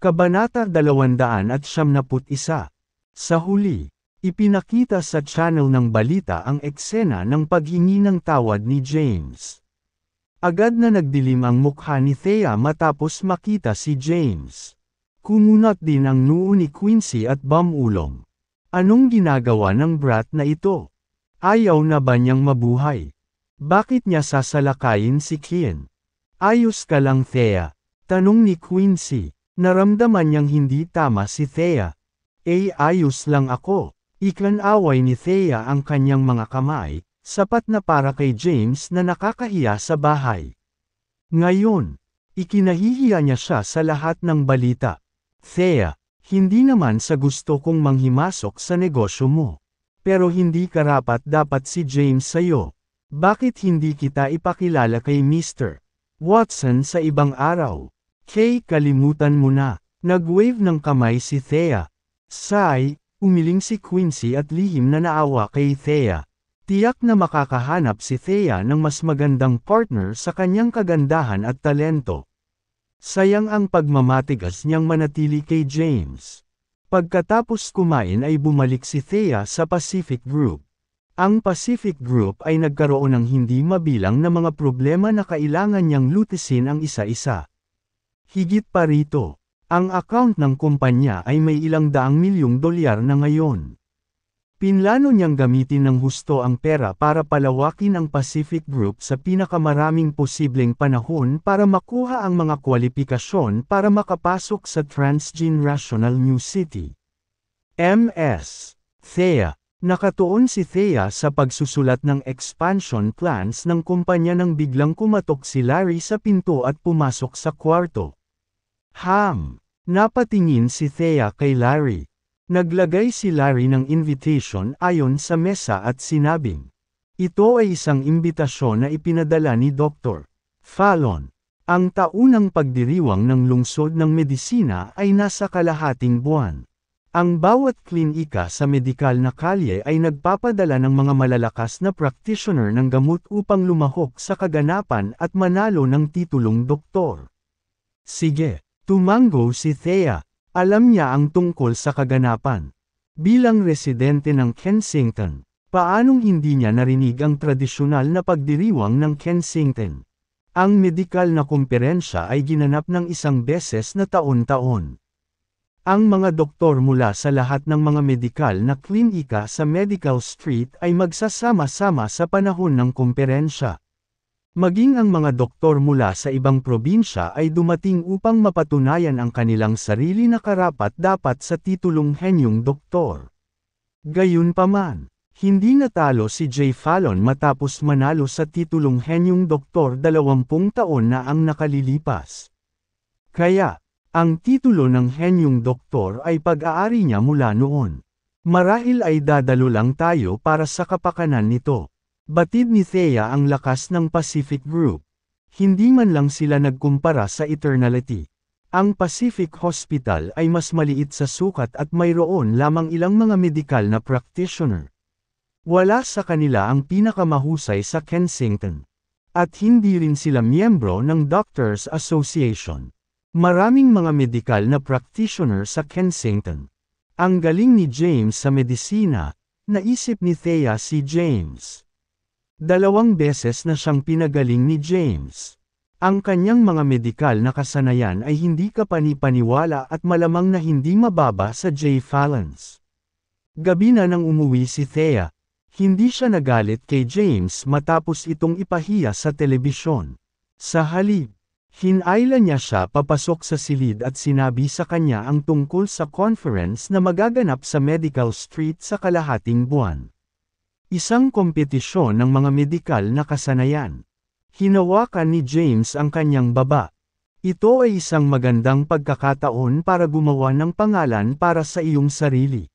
Kabanata 271. Sa huli, ipinakita sa channel ng balita ang eksena ng paghingi ng tawad ni James. Agad na nagdilim ang mukha ni Thea matapos makita si James. Kumunat din ang noo ni Quincy at bumulong. Anong ginagawa ng brat na ito? Ayaw na ba niyang mabuhay? Bakit niya sasalakayin si Kian? Ayos ka lang Thea? Tanong ni Quincy. Naramdaman niyang hindi tama si Thea. Ayos lang ako. Ikan-away ni Thea ang kanyang mga kamay, sapat na para kay James na nakakahiya sa bahay. Ngayon, ikinahihiya niya siya sa lahat ng balita. Thea, hindi naman sa gusto kong manghimasok sa negosyo mo. Pero hindi karapat-dapat si James sa'yo. Bakit hindi kita ipakilala kay Mr. Watson sa ibang araw? Kalimutan mo na. Nag-wave ng kamay si Thea. Umiling si Quincy at lihim na naawa kay Thea. Tiyak na makakahanap si Thea ng mas magandang partner sa kanyang kagandahan at talento. Sayang ang pagmamatigas niyang manatili kay James. Pagkatapos kumain ay bumalik si Thea sa Pacific Group. Ang Pacific Group ay nagkaroon ng hindi mabilang na mga problema na kailangan niyang lutisin ang isa-isa. Higit pa rito, ang account ng kumpanya ay may ilang daang milyong dolyar na ngayon. Pinlano niyang gamitin ng husto ang pera para palawakin ang Pacific Group sa pinakamaraming posibleng panahon para makuha ang mga kwalipikasyon para makapasok sa Transgenerational New City. Ms. Thea. Nakatuon si Thea sa pagsusulat ng expansion plans ng kumpanya nang biglang kumatok si Larry sa pinto at pumasok sa kwarto. Napatingin si Thea kay Larry. Naglagay si Larry ng invitation ayon sa mesa at sinabing, ito ay isang imbitasyon na ipinadala ni Dr. Fallon. Ang taunang pagdiriwang ng lungsod ng medisina ay nasa kalahating buwan. Ang bawat klinika sa medikal na kalye ay nagpapadala ng mga malalakas na practitioner ng gamot upang lumahok sa kaganapan at manalo ng titulong doktor. Sige. Tumango si Thea. Alam niya ang tungkol sa kaganapan. Bilang residente ng Kensington, paanong hindi niya narinig ang tradisyonal na pagdiriwang ng Kensington? Ang medikal na kumperensya ay ginanap ng isang beses na taon-taon. Ang mga doktor mula sa lahat ng mga medikal na klinika sa Medical Street ay magsasama-sama sa panahon ng kumperensya. Maging ang mga doktor mula sa ibang probinsya ay dumating upang mapatunayan ang kanilang sarili na karapat-dapat sa titulong henyong doktor. Gayunpaman, hindi natalo si Jay Fallon matapos manalo sa titulong henyong doktor 20 taon na ang nakalilipas. Kaya, ang titulo ng henyong doktor ay pag-aari niya mula noon. Marahil ay dadalo lang tayo para sa kapakanan nito. Batid ni Thea ang lakas ng Pacific Group. Hindi man lang sila nagkumpara sa Eternality. Ang Pacific Hospital ay mas maliit sa sukat at mayroon lamang ilang mga medikal na practitioner. Wala sa kanila ang pinakamahusay sa Kensington. At hindi rin sila miyembro ng Doctors Association. Maraming mga medikal na practitioner sa Kensington. Ang galing ni James sa medisina, naisip ni Thea si James. 2 beses na siyang pinagaling ni James. Ang kanyang mga medikal na kasanayan ay hindi kapani-paniwala at malamang na hindi mababa sa Jay Fallon's. Gabi na nang umuwi si Thea. Hindi siya nagalit kay James matapos itong ipahiya sa telebisyon. Sa halip, hinayla niya siya papasok sa silid at sinabi sa kanya ang tungkol sa conference na magaganap sa Medical Street sa kalahating buwan. Isang kompetisyon ng mga medikal na kasanayan. Hinawakan ni James ang kanyang baba. Ito ay isang magandang pagkakataon para gumawa ng pangalan para sa iyong sarili.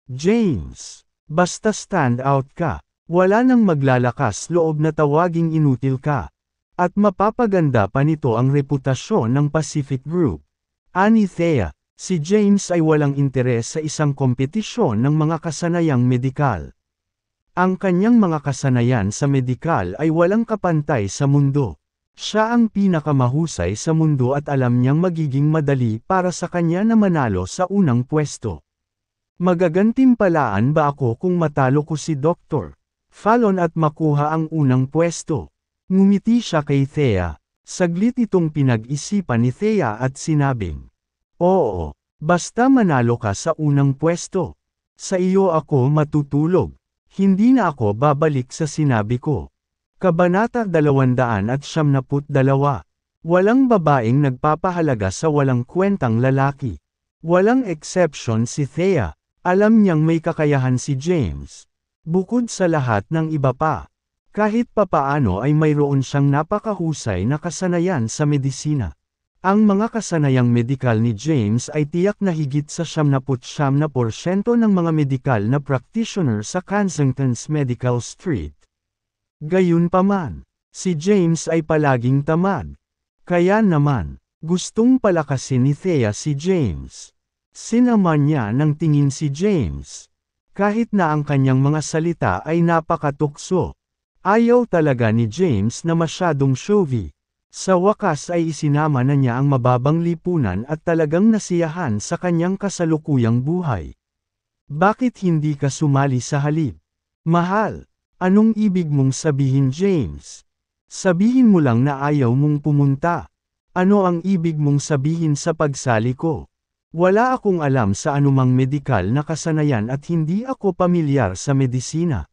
James, basta stand out ka. Wala nang maglalakas loob na tawaging inutil ka. At mapapaganda pa nito ang reputasyon ng Pacific Group. Ani Thea, si James ay walang interes sa isang kompetisyon ng mga kasanayang medikal. Ang kanyang mga kasanayan sa medikal ay walang kapantay sa mundo. Siya ang pinakamahusay sa mundo at alam niyang magiging madali para sa kanya na manalo sa unang pwesto. Magagantimpalaan ba ako kung matalo ko si Dr. Fallon at makuha ang unang pwesto? Ngumiti siya kay Thea. Saglit itong pinag-isipan ni Thea at sinabing, "Oo, basta manalo ka sa unang pwesto. Sa iyo ako matutulog. Hindi na ako babalik sa sinabi ko." Kabanata 272. Walang babaeng nagpapahalaga sa walang kwentang lalaki. Walang exception si Thea. Alam niyang may kakayahan si James. Bukod sa lahat ng iba pa. Kahit papaano ay mayroon siyang napakahusay na kasanayan sa medisina. Ang mga kasanayang medikal ni James ay tiyak na higit sa 99% ng mga medikal na practitioner sa Kensington's Medical Street. Gayunpaman, si James ay palaging tamad. Kaya naman, gustong palakasin ni Thea si James. Sinaman niya ng tingin si James. Kahit na ang kanyang mga salita ay napakatukso. Ayaw talaga ni James na masyadong showy. Sa wakas ay isinama na niya ang mababang lipunan at talagang nasiyahan sa kanyang kasalukuyang buhay. Bakit hindi ka sumali sa halip? Mahal, anong ibig mong sabihin, James? Sabihin mo lang na ayaw mong pumunta. Ano ang ibig mong sabihin sa pagsali ko? Wala akong alam sa anumang medikal na kasanayan at hindi ako pamilyar sa medisina.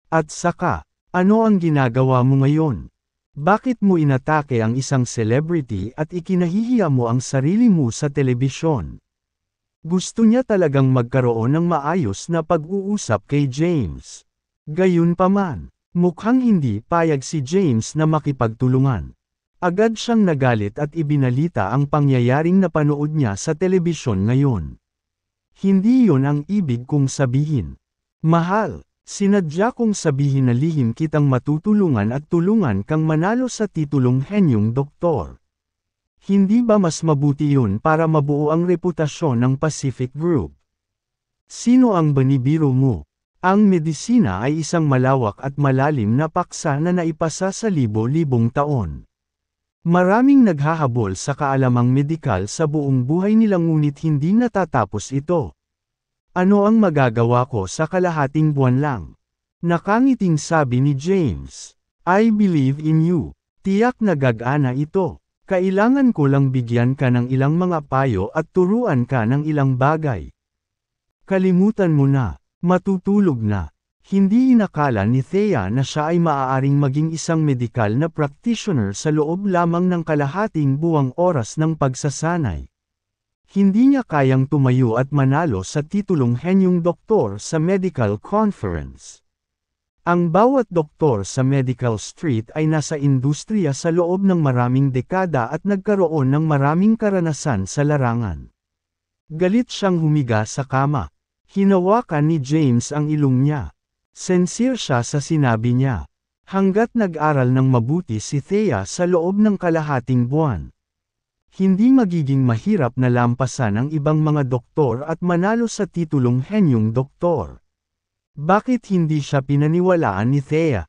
At saka, ano ang ginagawa mo ngayon? Bakit mo inatake ang isang celebrity at ikinahihiya mo ang sarili mo sa telebisyon? Gusto niya talagang magkaroon ng maayos na pag-uusap kay James. Gayunpaman, mukhang hindi payag si James na makipagtulungan. Agad siyang nagalit at ibinalita ang pangyayaring napanood niya sa telebisyon ngayon. Hindi yon ang ibig kong sabihin. Mahal, sinadya kong sabihin na lihim kitang matutulungan at tulungan kang manalo sa titulong henyong doktor. Hindi ba mas mabuti yun para mabuo ang reputasyon ng Pacific Group? Sino ang banibiro mo? Ang medisina ay isang malawak at malalim na paksa na naipasa sa libo-libong taon. Maraming naghahabol sa kaalamang medikal sa buong buhay nila ngunit hindi natatapos ito. Ano ang magagawa ko sa kalahating buwan lang? Nakangiting sabi ni James. I believe in you. Tiyak na gagana ito. Kailangan ko lang bigyan ka ng ilang mga payo at turuan ka ng ilang bagay. Kalimutan mo na. Matutulog na. Hindi inakala ni Thea na siya ay maaaring maging isang medikal na practitioner sa loob lamang ng kalahating buwang oras ng pagsasanay. Hindi niya kayang tumayo at manalo sa titulong henyong doktor sa medical conference. Ang bawat doktor sa Medical Street ay nasa industriya sa loob ng maraming dekada at nagkaroon ng maraming karanasan sa larangan. Galit siyang humiga sa kama. Hinawakan ni James ang ilong niya. Sincere siya sa sinabi niya. Hanggat nag-aral ng mabuti si Thea sa loob ng kalahating buwan. Hindi magiging mahirap na lampasan ang ibang mga doktor at manalo sa titulong henyong doktor. Bakit hindi siya pinaniwalaan ni Thea?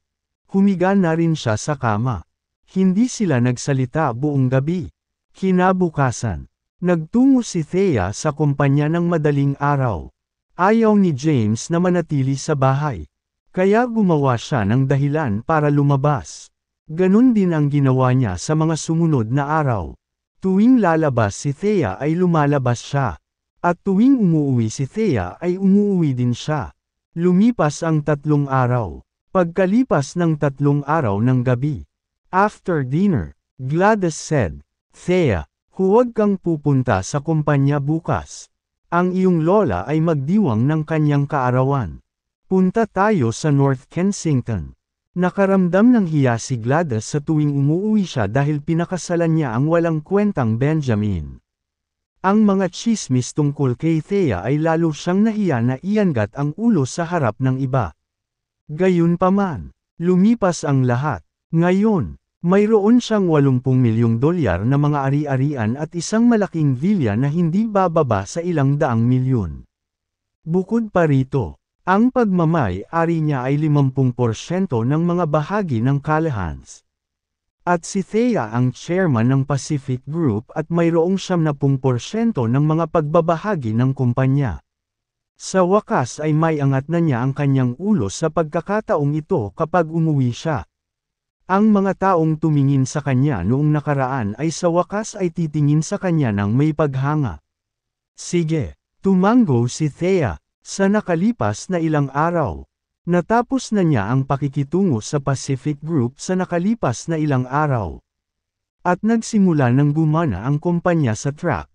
Humiga na rin siya sa kama. Hindi sila nagsalita buong gabi. Kinabukasan, nagtungo si Thea sa kumpanya ng madaling araw. Ayaw ni James na manatili sa bahay. Kaya gumawa siya ng dahilan para lumabas. Ganon din ang ginawa niya sa mga sumunod na araw. Tuwing lalabas si Thea ay lumalabas siya. At tuwing umuwi si Thea ay umuwi din siya. Lumipas ang 3 araw. Pagkalipas ng 3 araw ng gabi. After dinner, Gladys said, Thea, huwag kang pupunta sa kumpanya bukas. Ang iyong lola ay magdiwang ng kanyang kaarawan. Punta tayo sa North Kensington. Nakaramdam ng hiya si Gladys sa tuwing umuwi siya dahil pinakasalan niya ang walang kwentang Benjamin. Ang mga tsismis tungkol kay Thea ay lalo siyang nahiya na iangat ang ulo sa harap ng iba. Gayunpaman, lumipas ang lahat. Ngayon, mayroon siyang $80 milyong na mga ari-arian at isang malaking villa na hindi bababa sa $100 milyon. Bukod pa rito, ang pagmamay-ari niya ay 50% ng mga bahagi ng Callaghans. At si Thea ang chairman ng Pacific Group at mayroong 70% ng mga pagbabahagi ng kumpanya. Sa wakas ay may angat na niya ang kanyang ulo sa pagkakataong ito kapag umuwi siya. Ang mga taong tumingin sa kanya noong nakaraan ay sa wakas ay titingin sa kanya ng may paghanga. Sige, tumango si Thea. Sa nakalipas na ilang araw, natapos na niya ang pakikitungo sa Pacific Group sa nakalipas na ilang araw. At nagsimula ng gumana ang kumpanya sa track.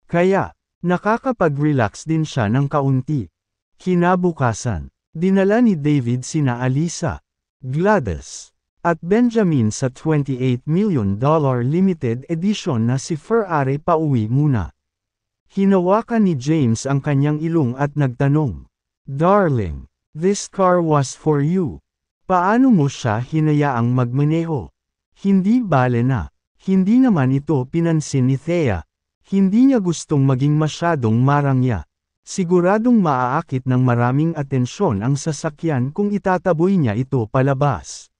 Kaya, nakakapag-relax din siya ng kaunti. Kinabukasan, dinala ni David sina Alisa, Gladys, at Benjamin sa $28 million limited edition na si Ferrari pauwi muna. Hinawakan ni James ang kanyang ilong at nagtanong, "Darling, this car was for you. Paano mo siya hinayaang magmaneho? Hindi bale na." Hindi naman ito pinansin ni Thea. Hindi niya gustong maging masyadong marangya. Siguradong maaakit ng maraming atensyon ang sasakyan kung itataboy niya ito palabas.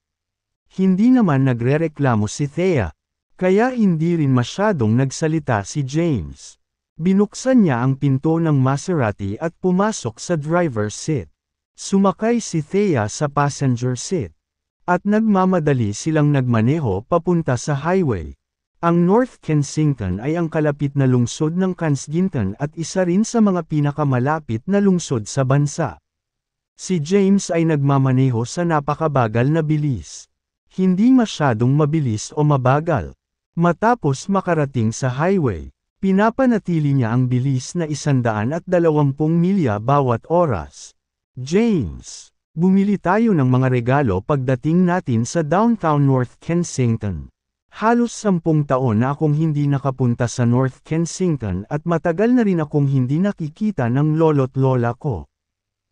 Hindi naman nagrereklamo si Thea. Kaya hindi rin masyadong nagsalita si James. Binuksan niya ang pinto ng Maserati at pumasok sa driver's seat. Sumakay si Thea sa passenger seat. At nagmamadali silang nagmaneho papunta sa highway. Ang North Kensington ay ang kalapit na lungsod ng Kensington at isa rin sa mga pinakamalapit na lungsod sa bansa. Si James ay nagmamaneho sa napakabagal na bilis. Hindi masyadong mabilis o mabagal. Matapos makarating sa highway, pinapanatili niya ang bilis na 120 milya bawat oras. James, bumili tayo ng mga regalo pagdating natin sa downtown North Kensington. Halos 10 taon na akong hindi nakapunta sa North Kensington at matagal na rin akong hindi nakikita ng lolo't lola ko.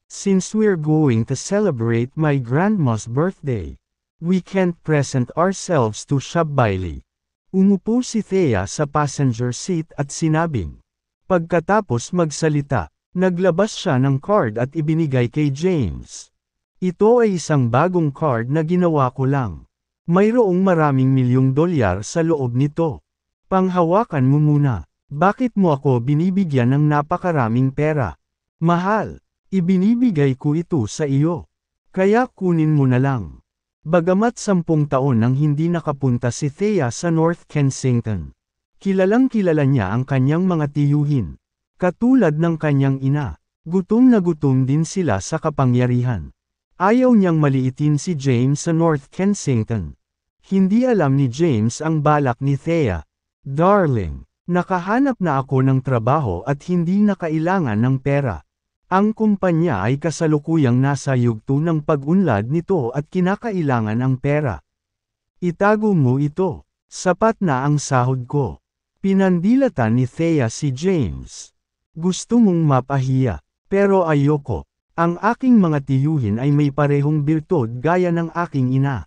Since we're going to celebrate my grandma's birthday, we can't present ourselves to Shabbaili. Umupo si Thea sa passenger seat at sinabing. Pagkatapos magsalita, naglabas siya ng card at ibinigay kay James. Ito ay isang bagong card na ginawa ko lang. Mayroong maraming $1,000,000 sa loob nito. Panghawakan mo muna. Bakit mo ako binibigyan ng napakaraming pera? Mahal, ibinibigay ko ito sa iyo. Kaya kunin mo na lang. Bagamat 10 taon nang hindi nakapunta si Thea sa North Kensington, kilalang kilala niya ang kanyang mga tiyuhin. Katulad ng kanyang ina, gutom na gutom din sila sa kapangyarihan. Ayaw niyang maliitin si James sa North Kensington. Hindi alam ni James ang balak ni Thea. Darling, nakahanap na ako ng trabaho at hindi na kailangan ng pera. Ang kumpanya ay kasalukuyang nasa yugto ng pag-unlad nito at kinakailangan ang pera. Itago mo ito. Sapat na ang sahod ko. Pinandilatan ni Thea si James. Gusto mong mapahiya, pero ayoko. Ang aking mga tiyuhin ay may parehong birtud gaya ng aking ina.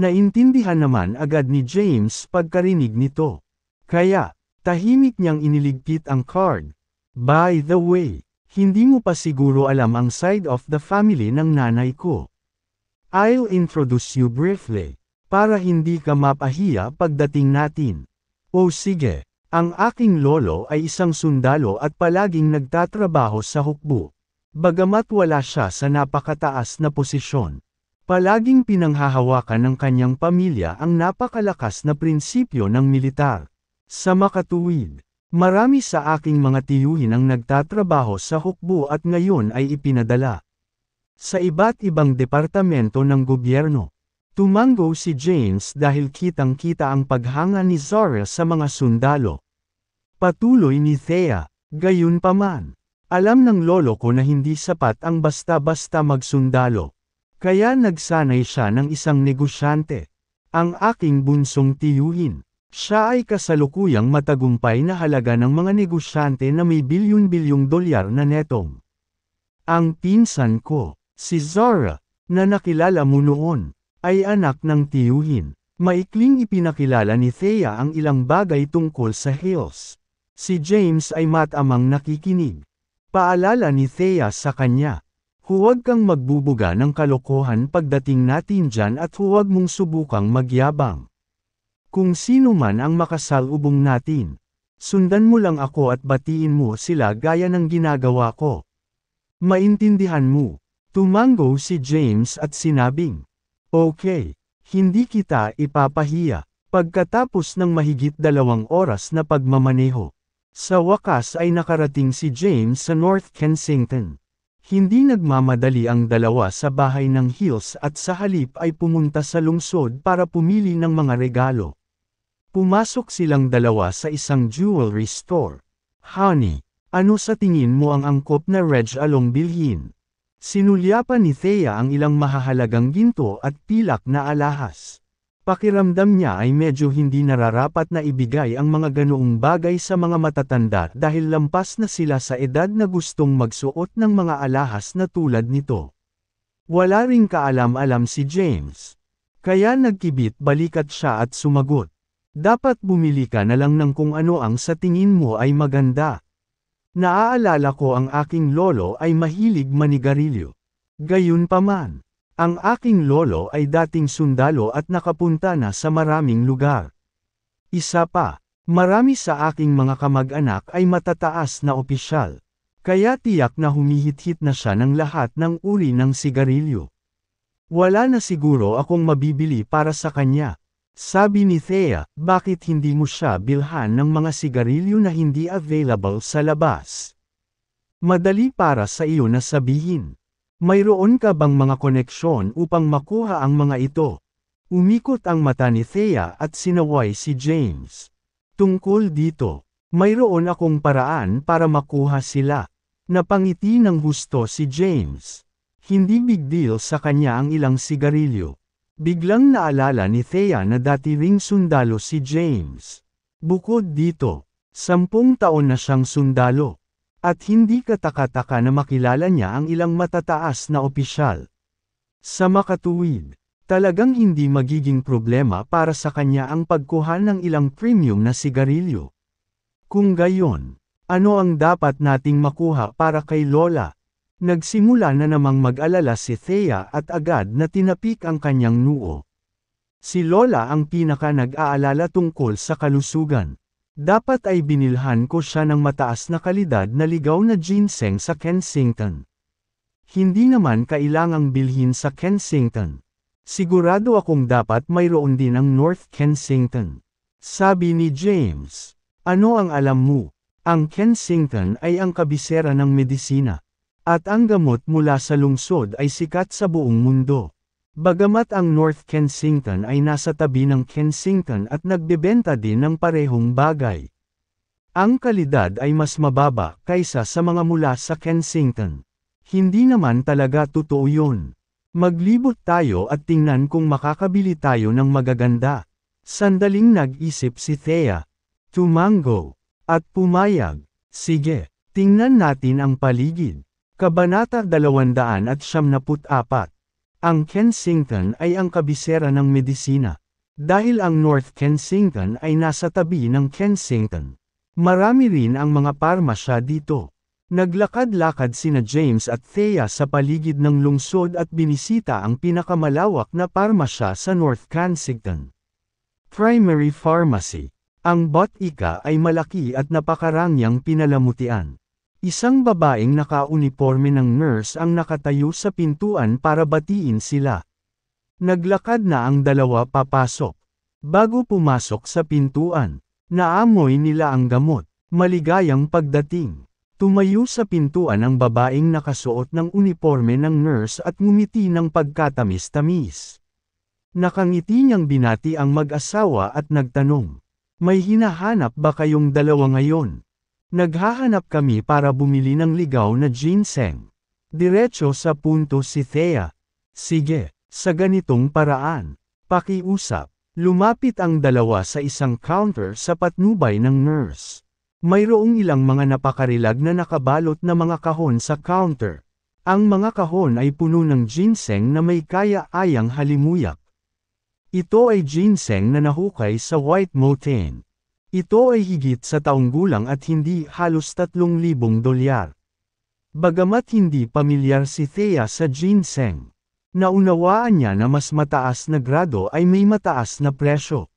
Naintindihan naman agad ni James pagkarinig nito. Kaya, tahimik niyang iniligpit ang card. By the way, hindi mo pa siguro alam ang side of the family ng nanay ko. I'll introduce you briefly, para hindi ka mapahiya pagdating natin. O sige, ang aking lolo ay isang sundalo at palaging nagtatrabaho sa hukbo. Bagamat wala siya sa napakataas na posisyon, palaging pinanghahawakan ng kanyang pamilya ang napakalakas na prinsipyo ng militar. Sa makatuwid, marami sa aking mga tiyuhin ang nagtatrabaho sa hukbo at ngayon ay ipinadala sa iba't ibang departamento ng gobyerno. Tumango si James dahil kitang-kita ang paghanga ni Zara sa mga sundalo. Patuloy ni Thea, gayunpaman, alam ng lolo ko na hindi sapat ang basta-basta magsundalo. Kaya nagsanay siya ng isang negosyante. Ang aking bunsong tiyuhin. Siya ay kasalukuyang matagumpay na halaga ng mga negosyante na may bilyon-bilyong dolyar na netong. Ang pinsan ko, si Zara, na nakilala mo noon, ay anak ng tiyuhin. Maikling ipinakilala ni Thea ang ilang bagay tungkol sa Hills. Si James ay matamang nakikinig. Paalala ni Thea sa kanya. Huwag kang magbubuga ng kalokohan pagdating natin dyan at huwag mong subukang magyabang. Kung sino man ang makasalubong natin. Sundan mo lang ako at batiin mo sila gaya ng ginagawa ko. Maintindihan mo. Tumango si James at sinabing, "Okay, hindi kita ipapahiya." Pagkatapos ng mahigit 2 oras na pagmamaneho, sa wakas ay nakarating si James sa North Kensington. Hindi nagmamadali ang dalawa sa bahay ng Hills at sa halip ay pumunta sa lungsod para pumili ng mga regalo. Pumasok silang dalawa sa isang jewelry store. "Honey, ano sa tingin mo ang angkop na along bilhin?" Sinulyapan ni Thea ang ilang mahahalagang ginto at pilak na alahas. Pakiramdam niya ay medyo hindi nararapat na ibigay ang mga ganoong bagay sa mga matatanda dahil lampas na sila sa edad na gustong magsuot ng mga alahas na tulad nito. Wala ring kaalam-alam si James. Kaya nagkibit balikat siya at sumagot. "Dapat bumili ka na lang ng kung ano ang sa tingin mo ay maganda. Naaalala ko ang aking lolo ay mahilig manigarilyo. Gayunpaman, ang aking lolo ay dating sundalo at nakapunta na sa maraming lugar. Isa pa, marami sa aking mga kamag-anak ay matataas na opisyal. Kaya tiyak na humihit-hit na siya ng lahat ng uri ng sigarilyo. Wala na siguro akong mabibili para sa kanya." Sabi ni Thea, "Bakit hindi mo siya bilhan ng mga sigarilyo na hindi available sa labas? Madali para sa iyo na sabihin. Mayroon ka bang mga koneksyon upang makuha ang mga ito?" Umikot ang mata ni Thea at sinaway si James. "Tungkol dito, mayroon akong paraan para makuha sila." Napangiti ng husto si James. Hindi big deal sa kanya ang ilang sigarilyo. Biglang naalala ni Thea na dati ring sundalo si James. Bukod dito, 10 taon na siyang sundalo. At hindi kataka-taka na makilala niya ang ilang matataas na opisyal. Sa makatuwid, talagang hindi magiging problema para sa kanya ang pagkuha ng ilang premium na sigarilyo. Kung gayon, ano ang dapat nating makuha para kay Lola? Nagsimula na namang mag-alala si Thea at agad na tinapik ang kanyang noo. Si Lola ang pinaka nag-aalala tungkol sa kalusugan. Dapat ay binilhan ko siya ng mataas na kalidad na ligaw na ginseng sa Kensington. Hindi naman kailangang bilhin sa Kensington. Sigurado akong dapat mayroon din ang North Kensington. Sabi ni James. "Ano ang alam mo? Ang Kensington ay ang kabisera ng medisina. At ang gamot mula sa lungsod ay sikat sa buong mundo. Bagamat ang North Kensington ay nasa tabi ng Kensington at nagbebenta din ng parehong bagay. Ang kalidad ay mas mababa kaysa sa mga mula sa Kensington. Hindi naman talaga totoo yun. Maglibot tayo at tingnan kung makakabili tayo ng magaganda." Sandaling nag-isip si Thea. Tumango. At pumayag. "Sige, tingnan natin ang paligid." Kabanata 274. Ang Kensington ay ang kabisera ng medisina. Dahil ang North Kensington ay nasa tabi ng Kensington. Marami rin ang mga parmasya dito. Naglakad-lakad sina James at Thea sa paligid ng lungsod at binisita ang pinakamalawak na parmasya sa North Kensington. Primary Pharmacy. Ang botika ay malaki at napakarangyang pinalamutian. Isang babaeng naka-uniforme ng nurse ang nakatayo sa pintuan para batiin sila. Naglakad na ang dalawa papasok. Bago pumasok sa pintuan, naamoy nila ang gamot. Maligayang pagdating. Tumayo sa pintuan ang babaeng nakasuot ng uniforme ng nurse at ngumiti ng pagkatamis-tamis. Nakangiti niyang binati ang mag-asawa at nagtanong, "May hinahanap ba kayong dalawa ngayon?" "Naghahanap kami para bumili ng ligaw na ginseng." Diretso sa punto si Thea. "Sige, sa ganitong paraan. Pakiusap." Lumapit ang dalawa sa isang counter sa patnubay ng nurse. Mayroong ilang mga napakarilag na nakabalot na mga kahon sa counter. Ang mga kahon ay puno ng ginseng na may kaya-ayang halimuyak. Ito ay ginseng na nahukay sa white mountain. Ito ay higit sa taong gulang at hindi halos $3,000. Bagamat hindi pamilyar si Thea sa ginseng, naunawaan niya na mas mataas na grado ay may mataas na presyo.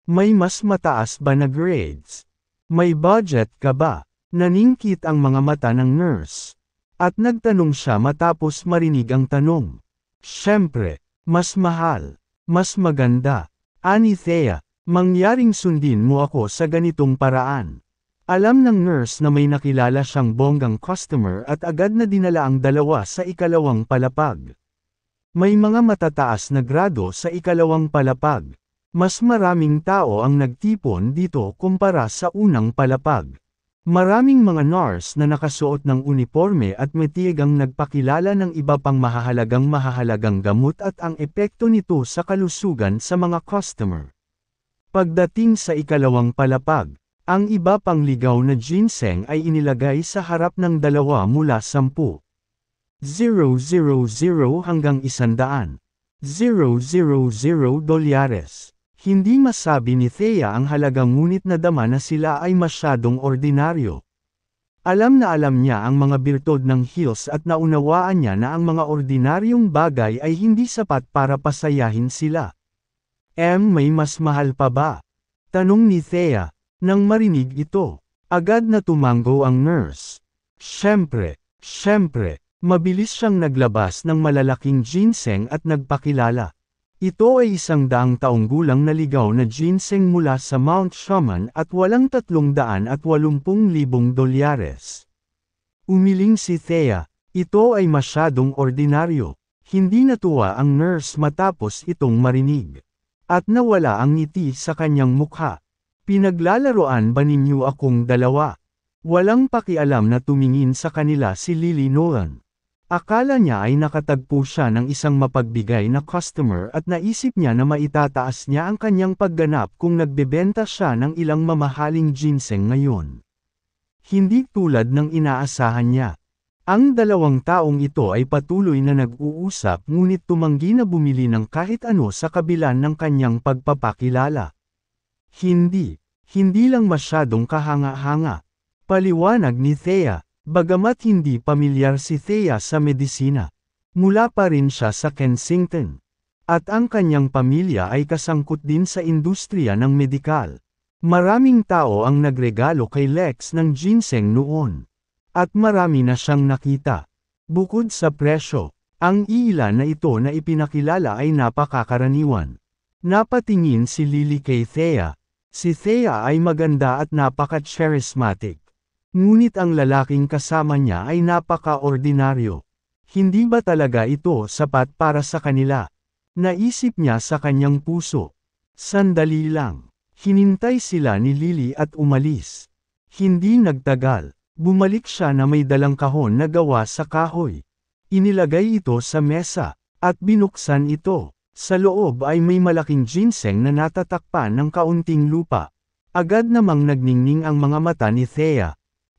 May mas mataas ba na grades? May budget ka ba? Naningkit ang mga mata ng nurse. At nagtanong siya matapos marinig ang tanong. Siyempre, mas mahal, mas maganda. Ani Thea, mangyaring sundin mo ako sa ganitong paraan. Alam ng nurse na may nakilala siyang bonggang customer at agad na dinala ang dalawa sa ikalawang palapag. May mga matataas na grado sa ikalawang palapag. Mas maraming tao ang nagtipon dito kumpara sa unang palapag. Maraming mga nurse na nakasuot ng uniforme at metiig ang nagpakilala ng iba pang mahahalagang gamot at ang epekto nito sa kalusugan sa mga customer. Pagdating sa ikalawang palapag, ang iba pang ligaw na ginseng ay inilagay sa harap ng dalawa mula 10,000 hanggang 100,000 dolyares. Hindi masabi ni Thea ang halaga ngunit nadama na sila ay masyadong ordinaryo. Alam na alam niya ang mga birtod ng heels at naunawaan niya na ang mga ordinaryong bagay ay hindi sapat para pasayahin sila. May mas mahal pa ba? Tanong ni Thea. Nang marinig ito, agad na tumango ang nurse. Siyempre, mabilis siyang naglabas ng malalaking ginseng at nagpakilala. Ito ay 100 taong gulang na ligaw na ginseng mula sa Mount Shaman at walang 380,000 dolyares. Umiling si Thea, ito ay masyadong ordinaryo. Hindi natuwa ang nurse matapos itong marinig. At nawala ang ngiti sa kanyang mukha. Pinaglalaroan ba ninyo akong dalawa? Walang pakialam na tumingin sa kanila si Lily Nolan. Akala niya ay nakatagpo siya ng isang mapagbigay na customer at naisip niya na maitataas niya ang kanyang pagganap kung nagbebenta siya ng ilang mamahaling ginseng ngayon. Hindi tulad ng inaasahan niya. Ang dalawang taong ito ay patuloy na nag-uusap ngunit tumanggi na bumili ng kahit ano sa kabila ng kanyang pagpapakilala. Hindi lang masyadong kahanga-hanga. Paliwanag ni Thea. Bagamat hindi pamilyar si Thea sa medisina, mula pa rin siya sa Kensington. At ang kanyang pamilya ay kasangkot din sa industriya ng medikal. Maraming tao ang nagregalo kay Lex ng ginseng noon. At marami na siyang nakita. Bukod sa presyo, ang ilan na ito na ipinakilala ay napakakaraniwan. Napatingin si Lily kay Thea. Si Thea ay maganda at napaka-charismatic. Ngunit ang lalaking kasama niya ay napaka-ordinaryo. Hindi ba talaga ito sapat para sa kanila? Naisip niya sa kanyang puso. Sandali lang. Hinintay sila ni Lily at umalis. Hindi nagtagal. Bumalik siya na may dalang kahon na gawa sa kahoy. Inilagay ito sa mesa, at binuksan ito. Sa loob ay may malaking ginseng na natatakpan ng kaunting lupa. Agad namang nagningning ang mga mata ni Thea.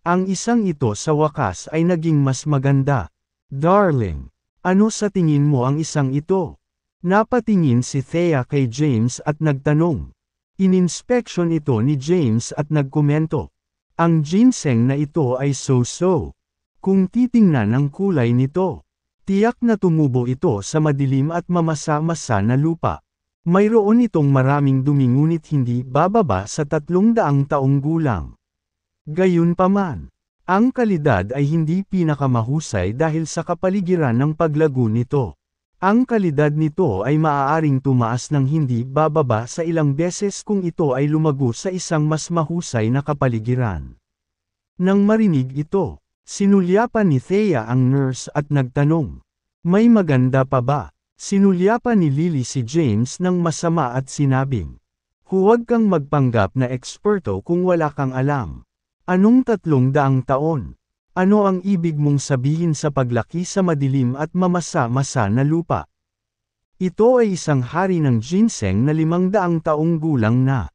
Ang isang ito sa wakas ay naging mas maganda. Darling, ano sa tingin mo ang isang ito? Napatingin si Thea kay James at nagtanong. Ininspeksyon ito ni James at nagkomento. Ang ginseng na ito ay so-so. Kung titingnan ang kulay nito, tiyak na tumubo ito sa madilim at mamasa-masa na lupa. Mayroon itong maraming dumi ngunit hindi bababa sa 300 taong gulang. Gayunpaman, ang kalidad ay hindi pinakamahusay dahil sa kapaligiran ng paglago nito. Ang kalidad nito ay maaaring tumaas ng hindi bababa sa ilang beses kung ito ay lumago sa isang mas mahusay na kapaligiran. Nang marinig ito, sinulyapan ni Thea ang nurse at nagtanong, "May maganda pa ba?" Sinulyapan ni Lily si James ng masama at sinabing, "Huwag kang magpanggap na eksperto kung wala kang alam. Anong 300 taon? Ano ang ibig mong sabihin sa paglaki sa madilim at mamasa-masa na lupa?" Ito ay isang hari ng ginseng na 500 taong gulang na.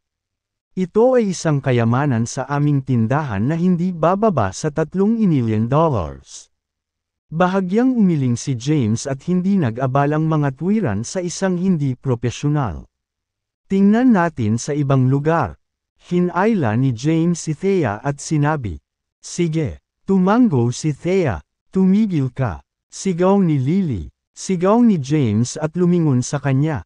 Ito ay isang kayamanan sa aming tindahan na hindi bababa sa $3 million. Bahagyang umiling si James at hindi nag-abalang mga tuwiran sa isang hindi propesyonal. Tingnan natin sa ibang lugar. Hinayla ni James si Thea at sinabi, "Sige." Tumango si Thea, "Tumigil ka." Sigaw ni Lily. Sigaw ni James at lumingon sa kanya.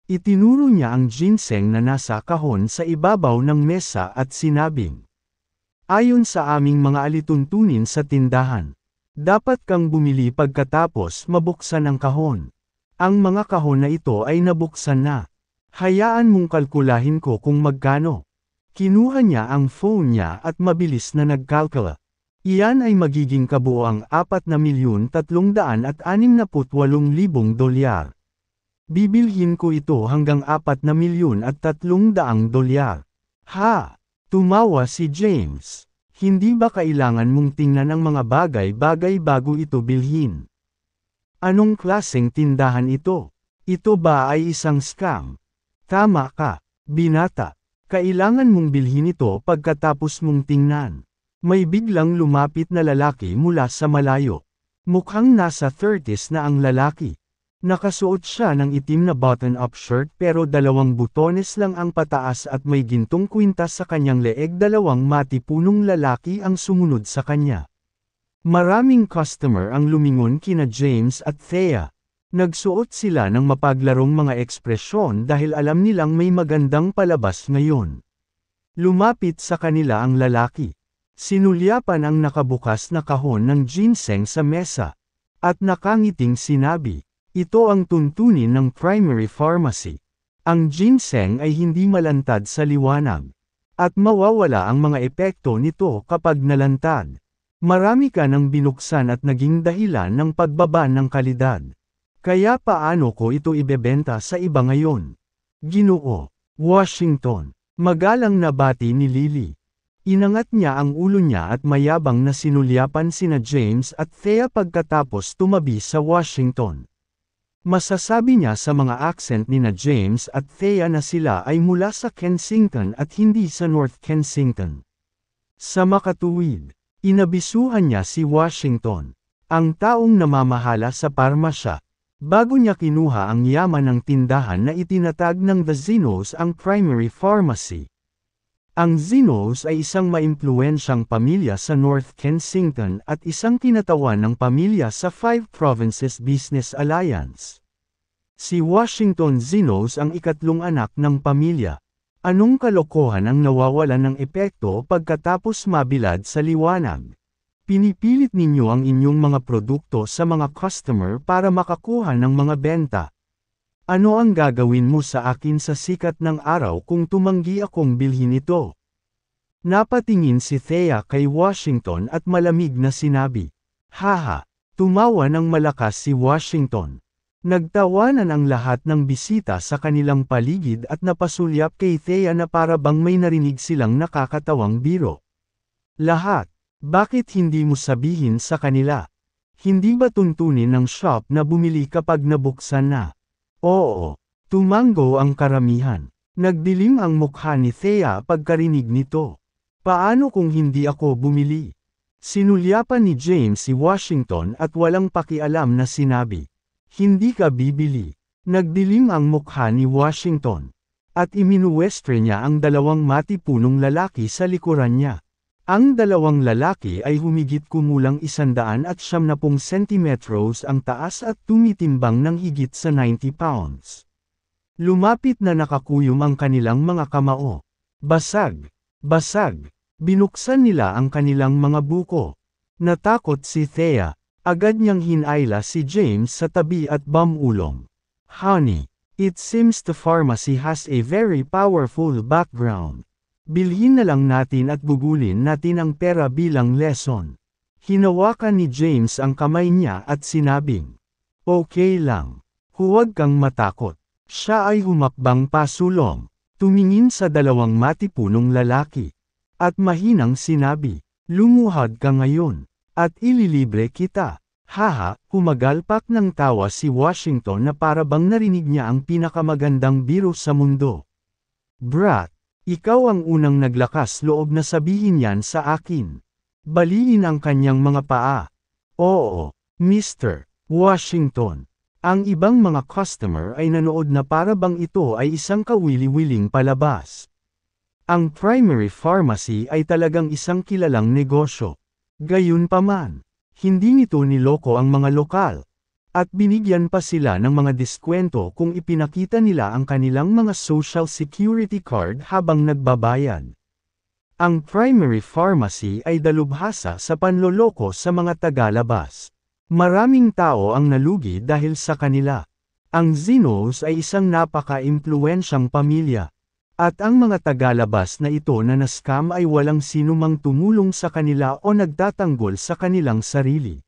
Itinuro niya ang ginseng na nasa kahon sa ibabaw ng mesa at sinabing, "Ayon sa aming mga alituntunin sa tindahan, dapat kang bumili pagkatapos mabuksan ang kahon. Ang mga kahon na ito ay nabuksan na. Hayaan mong kalkulahin ko kung magkano." Kinuha niya ang phone niya at mabilis na nagkalkula. Iyan ay magiging kabuoang $4,368,000. Bibilhin ko ito hanggang $4,300,000. Ha! Tumawa si James. Hindi ba kailangan mong tingnan ang mga bagay-bagay bago ito bilhin? Anong klaseng tindahan ito? Ito ba ay isang scam? Tama ka, binata. Kailangan mong bilhin ito pagkatapos mong tingnan. May biglang lumapit na lalaki mula sa malayo. Mukhang nasa 30s na ang lalaki. Nakasuot siya ng itim na button-up shirt pero 2 butones lang ang pataas at may gintong kwintas sa kanyang leeg. 2 matipunong lalaki ang sumunod sa kanya. Maraming customer ang lumingon kina James at Thea. Nagsuot sila ng mapaglarong mga ekspresyon dahil alam nilang may magandang palabas ngayon. Lumapit sa kanila ang lalaki. Sinulyapan ang nakabukas na kahon ng ginseng sa mesa. At nakangiting sinabi, "Ito ang tuntunin ng primary pharmacy. Ang ginseng ay hindi malantad sa liwanag. At mawawala ang mga epekto nito kapag nalantad. Marami ka nang binuksan at naging dahilan ng pagbaba ng kalidad. Kaya paano ko ito ibebenta sa iba ngayon?" Ginoo, Washington. Magalang na bati ni Lily. Inangat niya ang ulo niya at mayabang na sinulyapan sina James at Thea pagkatapos tumabi sa Washington. Masasabi niya sa mga accent ni na James at Thea na sila ay mula sa Kensington at hindi sa North Kensington. Sa makatuwid, inabisuhan niya si Washington, ang taong namamahala sa parmasya, bago niya kinuha ang yaman ng tindahan na itinatag ng The Zinos ang primary pharmacy. Ang Zinos ay isang maimpluwensyang pamilya sa North Kensington at isang kinatawan ng pamilya sa Five Provinces Business Alliance. Si Washington Zinos ang ikatlong anak ng pamilya. Anong kalokohan ang nawawalan ng epekto pagkatapos mabilad sa liwanag? Pinipilit ninyo ang inyong mga produkto sa mga customer para makakuha ng mga benta. Ano ang gagawin mo sa akin sa sikat ng araw kung tumanggi akong bilhin ito? Napatingin si Thea kay Washington at malamig na sinabi, "Haha." Tumawa ng malakas si Washington. Nagtawanan ang lahat ng bisita sa kanilang paligid at napasulyap kay Thea na para bang may narinig silang nakakatawang biro. Lahat, bakit hindi mo sabihin sa kanila? Hindi ba tuntunin ng shop na bumili kapag nabuksan na? Oo, tumango ang karamihan. Nagdilim ang mukha ni Thea pagkarinig nito. Paano kung hindi ako bumili? Sinulyapan ni James si Washington at walang pakialam na sinabi, "Hindi ka bibili." Nagdilim ang mukha ni Washington. At iminuwestre niya ang 2 matipunong lalaki sa likuran niya. Ang 2 lalaki ay humigit kumulang 170 sentimetros ang taas at tumitimbang ng higit sa 90 pounds. Lumapit na nakakuyom ang kanilang mga kamao. Basag, basag, binuksan nila ang kanilang mga buko. Natakot si Thea, agad niyang hinayla si James sa tabi at bumulong. "Honey, it seems the pharmacy has a very powerful background. Bilhin na lang natin at gugulin natin ang pera bilang lesson." Hinawakan ni James ang kamay niya at sinabing, "Okay lang. Huwag kang matakot." Siya ay humakbang pasulong. Tumingin sa 2 matipunong lalaki. At mahinang sinabi, "Lumuhad ka ngayon. At ililibre kita." Haha, humagalpak ng tawa si Washington na para bang narinig niya ang pinakamagandang biro sa mundo. "Brat, ikaw ang unang naglakas loob na sabihin yan sa akin." Baliin ang kanyang mga paa. "Oo, Mr. Washington." Ang ibang mga customer ay nanood na para bang ito ay isang kawili-wiling palabas. Ang primary pharmacy ay talagang isang kilalang negosyo. Gayunpaman, hindi nito niloko ang mga lokal. At binigyan pa sila ng mga diskwento kung ipinakita nila ang kanilang mga social security card habang nagbabayad. Ang primary pharmacy ay dalubhasa sa panloloko sa mga tagalabas. Maraming tao ang nalugi dahil sa kanila. Ang Zinos ay isang napaka-impluwensyang pamilya. At ang mga tagalabas na ito na na-scam ay walang sinumang tumulong sa kanila o nagtatanggol sa kanilang sarili.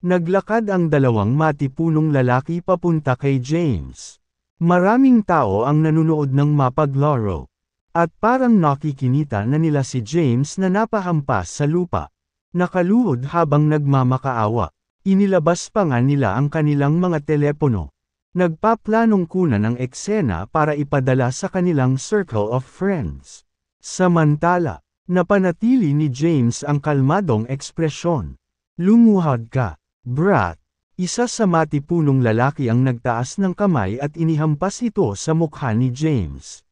Naglakad ang dalawang matipunong lalaki papunta kay James. Maraming tao ang nanunood ng mapaglaro. At parang nakikinita na nila si James na napahampas sa lupa. Nakaluhod habang nagmamakaawa. Inilabas pa nga nila ang kanilang mga telepono. Nagpaplanong kunan ng eksena para ipadala sa kanilang circle of friends. Samantala, napanatili ni James ang kalmadong ekspresyon. Lumuhad ka, brat. Isa sa matipunong lalaki ang nagtaas ng kamay at inihampas ito sa mukha ni James.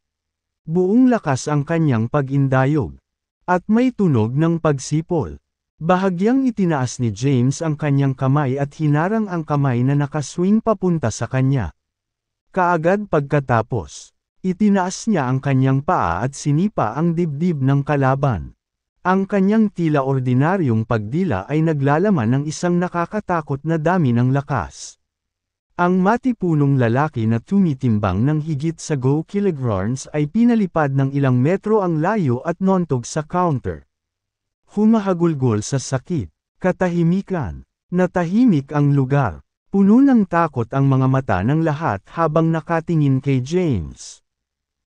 Buong lakas ang kanyang pag-indayog. At may tunog ng pagsipol. Bahagyang itinaas ni James ang kanyang kamay at hinarang ang kamay na nakaswing papunta sa kanya. Kaagad pagkatapos, itinaas niya ang kanyang paa at sinipa ang dibdib ng kalaban. Ang kanyang tila ordinaryong pagdila ay naglalaman ng isang nakakatakot na dami ng lakas. Ang matipunong lalaki na tumitimbang ng higit sa 2 kilograms ay pinalipad ng ilang metro ang layo at nontog sa counter. Humahagulgol sa sakit, katahimikan, natahimik ang lugar, puno ng takot ang mga mata ng lahat habang nakatingin kay James.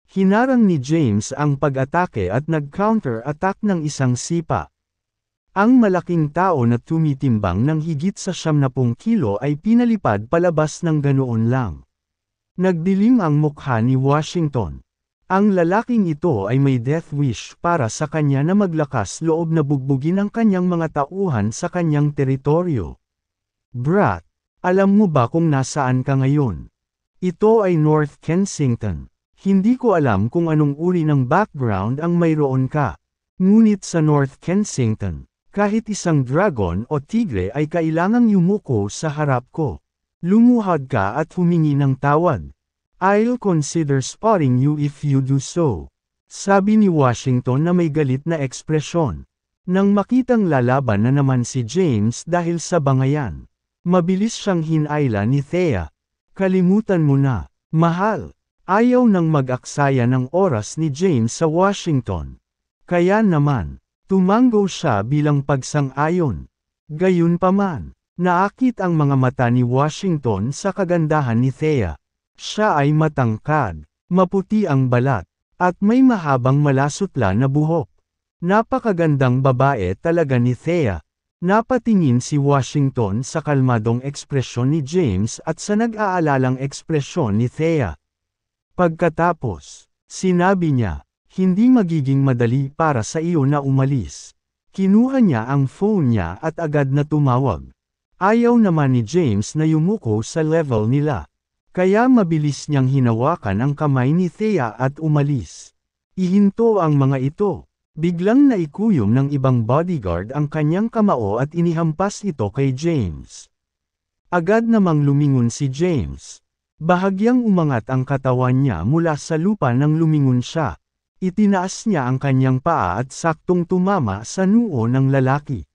Hinarang ni James ang pag-atake at nag-counter-attack ng isang sipa. Ang malaking tao na tumitimbang ng higit sa 70 kilo ay pinalipad palabas ng ganoon lang. Nagdilim ang mukha ni Washington. Ang lalaking ito ay may death wish para sa kanya na maglakas loob na bugbugin ang kanyang mga tauhan sa kanyang teritoryo. Brat, alam mo ba kung nasaan ka ngayon? Ito ay North Kensington. Hindi ko alam kung anong uri ng background ang mayroon ka. Ngunit sa North Kensington, kahit isang dragon o tigre ay kailangang yumuko sa harap ko. Lumuhad ka at humingi ng tawad. I'll consider spotting you if you do so. Sabi ni Washington na may galit na ekspresyon. Nang makitang lalaban na naman si James dahil sa bangayan, mabilis siyang hinayla ni Thea. Kalimutan mo na, mahal. Ayaw nang mag-aksaya ng oras ni James sa Washington. Kaya naman, tumango siya bilang pagsang-ayon. Gayunpaman, naakit ang mga mata ni Washington sa kagandahan ni Thea. Siya ay matangkad, maputi ang balat, at may mahabang malasutla na buhok. Napakagandang babae talaga ni Thea. Napatingin si Washington sa kalmadong ekspresyon ni James at sa nag-aalalang ekspresyon ni Thea. Pagkatapos, sinabi niya, hindi magiging madali para sa iyo na umalis. Kinuha niya ang phone niya at agad na tumawag. Ayaw naman ni James na yumuko sa level nila. Kaya mabilis niyang hinawakan ang kamay ni Thea at umalis. Ihinto ang mga ito. Biglang naikuyom ng ibang bodyguard ang kanyang kamao at inihampas ito kay James. Agad namang lumingon si James. Bahagyang umangat ang katawan niya mula sa lupa nang lumingon siya. Itinaas niya ang kanyang paa at saktong tumama sa noo ng lalaki.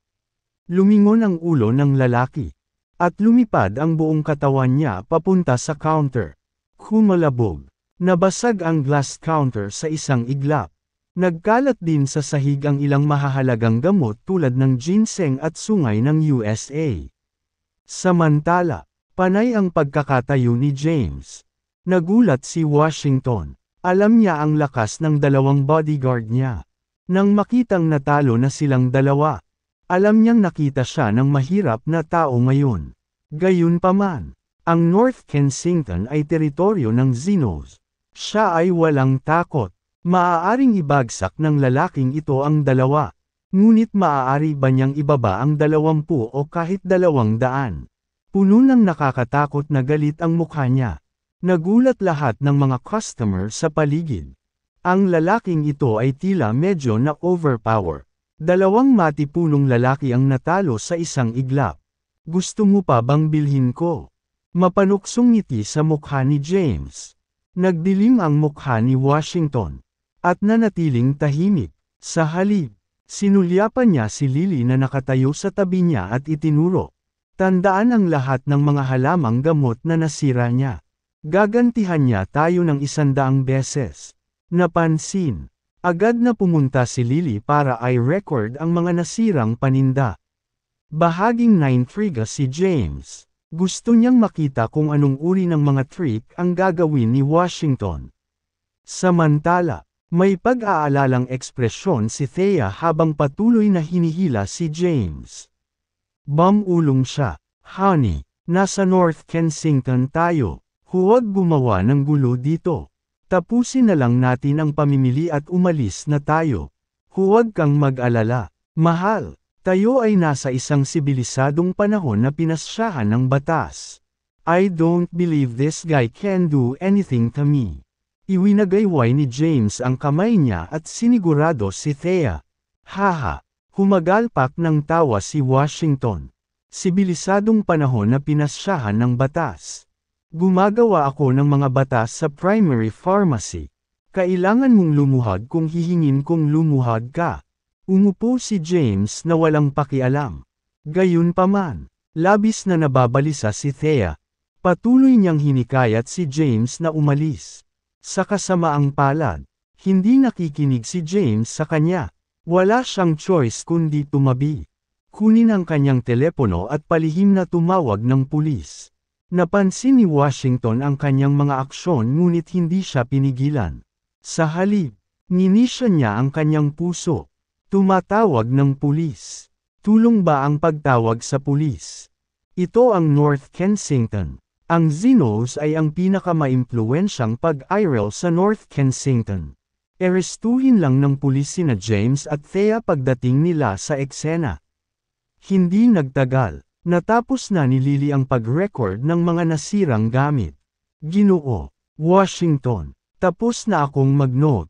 Lumingon ang ulo ng lalaki. At lumipad ang buong katawan niya papunta sa counter. Kumalabog. Nabasag ang glass counter sa isang iglap. Nagkalat din sa sahig ang ilang mahahalagang gamot tulad ng ginseng at sungay ng USA. Samantala, panay ang pagkakatayo ni James. Nagulat si Washington. Alam niya ang lakas ng dalawang bodyguard niya. Nang makitang natalo na silang dalawa, alam niyang nakita siya ng mahirap na tao ngayon. Gayunpaman, ang North Kensington ay teritoryo ng Zinos. Siya ay walang takot. Maaaring ibagsak ng lalaking ito ang dalawa. Ngunit maaari ba niyang ibaba ang 20 o kahit 200? Puno ng nakakatakot na galit ang mukha niya. Nagulat lahat ng mga customer sa paligid. Ang lalaking ito ay tila medyo na overpower. Dalawang matipunong lalaki ang natalo sa isang iglap. Gusto mo pa bang bilhin ko? Mapanuksong ngiti sa mukha ni James. Nagdilim ang mukha ni Washington. At nanatiling tahimik. Sa halip, sinulyapan niya si Lily na nakatayo sa tabi niya at itinuro. Tandaan ang lahat ng mga halamang gamot na nasira niya. Gagantihan niya tayo ng 100 beses. Napansin. Agad na pumunta si Lily para i-record ang mga nasirang paninda. Bahaging 9 friga si James. Gusto niyang makita kung anong uri ng mga trick ang gagawin ni Washington. Samantala, may pag-aalalang ekspresyon si Thea habang patuloy na hinihila si James. Bumulong siya. Honey, nasa North Kensington tayo. Huwag gumawa ng gulo dito. Tapusin na lang natin ang pamimili at umalis na tayo. Huwag kang mag-alala. Mahal. Tayo ay nasa isang sibilisadong panahon na pinasyahan ng batas. I don't believe this guy can do anything to me. Iwinagayway ni James ang kamay niya at sinigurado si Thea. Haha, humagalpak ng tawa si Washington. Sibilisadong panahon na pinasyahan ng batas. Gumagawa ako ng mga batas sa primary pharmacy. Kailangan mong lumuhad kung hihingin kong lumuhad ka. Umupo si James na walang pakialam. Gayunpaman, labis na nababalisa si Thea. Patuloy niyang hinikayat si James na umalis. Sa kasamaang palad, hindi nakikinig si James sa kanya. Wala siyang choice kundi tumabi. Kunin ang kanyang telepono at palihim na tumawag ng pulis. Napansin ni Washington ang kanyang mga aksyon ngunit hindi siya pinigilan. Sa halip, ninisya niya ang kanyang puso. Tumatawag ng pulis. Tulong ba ang pagtawag sa pulis? Ito ang North Kensington. Ang Zenos ay ang pinakamaimpluwensyang pag-iral sa North Kensington. Arestuhin lang ng pulis sina James at Thea pagdating nila sa eksena. Hindi nagtagal. Natapos na ni Lily ang pag-record ng mga nasirang gamit. Ginoo, Washington, tapos na akong mag-note.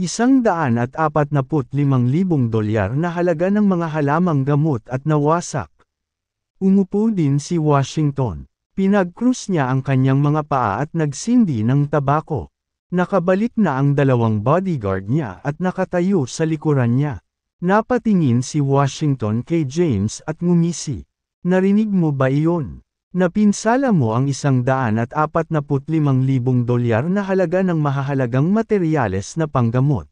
$145,000 na halaga ng mga halamang gamot at nawasak. Umupo din si Washington. Pinag-cruise niya ang kanyang mga paa at nagsindi ng tabako. Nakabalik na ang 2 bodyguard niya at nakatayo sa likuran niya. Napatingin si Washington kay James at ngumisi. Narinig mo ba iyon? Napinsala mo ang $145,000 na halaga ng mahahalagang materyales na panggamot.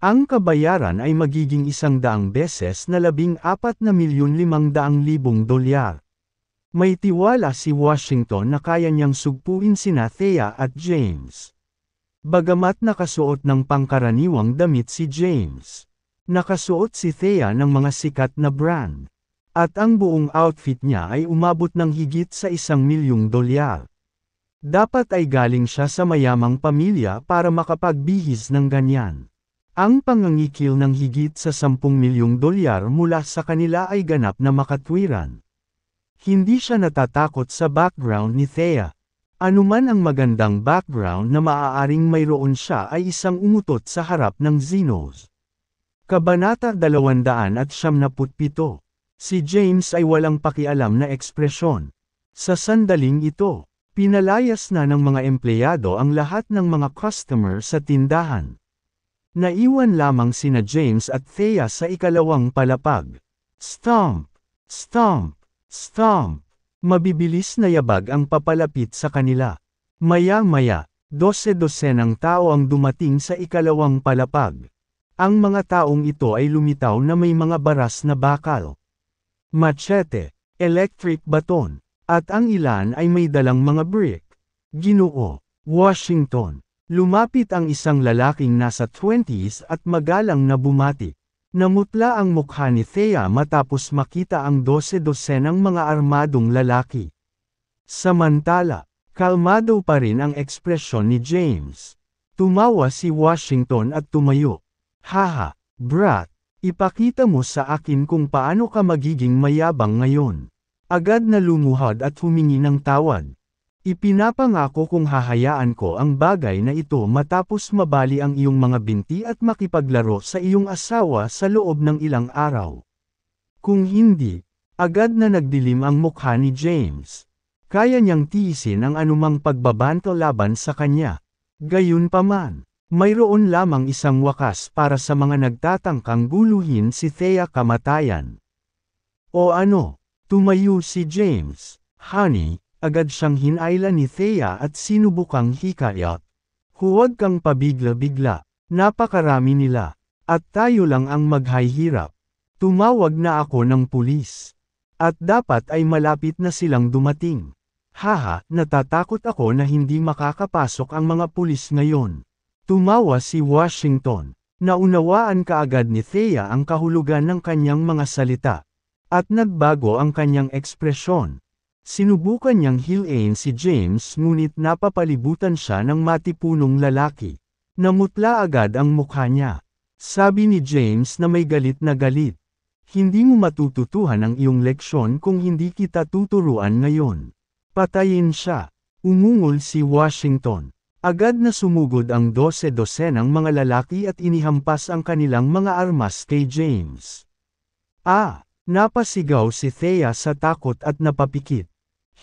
Ang kabayaran ay magiging 100 beses na $14,500,000. May tiwala si Washington na kaya niyang sugpuin sina Thea at James. Bagamat nakasuot ng pangkaraniwang damit si James. Nakasuot si Thea ng mga sikat na brand. At ang buong outfit niya ay umabot ng higit sa $1,000,000. Dapat ay galing siya sa mayamang pamilya para makapagbihis ng ganyan. Ang pangangikil ng higit sa $10,000,000 mula sa kanila ay ganap na makatwiran. Hindi siya natatakot sa background ni Thea. Anuman ang magandang background na maaaring mayroon siya ay isang umutot sa harap ng Zenos. Kabanata 277. Si James ay walang pakialam na ekspresyon. Sa sandaling ito, pinalayas na ng mga empleyado ang lahat ng mga customer sa tindahan. Naiwan lamang sina James at Thea sa ikalawang palapag. Stomp! Stomp! Stomp! Mabibilis na yabag ang papalapit sa kanila. Maya-maya, 12 ng tao ang dumating sa ikalawang palapag. Ang mga taong ito ay lumitaw na may mga baras na bakal, machete, electric baton, at ang ilan ay may dalang mga brick. Ginoo, Washington. Lumapit ang isang lalaking nasa 20s at magalang na bumati. Namutla ang mukha ni Thea matapos makita ang 12 ng mga armadong lalaki. Samantala, kalmado pa rin ang ekspresyon ni James. Tumawa si Washington at tumayo. Haha, brat. Ipakita mo sa akin kung paano ka magiging mayabang ngayon. Agad na lumuhad at humingi ng tawad. Ipinapangako kung hahayaan ko ang bagay na ito matapos mabali ang iyong mga binti at makipaglaro sa iyong asawa sa loob ng ilang araw. Kung hindi, agad na nagdilim ang mukha ni James. Kaya niyang tiisin ang anumang pagbabanto laban sa kanya. Gayunpaman, mayroon lamang isang wakas para sa mga nagtatangkang guluhin si Thea kamatayan. O ano? Tumayo si James. Honey, agad siyang hinayla ni Thea at sinubukang hikayat. Huwag kang pabigla-bigla. Napakarami nila. At tayo lang ang maghihirap. Tumawag na ako ng pulis. At dapat ay malapit na silang dumating. Haha, natatakot ako na hindi makakapasok ang mga pulis ngayon. Tumawa si Washington. Naunawaan kaagad ni Thea ang kahulugan ng kanyang mga salita. At nagbago ang kanyang ekspresyon. Sinubukan niyang hilain si James ngunit napapalibutan siya ng matipunong lalaki. Namutla agad ang mukha niya. Sabi ni James na may galit na galit. Hindi mo matututuhan ang iyong leksyon kung hindi kita tuturuan ngayon. Patayin siya. Umungol si Washington. Agad na sumugod ang 12-dosenang mga lalaki at inihampas ang kanilang mga armas kay James. Napasigaw si Thea sa takot at napapikit.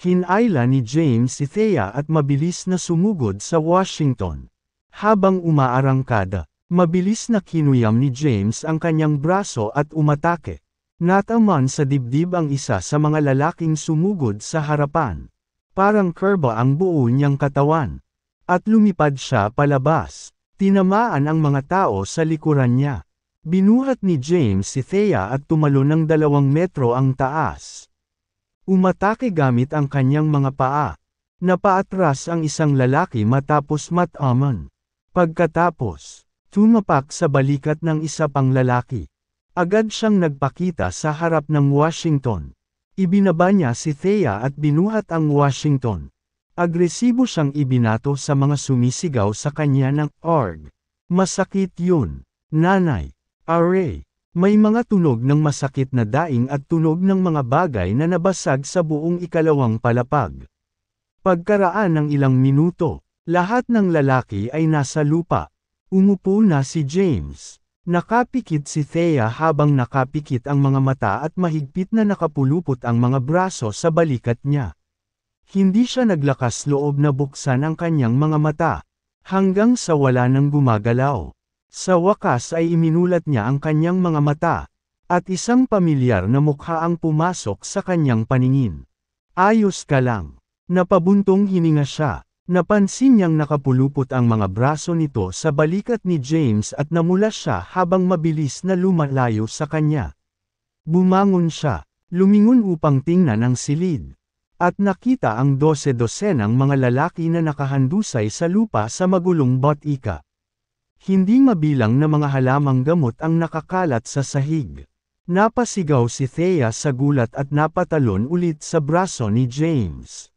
Hinayla ni James si Thea at mabilis na sumugod sa Washington. Habang umaarangkada, mabilis na kinuyam ni James ang kanyang braso at umatake. Nataman sa dibdib ang isa sa mga lalaking sumugod sa harapan. Parang kurba ang buo niyang katawan. At lumipad siya palabas. Tinamaan ang mga tao sa likuran niya. Binuhat ni James si Thea at tumalon ng 2 metro ang taas. Umatake gamit ang kanyang mga paa. Napaatras ang isang lalaki matapos mataman. Pagkatapos, tumapak sa balikat ng isa pang lalaki. Agad siyang nagpakita sa harap ng Washington. Ibinaba niya si Thea at binuhat ang Washington. Agresibo siyang ibinato sa mga sumisigaw sa kanya ng "Arg! Masakit yun, nanay! Aray!" May mga tunog ng masakit na daing at tunog ng mga bagay na nabasag sa buong ikalawang palapag. Pagkaraan ng ilang minuto, lahat ng lalaki ay nasa lupa. Umupo na si James. Nakapikit si Thea habang nakapikit ang mga mata at mahigpit na nakapulupot ang mga braso sa balikat niya. Hindi siya naglakas loob na buksan ang kanyang mga mata, hanggang sa wala nang gumagalaw. Sa wakas ay iminulat niya ang kanyang mga mata, at isang pamilyar na mukha ang pumasok sa kanyang paningin. Ayos ka lang. Napabuntong hininga siya. Napansin niyang nakapulupot ang mga braso nito sa balikat ni James at namula siya habang mabilis na lumalayo sa kanya. Bumangon siya, lumingon upang tingnan ang silid. At nakita ang 12-dosenang mga lalaki na nakahandusay sa lupa sa magulong botika. Hindi mabilang na mga halamang gamot ang nakakalat sa sahig. Napasigaw si Thea sa gulat at napatalon ulit sa braso ni James.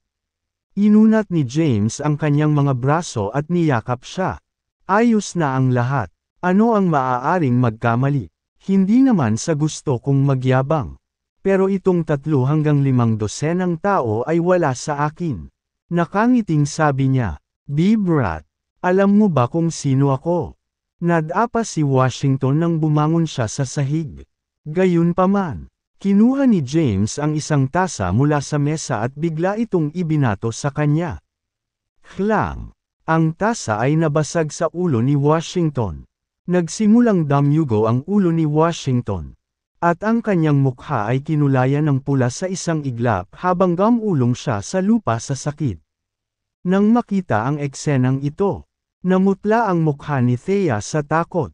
Inunat ni James ang kanyang mga braso at niyakap siya. Ayos na ang lahat. Ano ang maaaring magkamali? Hindi naman sa gusto kong magyabang. Pero itong 3 hanggang 5 dosenang tao ay wala sa akin. Nakangiting sabi niya, "Bibrat, alam mo ba kung sino ako?" Nadapa si Washington nang bumangon siya sa sahig. Gayunpaman, kinuha ni James ang isang tasa mula sa mesa at bigla itong ibinato sa kanya. Klang! Ang tasa ay nabasag sa ulo ni Washington. Nagsimulang damyugo ang ulo ni Washington. At ang kanyang mukha ay kinulayan ng pula sa isang iglap habang gamulong siya sa lupa sa sakit. Nang makita ang eksenang ito, namutla ang mukha ni Thea sa takot.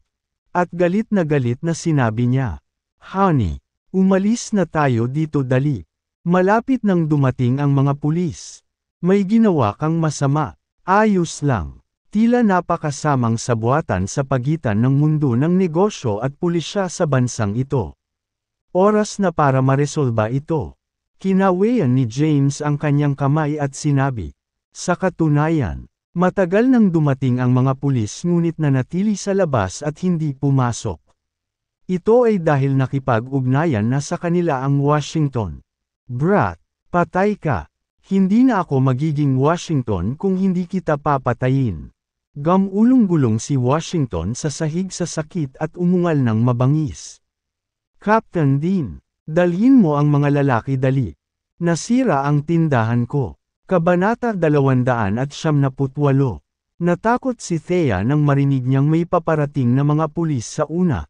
At galit na sinabi niya, "Honey, umalis na tayo dito dali. Malapit nang dumating ang mga pulis. May ginawa kang masama. Ayos lang." Tila napakasamang sabuatan sa pagitan ng mundo ng negosyo at pulisya sa bansang ito. Oras na para maresolba ito. Kinawayan ni James ang kanyang kamay at sinabi, "Sa katunayan, matagal nang dumating ang mga pulis ngunit nanatili sa labas at hindi pumasok. Ito ay dahil nakipag-ugnayan na sa kanila ang Washington. Brat, patay ka. Hindi na ako magiging Washington kung hindi kita papatayin." Gamulong-gulong si Washington sa sahig sa sakit at umungal ng mabangis. "Captain Dean, dalhin mo ang mga lalaki dali. Nasira ang tindahan ko." Kabanata 278. Natakot si Thea nang marinig niyang may paparating na mga pulis sa una.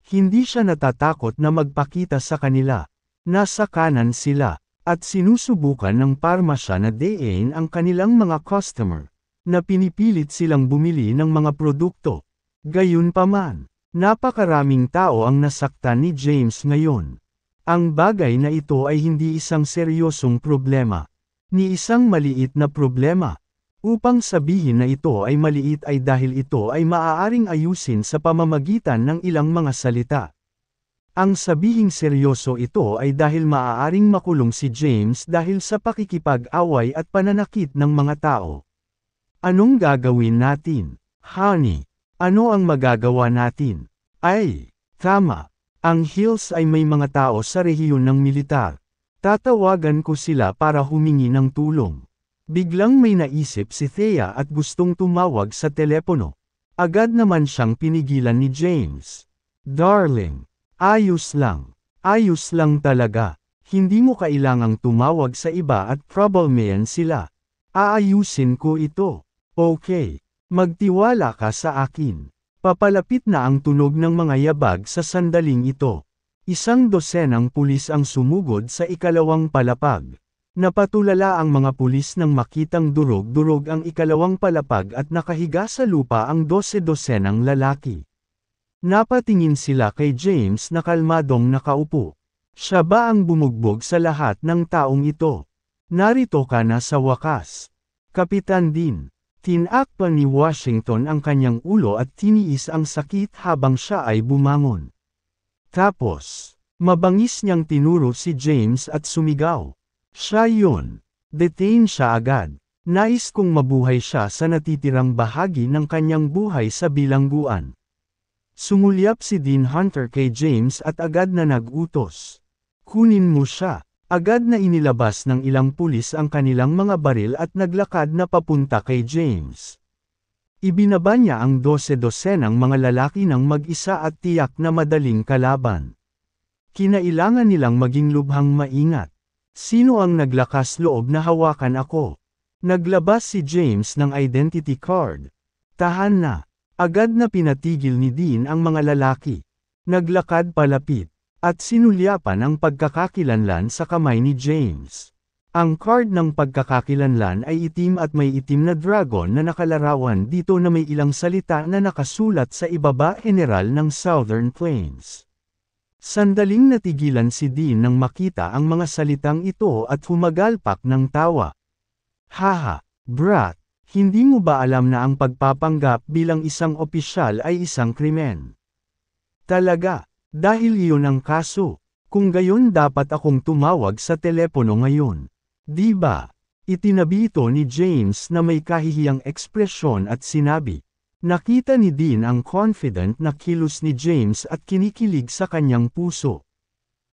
Hindi siya natatakot na magpakita sa kanila. Nasa kanan sila, at sinusubukan ng parmasya na dayain ang kanilang mga customer, na pinipilit silang bumili ng mga produkto. Gayunpaman, napakaraming tao ang nasaktan ni James ngayon. Ang bagay na ito ay hindi isang seryosong problema, ni isang maliit na problema. Upang sabihin na ito ay maliit ay dahil ito ay maaaring ayusin sa pamamagitan ng ilang mga salita. Ang sabihing seryoso ito ay dahil maaaring makulong si James dahil sa pakikipag-away at pananakit ng mga tao. Anong gagawin natin, honey? Ano ang magagawa natin? Ay, tama. Ang Hills ay may mga tao sa rehiyon ng militar. Tatawagan ko sila para humingi ng tulong. Biglang may naisip si Thea at gustong tumawag sa telepono. Agad naman siyang pinigilan ni James. Darling, ayos lang. Ayos lang talaga. Hindi mo kailangang tumawag sa iba at problemayan sila. Aayusin ko ito. Okay. Magtiwala ka sa akin. Papalapit na ang tunog ng mga yabag sa sandaling ito. Isang dosenang pulis ang sumugod sa ikalawang palapag. Napatulala ang mga pulis nang makitang durog-durog ang ikalawang palapag at nakahiga sa lupa ang 12 lalaki. Napatingin sila kay James na kalmadong nakaupo. Siya ba ang bumugbog sa lahat ng taong ito? Narito ka na sa wakas. Kapitan Dean. Tinakpan ni Washington ang kanyang ulo at tiniis ang sakit habang siya ay bumangon. Tapos, mabangis niyang tinuro si James at sumigaw. Siya yun. Detain siya agad. Nais kong mabuhay siya sa natitirang bahagi ng kanyang buhay sa bilangguan. Sumulyap si Dean Hunter kay James at agad na nag-utos. Kunin mo siya. Agad na inilabas ng ilang pulis ang kanilang mga baril at naglakad na papunta kay James. Ibinaba niya ang 12 mga lalaki ng mag-isa at tiyak na madaling kalaban. Kinailangan nilang maging lubhang maingat. Sino ang naglakas loob na hawakan ako? Naglabas si James ng identity card. Tahan na. Agad na pinatigil ni Dean ang mga lalaki. Naglakad palapit, at sinulyapan ang pagkakakilanlan sa kamay ni James. Ang card ng pagkakakilanlan ay itim at may itim na dragon na nakalarawan dito na may ilang salita na nakasulat sa ibaba general ng Southern Plains. Sandaling natigilan si Dean nang makita ang mga salitang ito at humagalpak ng tawa. Haha, brat, hindi mo ba alam na ang pagpapanggap bilang isang opisyal ay isang krimen? Talaga, dahil iyon ang kaso. Kung gayon dapat akong tumawag sa telepono ngayon. Di ba? Itinabi ito ni James na may kahihiyang ekspresyon at sinabi. Nakita ni Dean ang confident na kilos ni James at kinikilig sa kanyang puso.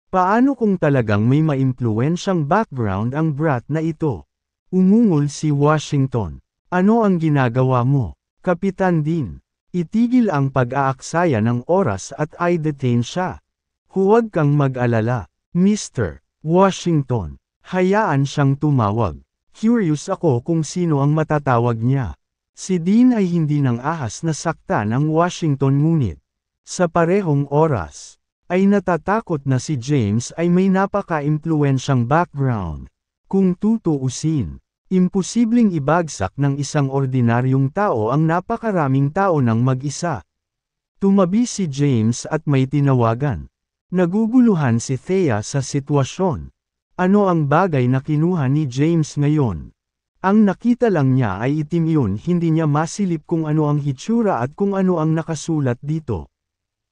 Paano kung talagang may maimpluwensyang background ang brat na ito? Umungol si Washington. Ano ang ginagawa mo, Kapitan Dean? Itigil ang pag-aaksaya ng oras at i-detain siya. Huwag kang mag-alala, Mr. Washington. Hayaan siyang tumawag. Curious ako kung sino ang matatawag niya. Si Dean ay hindi nang ahas na saktan ang Washington ngunit, sa parehong oras, ay natatakot na si James ay may napaka-impluwensyang background. Kung tutuusin, imposibleng ibagsak ng isang ordinaryong tao ang napakaraming tao ng mag-isa. Tumabi si James at may tinawagan. Naguguluhan si Thea sa sitwasyon. Ano ang bagay na kinuha ni James ngayon? Ang nakita lang niya ay itim yun, hindi niya masilip kung ano ang hitsura at kung ano ang nakasulat dito.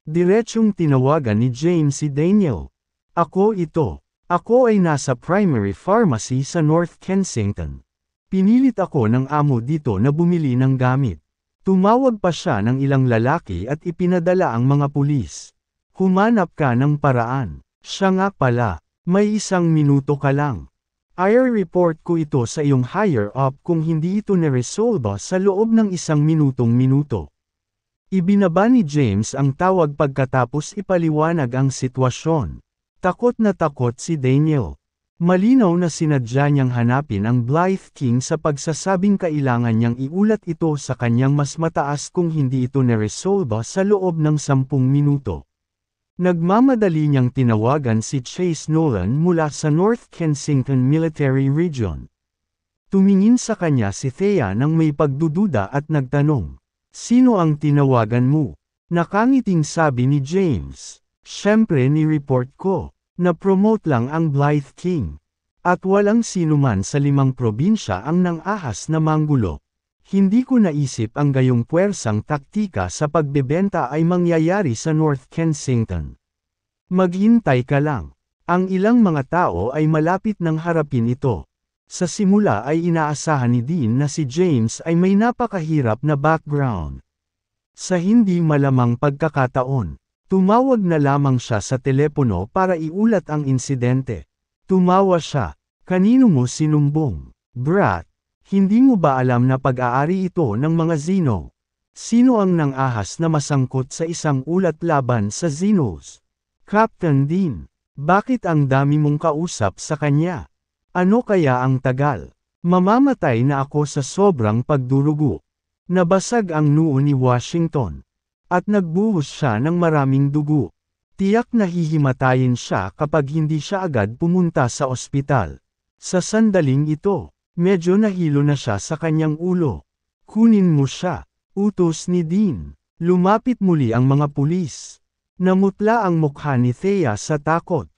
Diretsyong tinawagan ni James si Daniel. Ako ito. Ako ay nasa primary pharmacy sa North Kensington. Pinilit ako ng amo dito na bumili ng gamit. Tumawag pa siya ng ilang lalaki at ipinadala ang mga pulis. Humanap ka ng paraan. Siya nga pala, may 1 minuto ka lang. I-report ko ito sa iyong higher up kung hindi ito naresolba sa loob ng 1 minuto. Ibinaba ni James ang tawag pagkatapos ipaliwanag ang sitwasyon. Takot na takot si Daniel. Malinaw na sinadya niyang hanapin ang Blythe King sa pagsasabing kailangan niyang iulat ito sa kanyang mas mataas kung hindi ito naresolba sa loob ng 10 minuto. Nagmamadali niyang tinawagan si Chase Nolan mula sa North Kensington Military Region. Tumingin sa kanya si Thea nang may pagdududa at nagtanong, "Sino ang tinawagan mo?" Nakangiting sabi ni James, "Siyempre ni-report ko. Na-promote lang ang Blythe King. At walang sinuman sa 5 probinsya ang nang-ahas na manggulo. Hindi ko naisip ang gayong puwersang taktika sa pagbebenta ay mangyayari sa North Kensington. Maghintay ka lang. Ang ilang mga tao ay malapit nang harapin ito." Sa simula ay inaasahan ni Dean na si James ay may napakahirap na background. Sa hindi malamang pagkakataon, tumawag na lamang siya sa telepono para iulat ang insidente. Tumawa siya. "Kanino mo sinumbong? Brat, hindi mo ba alam na pag-aari ito ng mga Zeno? Sino ang nang-ahas na masangkot sa isang ulat laban sa Zenos?" "Captain Dean, bakit ang dami mong kausap sa kanya? Ano kaya ang tagal? Mamamatay na ako sa sobrang pagdurugo." Nabasag ang noo ni Washington. At nagbuhos siya ng maraming dugo. Tiyak na hihimatayin siya kapag hindi siya agad pumunta sa ospital. Sa sandaling ito, medyo nahilo na siya sa kanyang ulo. "Kunin mo siya," utos ni Dean. Lumapit muli ang mga pulis. Namutla ang mukha ni Thea sa takot.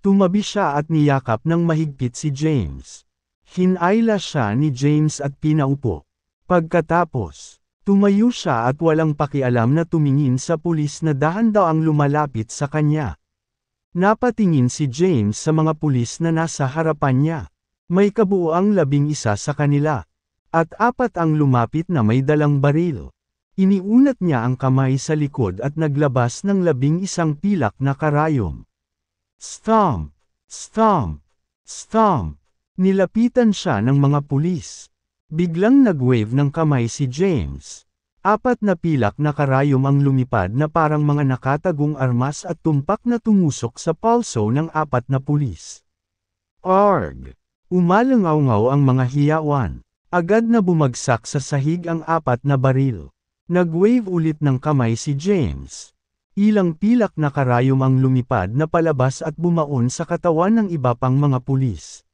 Tumabi siya at niyakap ng mahigpit si James. Hinayla siya ni James at pinaupo. Pagkatapos, tumayo siya at walang pakialam na tumingin sa pulis na dahan-daang lumalapit sa kanya. Napatingin si James sa mga pulis na nasa harapan niya. May kabuuang 11 sa kanila. At 4 ang lumapit na may dalang baril. Iniunat niya ang kamay sa likod at naglabas ng 11 pilak na karayom. Stomp! Stomp! Stomp! Nilapitan siya ng mga pulis. Biglang nag-wave ng kamay si James. 4 na pilak na karayom ang lumipad na parang mga nakatagong armas at tumpak na tumusok sa palso ng 4 na pulis. Arg! Umalangaw-ngaw ang mga hiyawan. Agad na bumagsak sa sahig ang 4 na baril. Nag-wave ulit ng kamay si James. Ilang pilak na karayom ang lumipad na palabas at bumaon sa katawan ng iba pang mga pulis.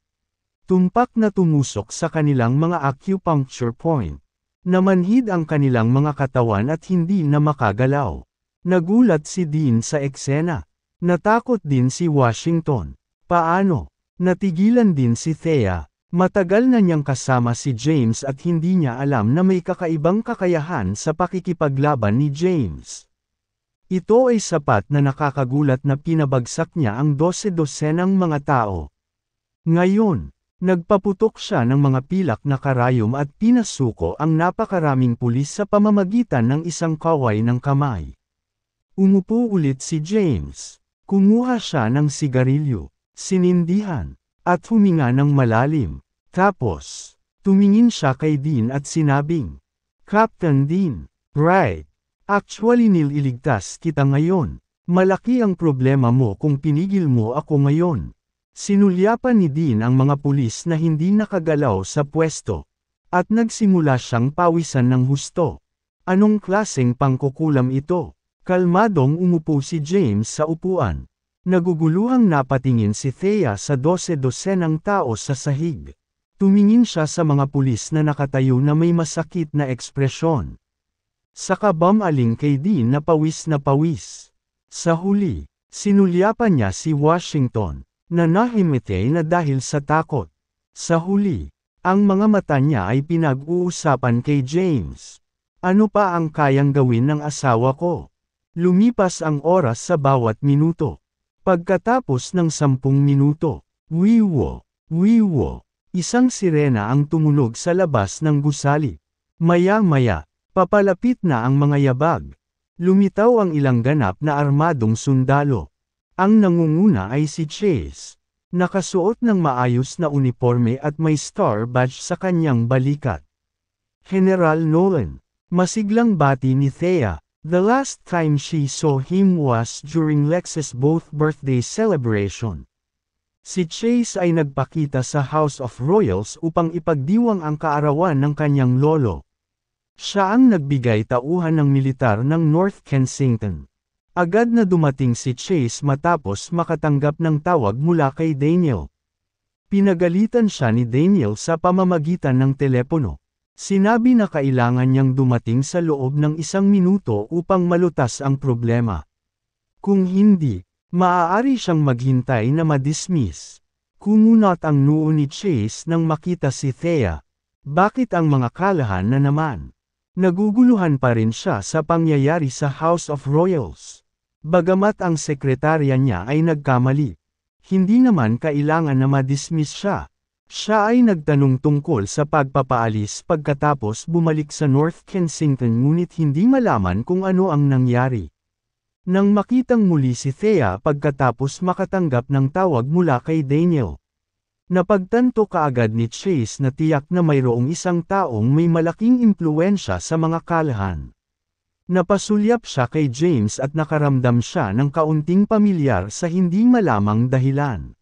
Tumpak na tumusok sa kanilang mga acupuncture point. Namanhid ang kanilang mga katawan at hindi na makagalaw. Nagulat si Dean sa eksena. Natakot din si Washington. Paano? Natigilan din si Thea. Matagal na niyang kasama si James at hindi niya alam na may kakaibang kakayahan sa pakikipaglaban ni James. Ito ay sapat na nakakagulat na pinabagsak niya ang 12-dosenang mga tao. Ngayon, nagpaputok siya ng mga pilak na karayom at pinasuko ang napakaraming pulis sa pamamagitan ng isang kaway ng kamay. Umupo ulit si James. Kumuha siya ng sigarilyo, sinindihan, at huminga ng malalim. Tapos, tumingin siya kay Dean at sinabing, "Captain Dean, right. Actually nililigtas kita ngayon. Malaki ang problema mo kung pinigil mo ako ngayon." Sinulyapan ni Dean ang mga pulis na hindi nakagalaw sa pwesto. At nagsimula siyang pawisan ng husto. Anong klaseng pangkukulam ito? Kalmadong umupo si James sa upuan. Naguguluhang napatingin si Thea sa 12-dosenang tao sa sahig. Tumingin siya sa mga pulis na nakatayo na may masakit na ekspresyon. Saka bumaling kay Dean na pawis na pawis. Sa huli, sinulyapan niya si Washington, na nahimatay na dahil sa takot. Sa huli, ang mga mata niya ay pinag-uusapan kay James. Ano pa ang kayang gawin ng asawa ko? Lumipas ang oras sa bawat minuto. Pagkatapos ng 10 minuto, wiwo, isang sirena ang tumunog sa labas ng gusali. Maya-maya, papalapit na ang mga yabag. Lumitaw ang ilang ganap na armadong sundalo. Ang nangunguna ay si Chase. Nakasuot ng maayos na uniforme at may star badge sa kanyang balikat. General Nolan. Masiglang bati ni Thea. The last time she saw him was during Lex's birthday celebration. Si Chase ay nagpakita sa House of Royals upang ipagdiwang ang kaarawan ng kanyang lolo. Siya ang nagbigay tauhan ng militar ng North Kensington. Agad na dumating si Chase matapos makatanggap ng tawag mula kay Daniel. Pinagalitan siya ni Daniel sa pamamagitan ng telepono. Sinabi na kailangan niyang dumating sa loob ng 1 minuto upang malutas ang problema. Kung hindi, maaari siyang maghintay na ma-dismiss. Kumunot ang noo ni Chase nang makita si Thea. Bakit ang mga kalahan na naman? Naguguluhan pa rin siya sa pangyayari sa House of Royals. Bagamat ang sekretarya niya ay nagkamali, hindi naman kailangan na ma-dismiss siya. Siya ay nagtanong tungkol sa pagpapaalis pagkatapos bumalik sa North Kensington ngunit hindi malaman kung ano ang nangyari. Nang makitang muli si Thea pagkatapos makatanggap ng tawag mula kay Daniel, napagtanto kaagad ni Chase na tiyak na mayroong isang taong may malaking impluwensya sa mga kalahan. Napasulyap siya kay James at nakaramdam siya ng kaunting pamilyar sa hindi malamang dahilan.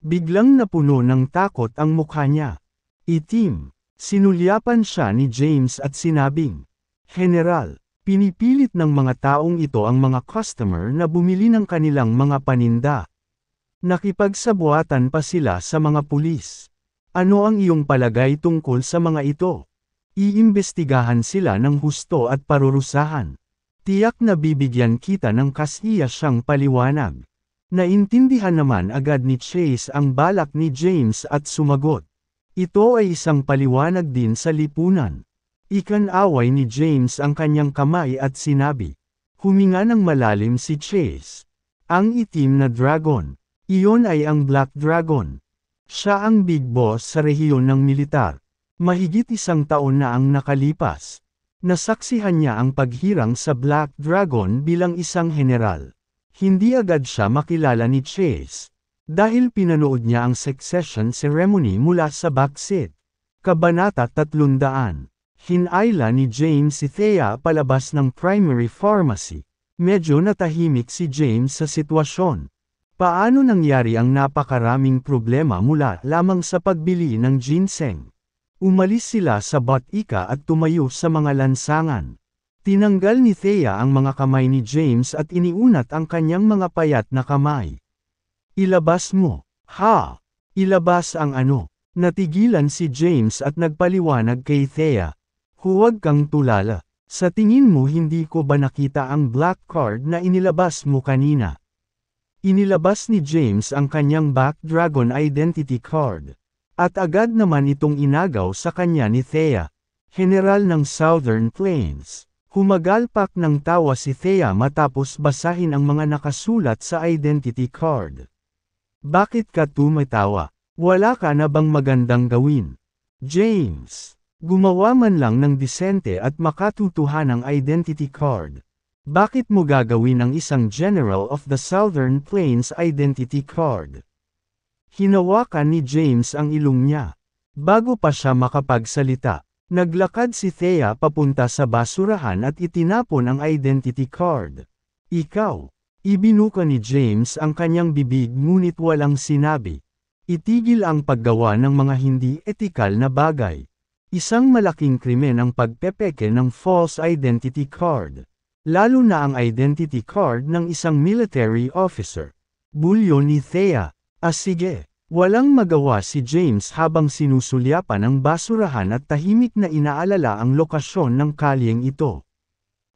Biglang napuno ng takot ang mukha niya. Itim. Sinulyapan siya ni James at sinabing, "General, pinipilit ng mga taong ito ang mga customer na bumili ng kanilang mga paninda. Nakipagsabuatan pa sila sa mga pulis. Ano ang iyong palagay tungkol sa mga ito? Iimbestigahan sila ng husto at parurusahan. Tiyak na bibigyan kita ng kasiyasyang paliwanag." Naintindihan naman agad ni Chase ang balak ni James at sumagot. Ito ay isang paliwanag din sa lipunan. Ikinaway ni James ang kanyang kamay at sinabi. Huminga ng malalim si Chase. Ang itim na dragon. Iyon ay ang Black Dragon. Siya ang big boss sa rehiyon ng militar. Mahigit 1 taon na ang nakalipas. Nasaksihan niya ang paghirang sa Black Dragon bilang isang general. Hindi agad siya makilala ni Chase. Dahil pinanood niya ang succession ceremony mula sa backseat. Kabanata 300. Hinayla ni James si Thea palabas ng primary pharmacy. Medyo natahimik si James sa sitwasyon. Paano nangyari ang napakaraming problema mula lamang sa pagbili ng ginseng? Umalis sila sa botika at tumayo sa mga lansangan. Tinanggal ni Thea ang mga kamay ni James at iniunat ang kanyang mga payat na kamay. Ilabas mo. Ha? Ilabas ang ano? Natigilan si James at nagpaliwanag kay Thea. Huwag kang tulala. Sa tingin mo hindi ko ba nakita ang black card na inilabas mo kanina? Inilabas ni James ang kanyang Black Dragon identity card. At agad naman itong inagaw sa kanya ni Thea. General ng Southern Plains. Humagalpak ng tawa si Thea matapos basahin ang mga nakasulat sa identity card. Bakit ka tumatawa? Wala ka na bang magandang gawin? James, gumawa man lang ng disente at makatutuhanang identity card. Bakit mo gagawin ang isang General of the Southern Plains identity card? Hinawakan ni James ang ilong niya. Bago pa siya makapagsalita, naglakad si Thea papunta sa basurahan at itinapon ang identity card. Ikaw. Ibinuka ni James ang kanyang bibig ngunit walang sinabi. Itigil ang paggawa ng mga hindi etikal na bagay. Isang malaking krimen ang pagpepeke ng false identity card. Lalo na ang identity card ng isang military officer. Bulyo ni Thea. Sige. Walang magawa si James habang sinusulyapan ang basurahan at tahimik na inaalala ang lokasyon ng kalyeng ito.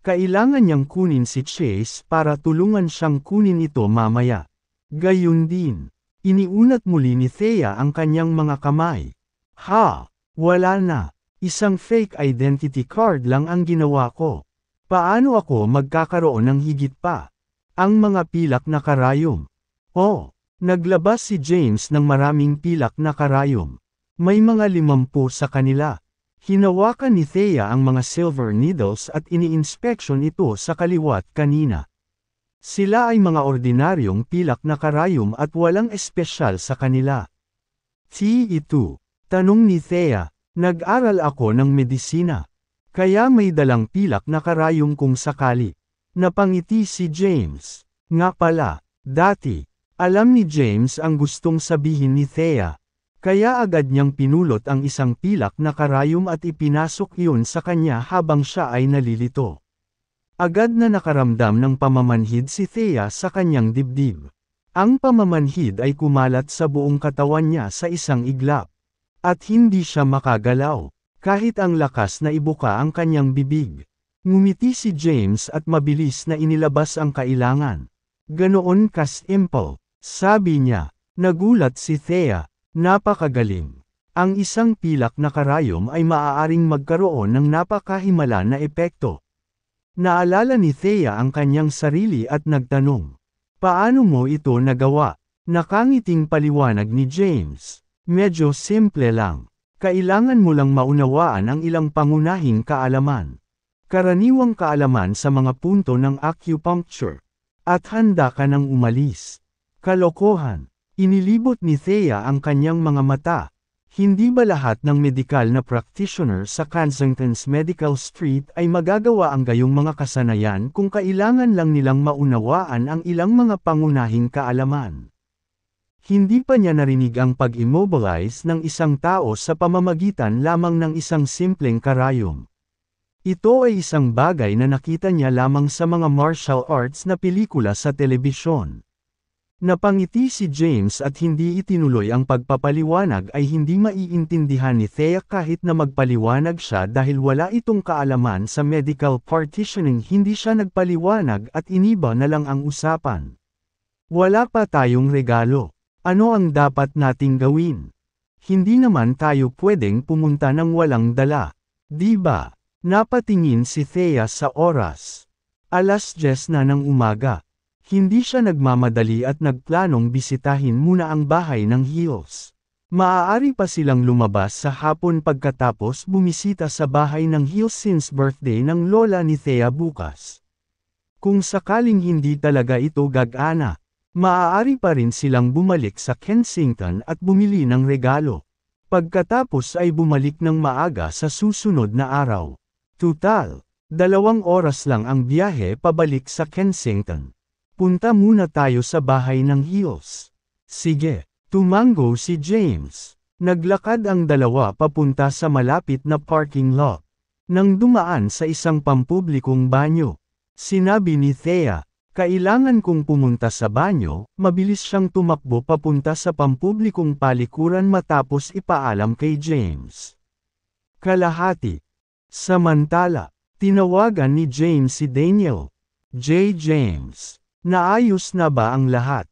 Kailangan niyang kunin si Chase para tulungan siyang kunin ito mamaya. Gayun din, iniunat muli ni Thea ang kanyang mga kamay. Ha! Wala na. Isang fake identity card lang ang ginawa ko. Paano ako magkakaroon ng higit pa? Ang mga pilak na karayom. Oh! Naglabas si James ng maraming pilak na karayom. May mga 50 sa kanila. Hinawakan ni Thea ang mga silver needles at ini-inspection ito sa kaliwat kanina. Sila ay mga ordinaryong pilak na karayom at walang espesyal sa kanila. Ito? Tanong ni Thea, nag-aral ako ng medisina. Kaya may dalang pilak na karayom kung sakali. Napangiti si James. Nga pala, dati. Alam ni James ang gustong sabihin ni Thea. Kaya agad niyang pinulot ang isang pilak na karayom at ipinasok iyon sa kanya habang siya ay nalilito. Agad na nakaramdam ng pamamanhid si Thea sa kanyang dibdib. Ang pamamanhid ay kumalat sa buong katawan niya sa isang iglap. At hindi siya makagalaw, kahit ang lakas na ibuka ang kanyang bibig. Ngumiti si James at mabilis na inilabas ang kailangan. Ganoon ka-simple, sabi niya. Nagulat si Thea, napakagaling. Ang isang pilak na karayom ay maaaring magkaroon ng napakahimala na epekto. Naalala ni Thea ang kanyang sarili at nagtanong. Paano mo ito nagawa? Nakangiting paliwanag ni James. Medyo simple lang. Kailangan mo lang maunawaan ang ilang pangunahing kaalaman. Karaniwang kaalaman sa mga punto ng acupuncture. At handa ka nang umalis. Kalokohan. Inilibot ni Thea ang kanyang mga mata. Hindi ba lahat ng medikal na practitioner sa Kensington's Medical Street ay magagawa ang gayong mga kasanayan kung kailangan lang nilang maunawaan ang ilang mga pangunahing kaalaman? Hindi pa niya narinig ang pag-immobilize ng isang tao sa pamamagitan lamang ng isang simpleng karayom. Ito ay isang bagay na nakita niya lamang sa mga martial arts na pelikula sa telebisyon. Napangiti si James at hindi itinuloy ang pagpapaliwanag ay hindi maiintindihan ni Thea kahit na magpaliwanag siya dahil wala itong kaalaman sa medical partitioning. Hindi siya nagpaliwanag at iniba na lang ang usapan. Wala pa tayong regalo. Ano ang dapat nating gawin? Hindi naman tayo pwedeng pumunta ng walang dala. Di ba? Napatingin si Thea sa oras. 10:00 na ng umaga. Hindi siya nagmamadali at nagplanong bisitahin muna ang bahay ng Hills. Maaari pa silang lumabas sa hapon pagkatapos bumisita sa bahay ng Hills since birthday ng lola ni Thea bukas. Kung sakaling hindi talaga ito gagana, maaari pa rin silang bumalik sa Kensington at bumili ng regalo. Pagkatapos ay bumalik ng maaga sa susunod na araw. Tutal, 2 oras lang ang biyahe pabalik sa Kensington. Punta muna tayo sa bahay ng Hills. Sige, tumango si James. Naglakad ang dalawa papunta sa malapit na parking lot. Nang dumaan sa isang pampublikong banyo, sinabi ni Thea, kailangan kong pumunta sa banyo. Mabilis siyang tumakbo papunta sa pampublikong palikuran matapos ipaalam kay James. Kalahati. Samantala, tinawagan ni James si Daniel. James. Naayos na ba ang lahat?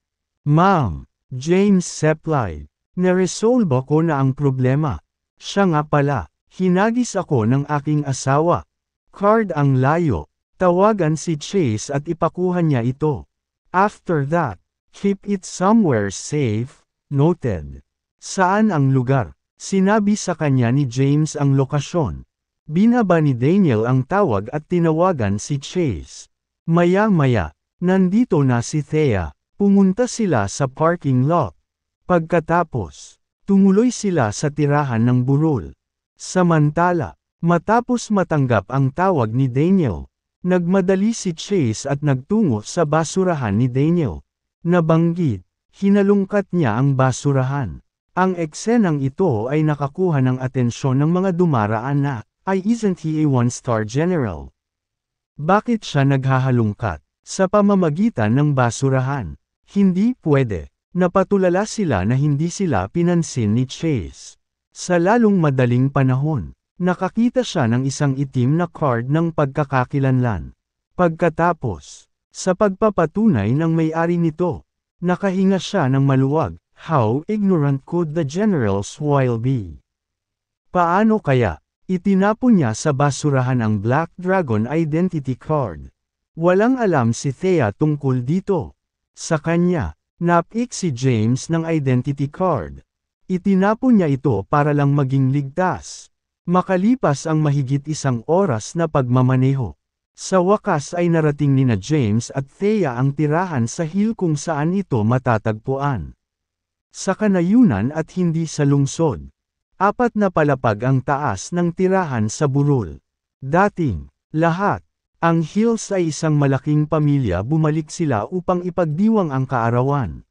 Ma'am, James replied. Naresolve ko na ang problema. Siya nga pala, hinagis ako ng aking asawa. Card ang layo. Tawagan si Chase at ipakuha niya ito. After that, keep it somewhere safe, noted. Saan ang lugar? Sinabi sa kanya ni James ang lokasyon. Binaba ni Daniel ang tawag at tinawagan si Chase. Maya-maya. Nandito na si Thea. Pumunta sila sa parking lot. Pagkatapos, tumuloy sila sa tirahan ng burol. Samantala, matapos matanggap ang tawag ni Daniel, nagmadali si Chase at nagtungo sa basurahan ni Daniel. Nabanggit, hinalungkat niya ang basurahan. Ang eksenang ito ay nakakuha ng atensyon ng mga dumaraan na, isn't he a one-star general? Bakit siya naghahalungkat? Sa pamamagitan ng basurahan. Hindi pwede. Napatulala sila na hindi sila pinansin ni Chase. Sa lalong madaling panahon, nakakita siya ng isang itim na card ng pagkakakilanlan. Pagkatapos, sa pagpapatunay ng may-ari nito, nakahinga siya ng maluwag. How ignorant could the general's while be? Paano kaya? Itinapon niya sa basurahan ang Black Dragon identity card. Walang alam si Thea tungkol dito. Sa kanya, napik si James ng identity card. Itinapon niya ito para lang maging ligtas. Makalipas ang mahigit 1 oras na pagmamaneho. Sa wakas ay narating nina James at Thea ang tirahan sa hill kung saan ito matatagpuan. Sa kanayunan at hindi sa lungsod. 4 na palapag ang taas ng tirahan sa burol. Dating, lahat. Ang Hills ay isang malaking pamilya. Bumalik sila upang ipagdiwang ang kaarawan.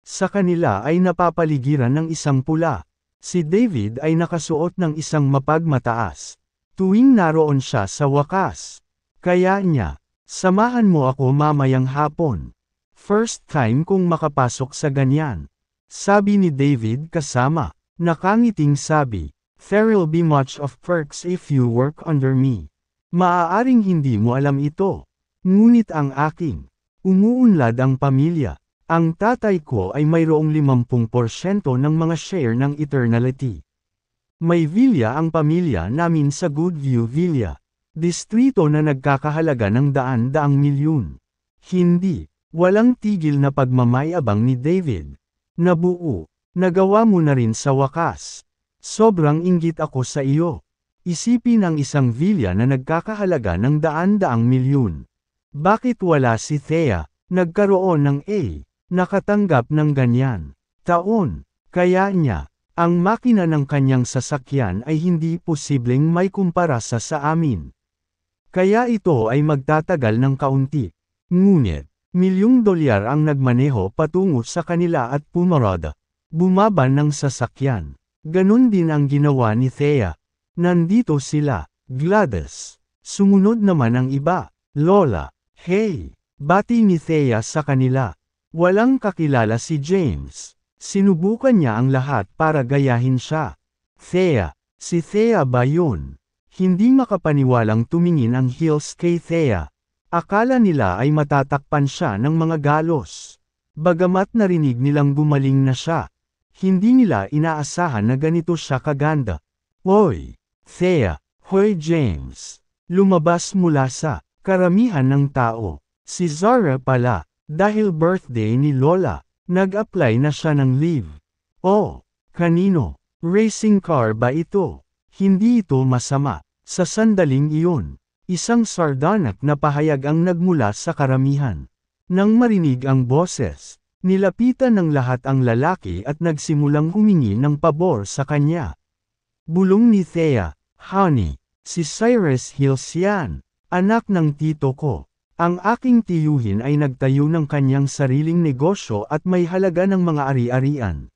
Sa kanila ay napapaligiran ng isang pula. Si David ay nakasuot ng isang mapagmataas. Tuwing naroon siya sa wakas. Kaya niya, samahan mo ako mamayang hapon. First time kong makapasok sa ganyan. Sabi ni David kasama. Nakangiting sabi, "There'll be much of perks if you work under me." Maaaring hindi mo alam ito. Ngunit ang aking, umuunlad ang pamilya. Ang tatay ko ay mayroong 50% ng mga share ng Eternality. May villa ang pamilya namin sa Goodview Villa. Distrito na nagkakahalaga ng daan-daang milyon. Hindi, walang tigil na pagmamayabang ni David. Nabuo, nagawa mo na rin sa wakas. Sobrang inggit ako sa iyo. Isipin ang isang villa na nagkakahalaga ng daan-daang milyon. Bakit wala si Thea, nagkaroon ng nakatanggap ng ganyan taon? Kaya niya, ang makina ng kanyang sasakyan ay hindi posibleng may kumpara sa amin. Kaya ito ay magtatagal ng kaunti. Ngunit, $1,000,000 ang nagmaneho patungo sa kanila at pumarada. Bumaba ng sasakyan. Ganon din ang ginawa ni Thea. Nandito sila, Gladys. Sumunod naman ang iba, Lola. Hey! Bati ni Thea sa kanila. Walang kakilala si James. Sinubukan niya ang lahat para gayahin siya. Thea, si Thea ba yun? Hindi makapaniwalang tumingin ang Hills kay Thea. Akala nila ay matatakpan siya ng mga galos. Bagamat narinig nilang gumaling na siya. Hindi nila inaasahan na ganito siya kaganda. Hoy! Thea! Hoy James! Lumabas mula sa karamihan ng tao. Si Zara pala. Dahil birthday ni Lola, nag-apply na siya ng leave. Oh, kanino? Racing car ba ito? Hindi ito masama. Sa sandaling iyon, isang sardanak na pahayag ang nagmula sa karamihan. Nang marinig ang boses, nilapitan ng lahat ang lalaki at nagsimulang humingi ng pabor sa kanya. Bulong ni Thea, "Honey, si Cyrus Hills yan, anak ng tito ko. Ang aking tiyuhin ay nagtayo ng kanyang sariling negosyo at may halaga ng mga ari-arian.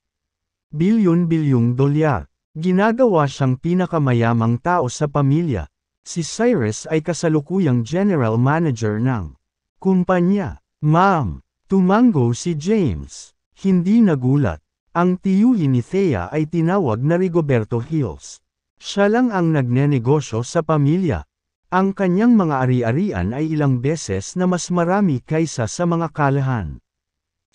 Bilyon-bilyong dolyar. Ginagawa siyang pinakamayamang tao sa pamilya. Si Cyrus ay kasalukuyang general manager ng kumpanya." "Ma'am," tumango si James. Hindi nagulat. Ang tiyuhin ni Thea ay tinawag na Rigoberto Hills. Siya lang ang nagnenegosyo sa pamilya. Ang kanyang mga ari-arian ay ilang beses na mas marami kaysa sa mga kalahan.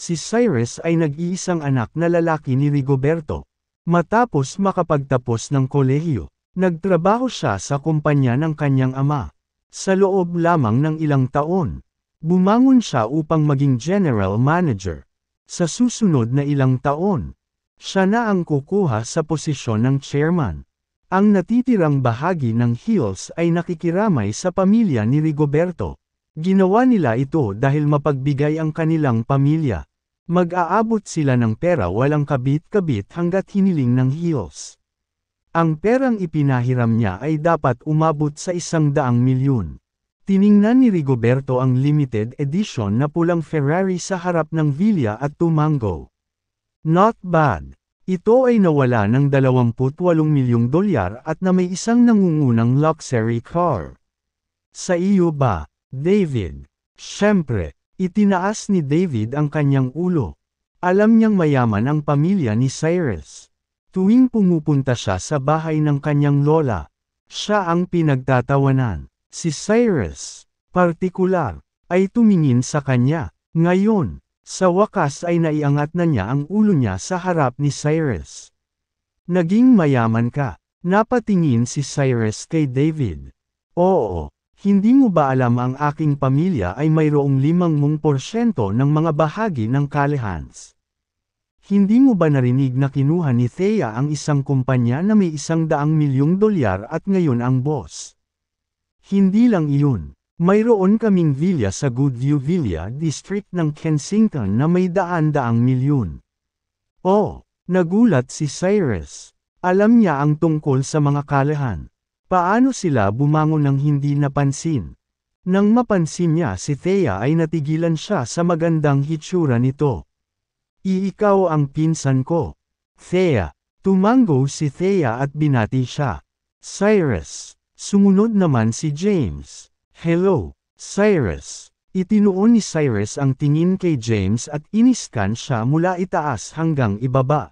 Si Cyrus ay nag-iisang anak na lalaki ni Rigoberto. Matapos makapagtapos ng kolehiyo, nagtrabaho siya sa kumpanya ng kanyang ama. Sa loob lamang ng ilang taon, bumangon siya upang maging general manager. Sa susunod na ilang taon, siya na ang kukuha sa posisyon ng chairman. Ang natitirang bahagi ng Hills ay nakikiramay sa pamilya ni Rigoberto. Ginawa nila ito dahil mapagbigay ang kanilang pamilya. Mag-aabot sila ng pera walang kabit-kabit hanggat hiniling ng Hills. Ang perang ipinahiram niya ay dapat umabot sa 100,000,000. Tiningnan ni Rigoberto ang limited edition na pulang Ferrari sa harap ng villa at tumango. Not bad. Ito ay nawala ng $28,000,000 at na may isang nangungunang luxury car. Sa iyo ba, David? Siyempre, itinaas ni David ang kanyang ulo. Alam niyang mayaman ang pamilya ni Cyrus. Tuwing pumupunta siya sa bahay ng kanyang lola, siya ang pinagtatawanan. Si Cyrus, partikular, ay tumingin sa kanya. Ngayon, sa wakas ay naiangat na niya ang ulo niya sa harap ni Cyrus. "Naging mayaman ka," napatingin si Cyrus kay David. "Oo, hindi mo ba alam ang aking pamilya ay mayroong 50% ng mga bahagi ng Calihans? Hindi mo ba narinig na kinuha ni Thea ang isang kumpanya na may $100,000,000 at ngayon ang boss? Hindi lang iyon. Mayroon kaming villa sa Goodview Villa District ng Kensington na may daan-daang milyon." Oh, nagulat si Cyrus. Alam niya ang tungkol sa mga kalahan. Paano sila bumangon ng hindi napansin? Nang mapansin niya si Thea ay natigilan siya sa magandang hitsura nito. Ikaw ang pinsan ko. Thea. Tumango si Thea at binati siya. Cyrus. Sumunod naman si James. Hello, Cyrus. Itinuon ni Cyrus ang tingin kay James at iniskan siya mula itaas hanggang ibaba.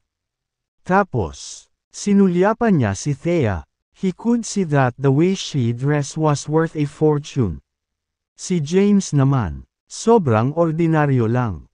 Tapos, sinulyapan niya si Thea. He could see that the way she dressed was worth a fortune. Si James naman, sobrang ordinaryo lang.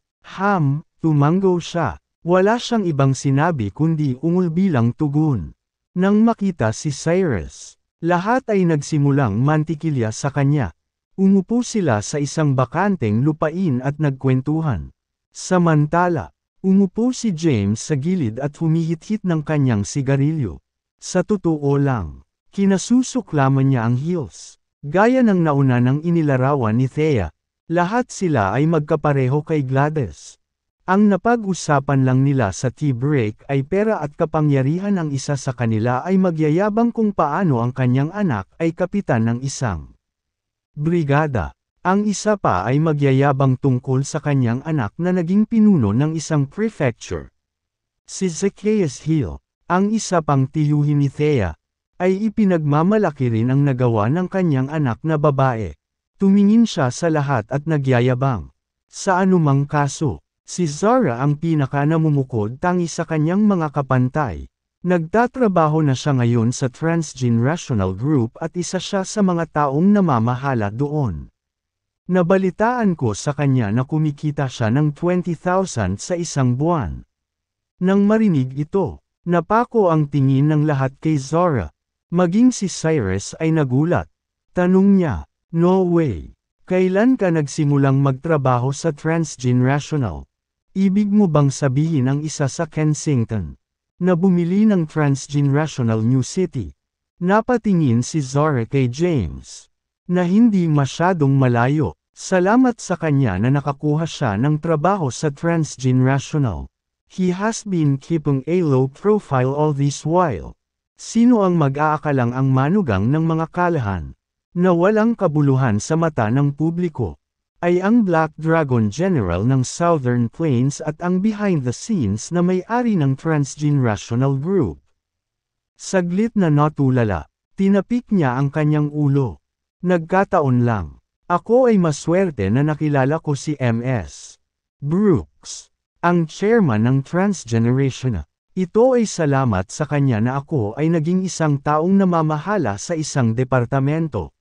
Tumango siya. Wala siyang ibang sinabi kundi ungol bilang tugon. Nang makita si Cyrus, lahat ay nagsimulang mantikilya sa kanya. Umupo sila sa isang bakanteng lupain at nagkwentuhan. Samantala, umupo si James sa gilid at humihit-hit ng kanyang sigarilyo. Sa totoo lang, kinasusuklaman niya ang heels. Gaya ng nauna ng inilarawan ni Thea, lahat sila ay magkapareho kay Gladys. Ang napag-usapan lang nila sa tea break ay pera at kapangyarihan. Ang isa sa kanila ay magyayabang kung paano ang kanyang anak ay kapitan ng isang brigada. Ang isa pa ay magyayabang tungkol sa kanyang anak na naging pinuno ng isang prefecture. Si Zacchaeus Hill, ang isa pang tiyuhin ni Thea, ay ipinagmamalaki rin ang nagawa ng kanyang anak na babae. Tumingin siya sa lahat at nagyayabang. Sa anumang kaso, si Zara ang pinaka-namumukod tangi sa kanyang mga kapantay. Nagtatrabaho na siya ngayon sa Transgenerational Group at isa siya sa mga taong namamahala doon. Nabalitaan ko sa kanya na kumikita siya ng 20,000 sa isang buwan. Nang marinig ito, napako ang tingin ng lahat kay Zara. Maging si Cyrus ay nagulat. Tanong niya, "No way. Kailan ka nagsimulang magtrabaho sa Transgenerational? Ibig mo bang sabihin ang isa sa Kensington na bumili ng Transgenerational New City?" Napatingin si Zara kay James, na hindi masyadong malayo. Salamat sa kanya na nakakuha siya ng trabaho sa Transgenerational. He has been keeping a low profile all this while. Sino ang mag-aakalang ang manugang ng mga kalahan na walang kabuluhan sa mata ng publiko ay ang Black Dragon General ng Southern Plains at ang behind the scenes na may-ari ng Transgenerational Group. Saglit na natulala, tinapik niya ang kanyang ulo. Nagkataon lang. Ako ay maswerte na nakilala ko si MS Brooks, ang chairman ng Transgeneration. Ito ay salamat sa kanya na ako ay naging isang taong namamahala sa isang departamento.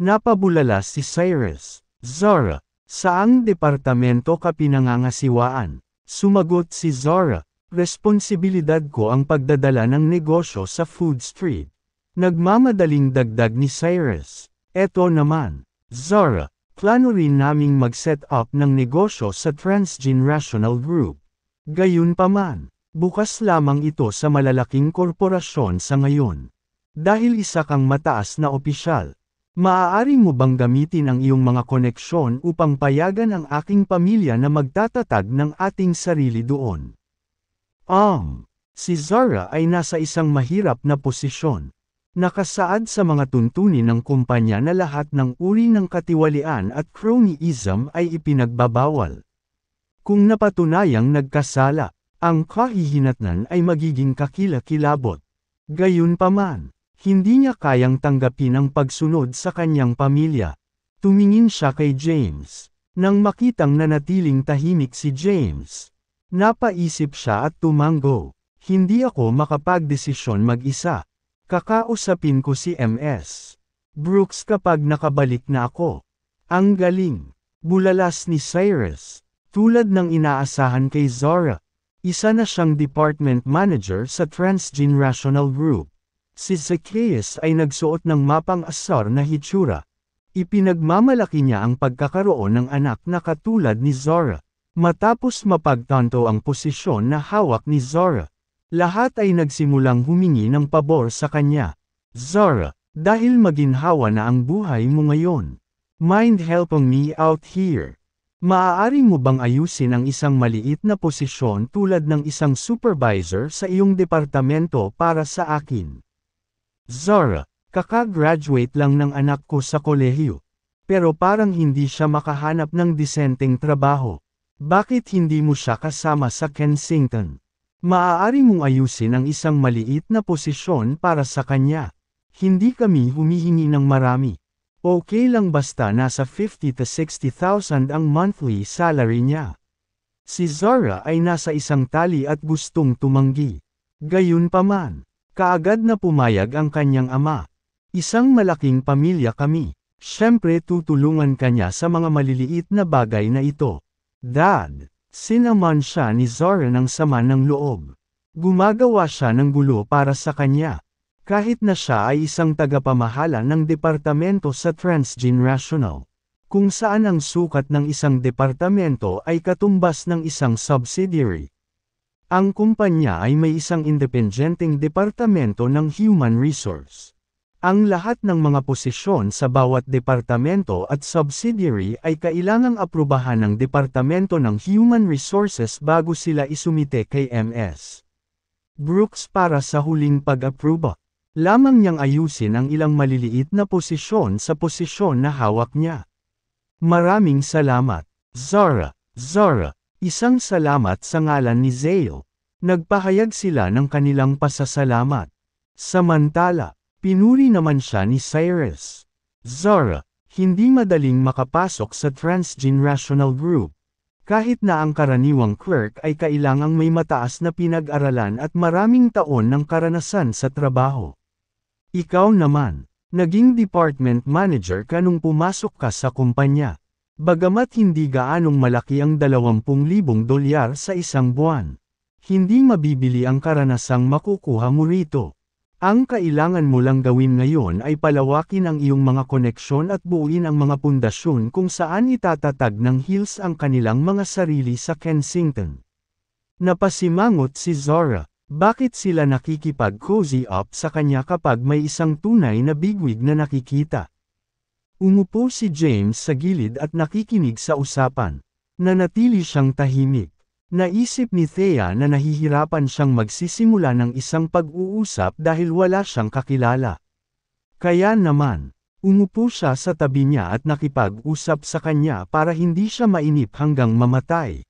Napabulala si Cyrus. Zara, saang departamento ka pinangangasiwaan? Sumagot si Zara, responsibilidad ko ang pagdadala ng negosyo sa Food Street. Nagmamadaling dagdag ni Cyrus. Eto naman, Zara, plano rin naming mag-set up ng negosyo sa Transgenerational Group. Gayunpaman, bukas lamang ito sa malalaking korporasyon sa ngayon. Dahil isa kang mataas na opisyal, maaari mo bang gamitin ang iyong mga koneksyon upang payagan ang aking pamilya na magtatatag ng ating sarili doon? Si Zara ay nasa isang mahirap na posisyon. Nakasaad sa mga tuntunin ng kumpanya na lahat ng uri ng katiwalian at cronyism ay ipinagbabawal. Kung napatunayang nagkasala, ang kahihinatnan ay magiging kakilakilabot. Gayunpaman, hindi niya kayang tanggapin ang pagsunod sa kanyang pamilya. Tumingin siya kay James. Nang makitang nanatiling tahimik si James, napaisip siya at tumango. Hindi ako makapagdesisyon mag-isa. Kakausapin ko si MS Brooks kapag nakabalik na ako. Ang galing. Bulalas ni Cyrus. Tulad ng inaasahan kay Zara. Isa na siyang department manager sa Transgenerational Group. Si Zacchaeus ay nagsuot ng mapang-asar na hitsura. Ipinagmamalaki niya ang pagkakaroon ng anak na katulad ni Zara. Matapos mapagtanto ang posisyon na hawak ni Zara, lahat ay nagsimulang humingi ng pabor sa kanya. Zara, dahil maginhawa na ang buhay mo ngayon, mind helping me out here? Maaari mo bang ayusin ang isang maliit na posisyon tulad ng isang supervisor sa iyong departamento para sa akin? Zara, kaka-graduate lang ng anak ko sa kolehiyo, pero parang hindi siya makahanap ng disenteng trabaho. Bakit hindi mo siya kasama sa Kensington? Maaari mong ayusin ang isang maliit na posisyon para sa kanya. Hindi kami humihingi ng marami. Okay lang basta nasa 50 to 60,000 ang monthly salary niya. Si Zara ay nasa isang tali at gustong tumanggi. Gayunpaman, kaagad na pumayag ang kanyang ama. Isang malaking pamilya kami. Siyempre tutulungan kanya sa mga maliliit na bagay na ito. Dad, sinaman siya ni Zara ng sama ng loob. Gumagawa siya ng gulo para sa kanya. Kahit na siya ay isang tagapamahala ng departamento sa Transgenerational, kung saan ang sukat ng isang departamento ay katumbas ng isang subsidiary. Ang kumpanya ay may isang independenteng departamento ng human resource. Ang lahat ng mga posisyon sa bawat departamento at subsidiary ay kailangang aprubahan ng Departamento ng Human Resources bago sila isumite kay MS Brooks para sa huling pag-aproba. Lamang niyang ayusin ang ilang maliliit na posisyon sa posisyon na hawak niya. Maraming salamat, Zara. Zara, isang salamat sa ngalan ni Zale. Nagpahayag sila ng kanilang pasasalamat. Samantala, pinuri naman siya ni Cyrus. Zara, hindi madaling makapasok sa Transgenerational Group. Kahit na ang karaniwang clerk ay kailangang may mataas na pinag-aralan at maraming taon ng karanasan sa trabaho. Ikaw naman, naging department manager ka nung pumasok ka sa kumpanya. Bagamat hindi gaanong malaki ang $20,000 sa isang buwan. Hindi mabibili ang karanasang makukuha mo rito. Ang kailangan mo lang gawin ngayon ay palawakin ang iyong mga koneksyon at buuin ang mga pundasyon kung saan itatatag ng Hills ang kanilang mga sarili sa Kensington. Napasimangot si Zara. Bakit sila nakikipag-cozy up sa kanya kapag may isang tunay na bigwig na nakikita? Umupo si James sa gilid at nakikinig sa usapan. Nanatili siyang tahimik. Naisip ni Thea na nahihirapan siyang magsisimula ng isang pag-uusap dahil wala siyang kakilala. Kaya naman, umupo siya sa tabi niya at nakipag-usap sa kanya para hindi siya mainip hanggang mamatay.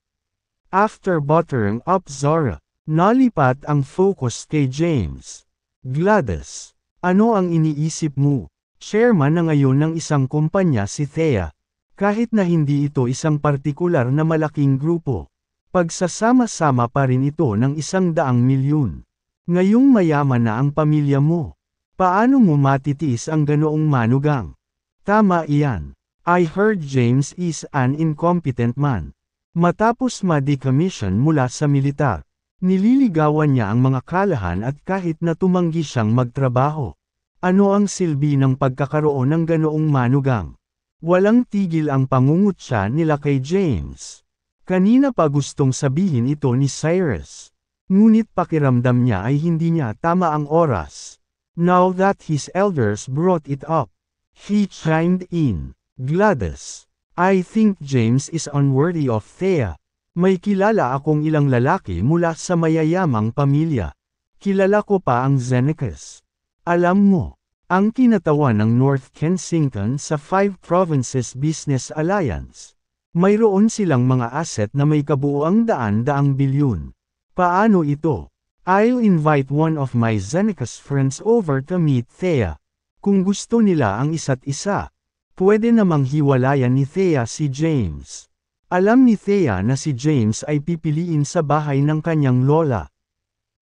After buttering up Zara, nalipat ang focus kay James. Gladys, ano ang iniisip mo? Chairman na ngayon ng isang kumpanya si Thea. Kahit na hindi ito isang partikular na malaking grupo. Pagsasama-sama pa rin ito ng 100 milyon. Ngayong mayaman na ang pamilya mo. Paano mo matitiis ang ganoong manugang? Tama iyan. I heard James is an incompetent man. Matapos ma-decommission mula sa militar, nililigawan niya ang mga kalahan at kahit na tumanggi siyang magtrabaho. Ano ang silbi ng pagkakaroon ng ganoong manugang? Walang tigil ang pangungutya nila kay James. Kanina pa gustong sabihin ito ni Cyrus. Ngunit pakiramdam niya ay hindi niya tama ang oras. Now that his elders brought it up, he chimed in. Gladys, I think James is unworthy of Thea. May kilala akong ilang lalaki mula sa mayayamang pamilya. Kilala ko pa ang Zenecas. Alam mo, ang kinatawan ng North Kensington sa 5 Provinces Business Alliance. Mayroon silang mga asset na may kabuuang daan-daang bilyon. Paano ito? I'll invite one of my Zenecas friends over to meet Thea. Kung gusto nila ang isa't isa, pwede namang hiwalayan ni Thea si James. Alam ni Thea na si James ay pipiliin sa bahay ng kanyang lola.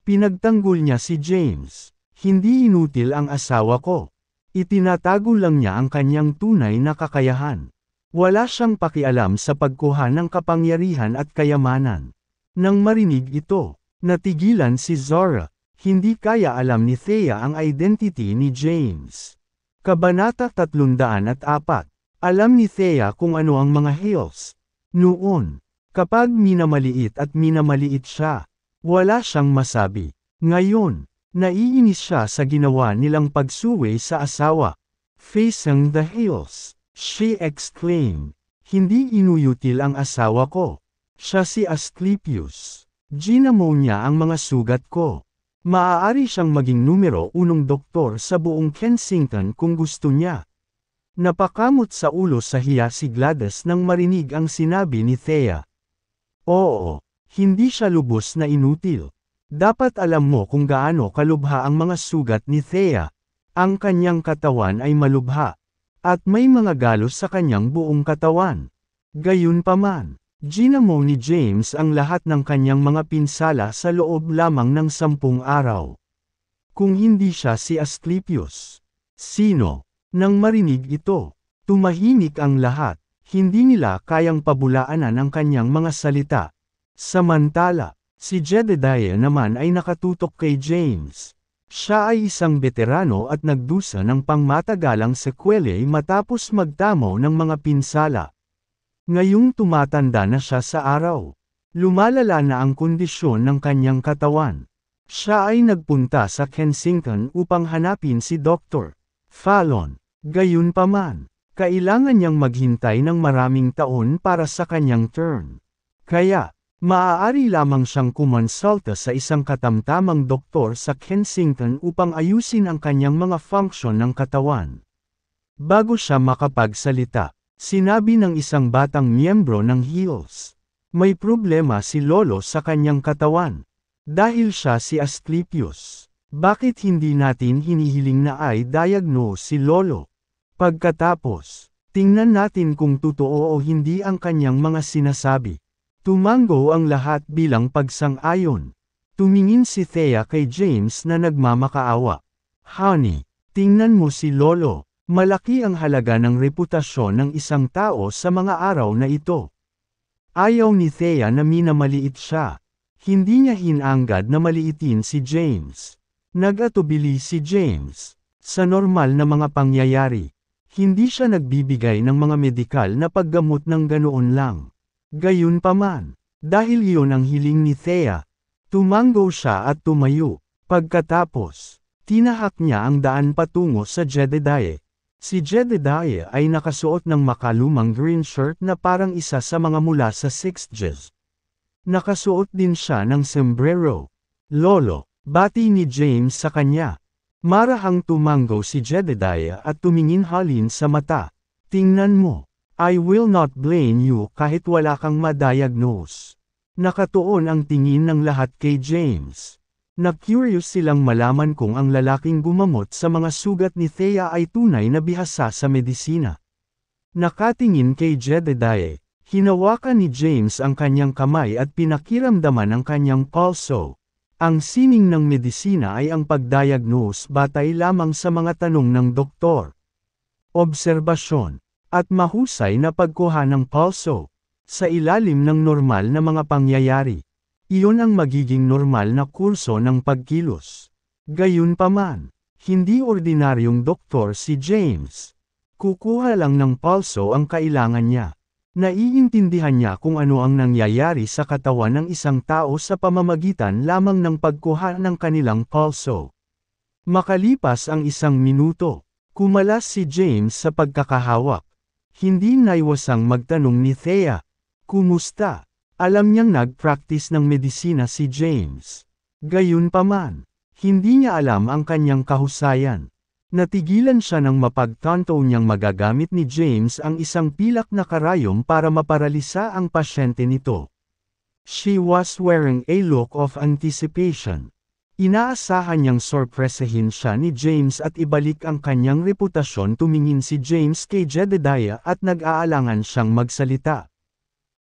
Pinagtanggol niya si James. Hindi inutil ang asawa ko. Itinatago lang niya ang kanyang tunay na kakayahan. Wala siyang pakialam sa pagkuha ng kapangyarihan at kayamanan. Nang marinig ito, natigilan si Zara. Hindi kaya alam ni Thea ang identity ni James. Kabanata 304. Alam ni Thea kung ano ang mga Hills. Noon, kapag minamaliit at minamaliit siya, wala siyang masabi. Ngayon, naiinis siya sa ginawa nilang pagsuway sa asawa. Facing the Hills. She exclaimed, hindi inuyutil ang asawa ko. Siya si Asclepius. Ginamo niya ang mga sugat ko. Maaari siyang maging numero 1 doktor sa buong Kensington kung gusto niya. Napakamot sa ulo sa hiya si Gladys nang marinig ang sinabi ni Thea. Oo, hindi siya lubos na inutil. Dapat alam mo kung gaano kalubha ang mga sugat ni Thea. Ang kanyang katawan ay malubha. At may mga galos sa kanyang buong katawan. Gayunpaman, ginamo ni James ang lahat ng kanyang mga pinsala sa loob lamang ng 10 araw. Kung hindi siya si Asclepius. Sino? Nang marinig ito, tumahimik ang lahat. Hindi nila kayang pabulaanan ang kanyang mga salita. Samantala, si Jedediah naman ay nakatutok kay James. Siya ay isang veterano at nagdusa ng pangmatagalang sekwela matapos magtamo ng mga pinsala. Ngayong tumatanda na siya sa araw. Lumalala na ang kondisyon ng kanyang katawan. Siya ay nagpunta sa Kensington upang hanapin si Dr. Fallon. Gayunpaman, kailangan niyang maghintay ng maraming taon para sa kanyang turn. Kaya, maaari lamang siyang kumonsulta sa isang katamtamang doktor sa Kensington upang ayusin ang kanyang mga function ng katawan. Bago siya makapagsalita, sinabi ng isang batang miyembro ng Hills, may problema si Lolo sa kanyang katawan. Dahil siya si Asclepius, bakit hindi natin hinihiling na ay diagnose si Lolo? Pagkatapos, tingnan natin kung totoo o hindi ang kanyang mga sinasabi. Tumango ang lahat bilang pagsang-ayon. Tumingin si Thea kay James na nagmamakaawa. Honey, tingnan mo si Lolo. Malaki ang halaga ng reputasyon ng isang tao sa mga araw na ito. Ayaw ni Thea na minamaliit siya. Hindi niya hinanggad na maliitin si James. Nag-atubili si James. Sa normal na mga pangyayari, hindi siya nagbibigay ng mga medikal na paggamot ng ganoon lang. Gayunpaman, dahil iyon ang hiling ni Thea, tumango siya at tumayo. Pagkatapos, tinahak niya ang daan patungo sa Jedediah. Si Jedediah ay nakasuot ng makalumang green shirt na parang isa sa mga mula sa 60s. Nakasuot din siya ng sombrero. Lolo, bati ni James sa kanya. Marahang tumango si Jedediah at tumingin halin sa mata. Tingnan mo. I will not blame you kahit wala kang ma-diagnose. Nakatuon ang tingin ng lahat kay James. Na-curious silang malaman kung ang lalaking gumamot sa mga sugat ni Thea ay tunay na bihasa sa medisina. Nakatingin kay Jedediah, hinawakan ni James ang kanyang kamay at pinakiramdaman ang kanyang pulso. Ang sining ng medisina ay ang pagdiagnose batay lamang sa mga tanong ng doktor. Obserbasyon, at mahusay na pagkuha ng pulso, sa ilalim ng normal na mga pangyayari. Iyon ang magiging normal na kurso ng pagkilos. Gayunpaman, hindi ordinaryong doktor si James. Kukuha lang ng pulso ang kailangan niya. Naiintindihan niya kung ano ang nangyayari sa katawan ng isang tao sa pamamagitan lamang ng pagkuha ng kanilang pulso. Makalipas ang 1 minuto, kumalas si James sa pagkakahawak. Hindi naiwasang magtanong ni Thea, "Kumusta?" Alam niyang nag-practice ng medisina si James. Gayunpaman, hindi niya alam ang kanyang kahusayan. Natigilan siya nang mapagtanto niyang magagamit ni James ang isang pilak na karayom para maparalisa ang pasyente nito. She was wearing a look of anticipation. Inaasahan niyang sorpresahin siya ni James at ibalik ang kanyang reputasyon. Tumingin si James kay Jedediah at nag-aalangan siyang magsalita.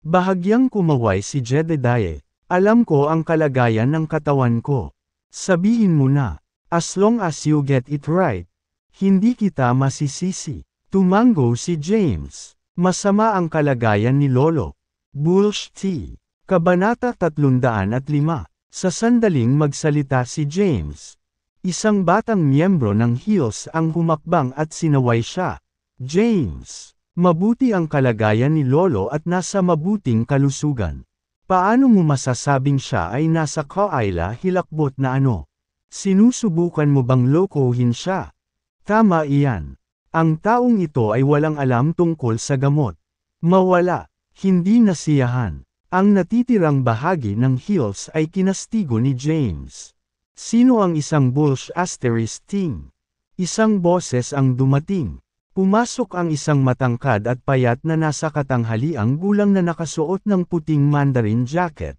Bahagyang kumaway si Jedediah. Alam ko ang kalagayan ng katawan ko. Sabihin mo na, as long as you get it right. Hindi kita masisisi. Tumango si James. Masama ang kalagayan ni Lolo. Bullshit. Kabanata 305. Sa sandaling magsalita si James. Isang batang miyembro ng Hills ang humakbang at sinaway siya. James. Mabuti ang kalagayan ni Lolo at nasa mabuting kalusugan. Paano mo masasabing siya ay nasa kaila hilakbot na ano? Sinusubukan mo bang lokohin siya? Tama iyan. Ang taong ito ay walang alam tungkol sa gamot. Mawala, hindi nasiyahan. Ang natitirang bahagi ng Hills ay kinastigo ni James. Sino ang isang bullsh asterisk ting? Isang boses ang dumating. Pumasok ang isang matangkad at payat na nasa katanghaliang gulang na nakasuot ng puting Mandarin jacket.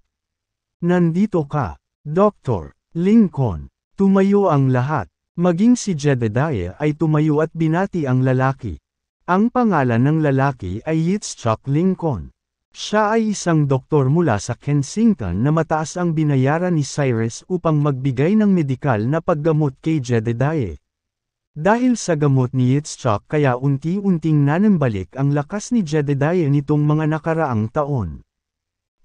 Nandito ka, Dr. Lincoln. Tumayo ang lahat. Maging si Jedediah ay tumayo at binati ang lalaki. Ang pangalan ng lalaki ay Yitzchak Lincoln. Siya ay isang doktor mula sa Kensington na mataas ang binayaran ni Cyrus upang magbigay ng medikal na paggamot kay Jedediah. Dahil sa gamot ni Yitzchak kaya unti-unting nanambalik ang lakas ni Jedediah nitong mga nakaraang taon.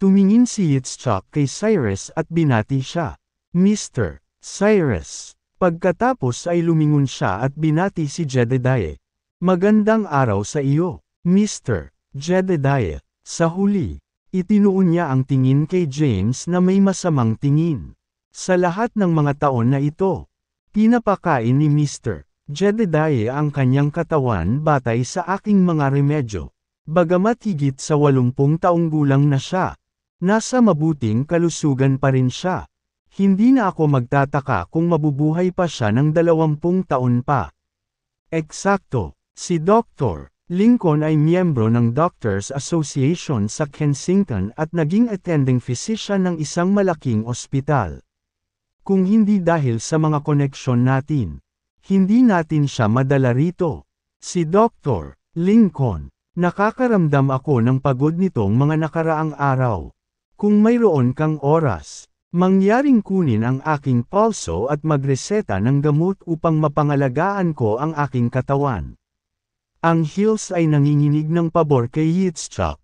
Tumingin si Yitzchak kay Cyrus at binati siya. Mr. Cyrus. Pagkatapos ay lumingon siya at binati si Jedediah. Magandang araw sa iyo, Mr. Jedediah. Sa huli, itinuon niya ang tingin kay James na may masamang tingin. Sa lahat ng mga taon na ito, pinapakain ni Mr. Jedediah ang kanyang katawan batay sa aking mga remedyo. Bagamat higit sa 80 taong gulang na siya, nasa mabuting kalusugan pa rin siya. Hindi na ako magtataka kung mabubuhay pa siya ng 20 taon pa. Eksakto, si Dr. Lincoln ay miyembro ng Doctors Association sa Kensington at naging attending physician ng isang malaking ospital. Kung hindi dahil sa mga koneksyon natin, hindi natin siya madala rito. Si Dr. Lincoln, nakakaramdam ako ng pagod nitong mga nakaraang araw. Kung mayroon kang oras, mangyaring kunin ang aking pulso at magreseta ng gamot upang mapangalagaan ko ang aking katawan. Ang Hills ay nanginginig ng pabor kay Yitzchak.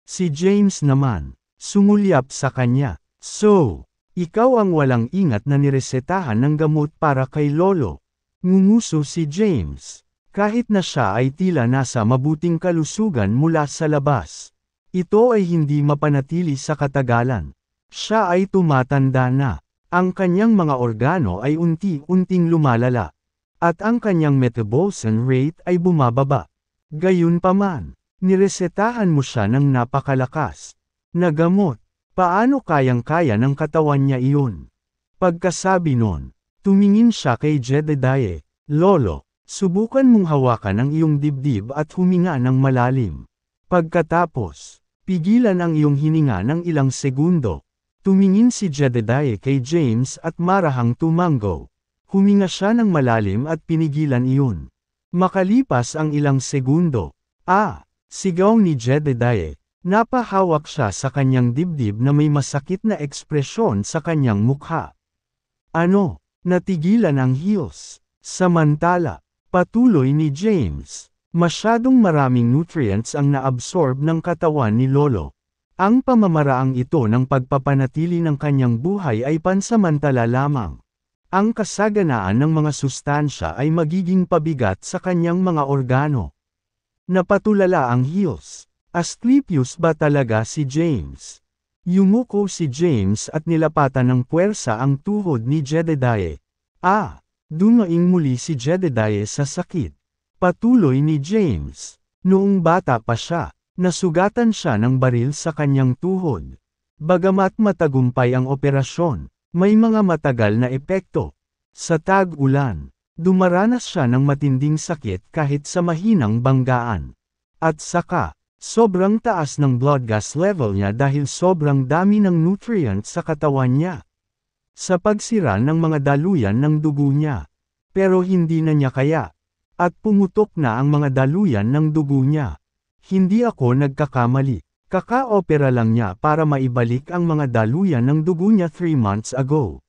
Si James naman, sumulyap sa kanya. So, ikaw ang walang ingat na niresetahan ng gamot para kay Lolo. Ngumuso si James. Kahit na siya ay tila nasa mabuting kalusugan mula sa labas. Ito ay hindi mapanatili sa katagalan. Siya ay tumatanda na. Ang kanyang mga organo ay unti-unting lumalala. At ang kanyang metabolism rate ay bumababa. Gayunpaman, niresetahan mo siya ng napakalakas na gamot. Paano kayang-kaya ng katawan niya iyon? Pagkasabi nun, tumingin siya kay Jedediah. Lolo, subukan mong hawakan ang iyong dibdib at huminga ng malalim. Pagkatapos, pigilan ang iyong hininga ng ilang segundo. Tumingin si Jedediah kay James at marahang tumango. Huminga siya ng malalim at pinigilan iyon. Makalipas ang ilang segundo. Sigaw ni Jedediah. Napahawak siya sa kanyang dibdib na may masakit na ekspresyon sa kanyang mukha. Ano? Natigilan ang Hills. Samantala, patuloy ni James. Masyadong maraming nutrients ang naabsorb ng katawan ni Lolo. Ang pamamaraang ito ng pagpapanatili ng kanyang buhay ay pansamantala lamang. Ang kasaganaan ng mga sustansya ay magiging pabigat sa kanyang mga organo. Napatulala ang Hills. Asclepius ba talaga si James? Yumuko si James at nilapatan ng puwersa ang tuhod ni Jedediah. Dumaing muli si Jedediah sa sakit. Patuloy ni James. Noong bata pa siya, nasugatan siya ng baril sa kanyang tuhod. Bagamat matagumpay ang operasyon, may mga matagal na epekto. Sa tag-ulan, dumaranas siya ng matinding sakit kahit sa mahinang banggaan. At saka, sobrang taas ng blood gas level niya dahil sobrang dami ng nutrients sa katawan niya. Sa pagsira ng mga daluyan ng dugo niya. Pero hindi na niya kaya. At pumutok na ang mga daluyan ng dugo niya. Hindi ako nagkakamali. Kaka-opera lang niya para maibalik ang mga daluyan ng dugo niya 3 months ago.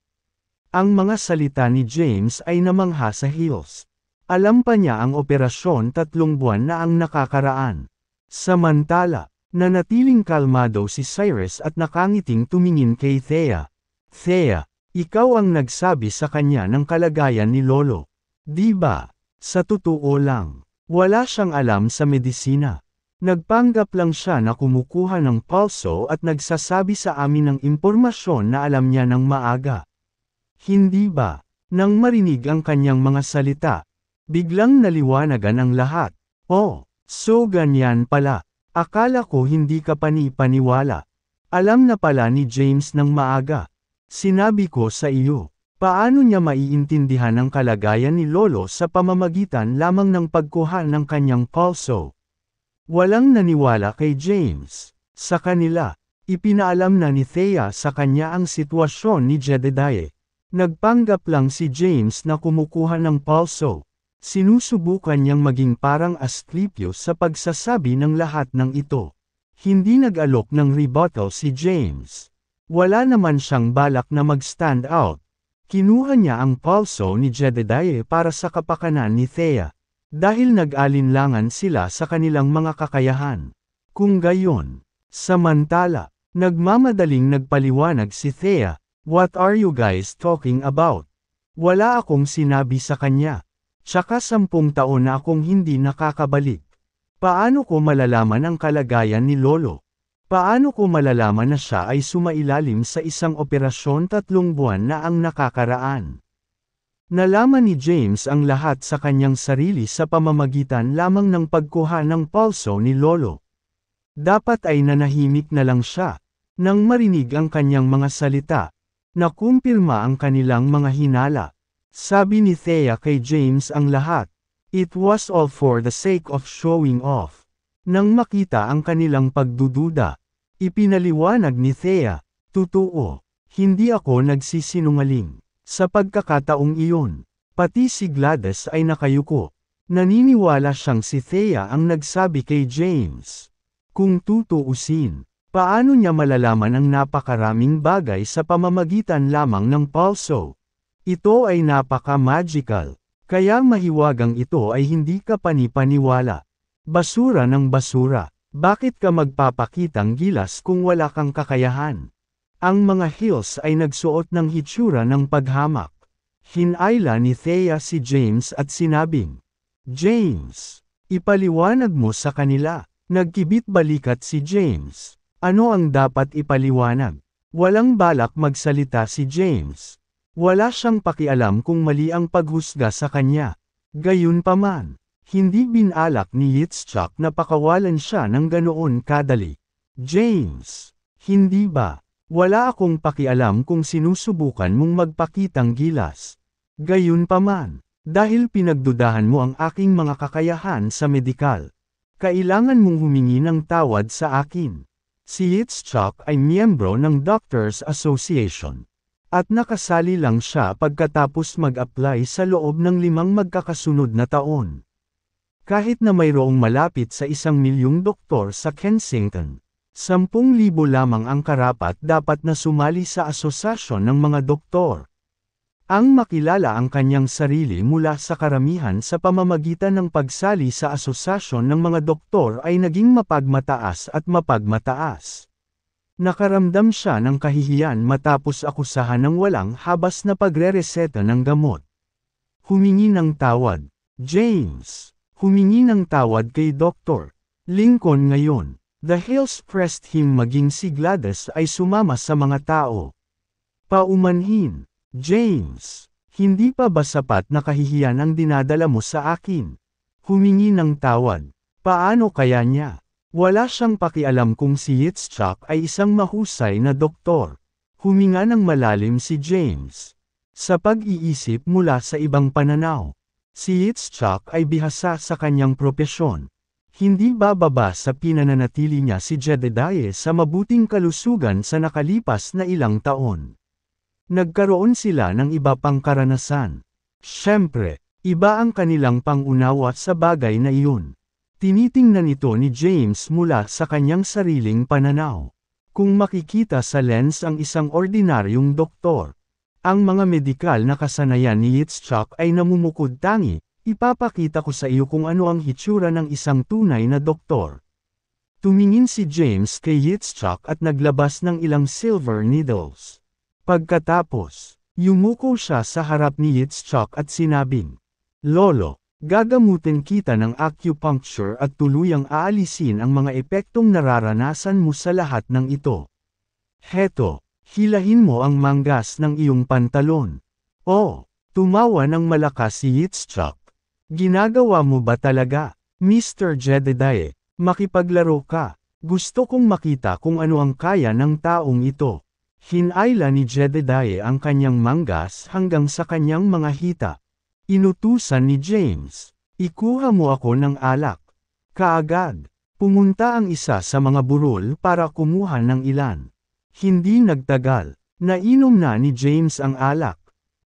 Ang mga salita ni James ay namangha sa Hills. Alam pa niya ang operasyon 3 buwan na ang nakakaraan. Samantala, nanatiling kalmado si Cyrus at nakangiting tumingin kay Thea. Thea, ikaw ang nagsabi sa kanya ng kalagayan ni Lolo. Di ba? Sa totoo lang, wala siyang alam sa medisina. Nagpanggap lang siya na kumukuha ng pulso at nagsasabi sa amin ng impormasyon na alam niya ng maaga. Hindi ba? Nang marinig ang kanyang mga salita, biglang naliwanagan ang lahat. So ganyan pala. Akala ko hindi ka panipaniwala. Alam na pala ni James ng maaga. Sinabi ko sa iyo. Paano niya maiintindihan ang kalagayan ni Lolo sa pamamagitan lamang ng pagkuha ng kanyang pulso? Walang naniwala kay James. Sa kanila, ipinaalam na ni Thea sa kanya ang sitwasyon ni Jedediah. Nagpanggap lang si James na kumukuha ng pulso. Sinusubukan niyang maging parang Asclepius sa pagsasabi ng lahat ng ito. Hindi nag-alok ng rebuttal si James. Wala naman siyang balak na mag-stand out. Kinuha niya ang pulso ni Jedediah para sa kapakanan ni Thea. Dahil nag-alinlangan sila sa kanilang mga kakayahan. Kung gayon, samantala, nagmamadaling nagpaliwanag si Thea, "What are you guys talking about? Wala akong sinabi sa kanya. Tsaka 10 taon na akong hindi nakakabalik. Paano ko malalaman ang kalagayan ni Lolo? Paano ko malalaman na siya ay sumailalim sa isang operasyon 3 buwan na ang nakakaraan?" Nalaman ni James ang lahat sa kanyang sarili sa pamamagitan lamang ng pagkuha ng pulso ni Lolo. Dapat ay nanahimik na lang siya. Nang marinig ang kanyang mga salita, nakumpirma ang kanilang mga hinala. Sabi ni Thea kay James ang lahat. It was all for the sake of showing off. Nang makita ang kanilang pagdududa, ipinaliwanag ni Thea, "Totoo, hindi ako nagsisinungaling. Sa pagkakataong iyon, pati si Gladys ay nakayuko." Naniniwala siyang si Thea ang nagsabi kay James. Kung tutuusin, paano niya malalaman ang napakaraming bagay sa pamamagitan lamang ng pulso? Ito ay napaka-magical. Kaya mahiwagang ito ay hindi ka panipaniwala. Basura ng basura. Bakit ka magpapakitang gilas kung wala kang kakayahan? Ang mga Hills ay nagsuot ng hitsura ng paghamak. Hinayla ni Thea si James at sinabing, "James, ipaliwanag mo sa kanila." Nagkibit balikat si James. Ano ang dapat ipaliwanag? Walang balak magsalita si James. Wala siyang pakialam kung mali ang paghusga sa kanya. Gayunpaman, hindi binalak ni Yitzchak na pakawalan siya ng ganoon kadali. "James, hindi ba? Wala akong pakialam kung sinusubukan mong magpakitang gilas. Gayunpaman, dahil pinagdudahan mo ang aking mga kakayahan sa medikal, kailangan mong humingi ng tawad sa akin." Si Yitzchak ay miyembro ng Doctors Association. At nakasali lang siya pagkatapos mag-apply sa loob ng 5 magkakasunod na taon. Kahit na mayroong malapit sa 1,000,000 doktor sa Kensington, 10,000 lamang ang karapat dapat na sumali sa asosasyon ng mga doktor. Ang makilala ang kanyang sarili mula sa karamihan sa pamamagitan ng pagsali sa asosasyon ng mga doktor ay naging mapagmataas at mapagmataas. Nakaramdam siya ng kahihiyan matapos akusahan ng walang habas na pagrereseta ng gamot. Humingi ng tawad. James, humingi ng tawad kay Dr. Lincoln ngayon. The Hills pressed him maging si Gladys ay sumama sa mga tao. Paumanhin. James, hindi pa ba sapat na kahihiyan ang dinadala mo sa akin? Humingi ng tawad. Paano kaya niya? Wala siyang pakialam kung si Yitzchak ay isang mahusay na doktor. Huminga ng malalim si James. Sa pag-iisip mula sa ibang pananaw, si Yitzchak ay bihasa sa kanyang propesyon. Hindi bababa sa pinananatili niya si Jedediah sa mabuting kalusugan sa nakalipas na ilang taon. Nagkaroon sila ng iba pang karanasan. Siyempre, iba ang kanilang pangunawa sa bagay na iyon. Tinitingnan ito ni James mula sa kanyang sariling pananaw. Kung makikita sa lens ang isang ordinaryong doktor, ang mga medikal na kasanayan ni Yitzchak ay namumukod tangi, ipapakita ko sa iyo kung ano ang hitsura ng isang tunay na doktor. Tumingin si James kay Yitzchak at naglabas ng ilang silver needles. Pagkatapos, yumuko siya sa harap ni Yitzchak at sinabing, "Lolo, gagamutin kita ng acupuncture at tuluyang aalisin ang mga epektong nararanasan mo sa lahat ng ito. Heto, hilahin mo ang manggas ng iyong pantalon." "Oh," tumawa ng malakas si Yitzchak. "Ginagawa mo ba talaga, Mr. Jedediah? Makipaglaro ka. Gusto kong makita kung ano ang kaya ng taong ito." Hinayla ni Jedediah ang kanyang manggas hanggang sa kanyang mga hita. Inutusan ni James, "Ikuha mo ako ng alak." Kaagad, pumunta ang isa sa mga burol para kumuha ng ilan. Hindi nagtagal, nainom na ni James ang alak.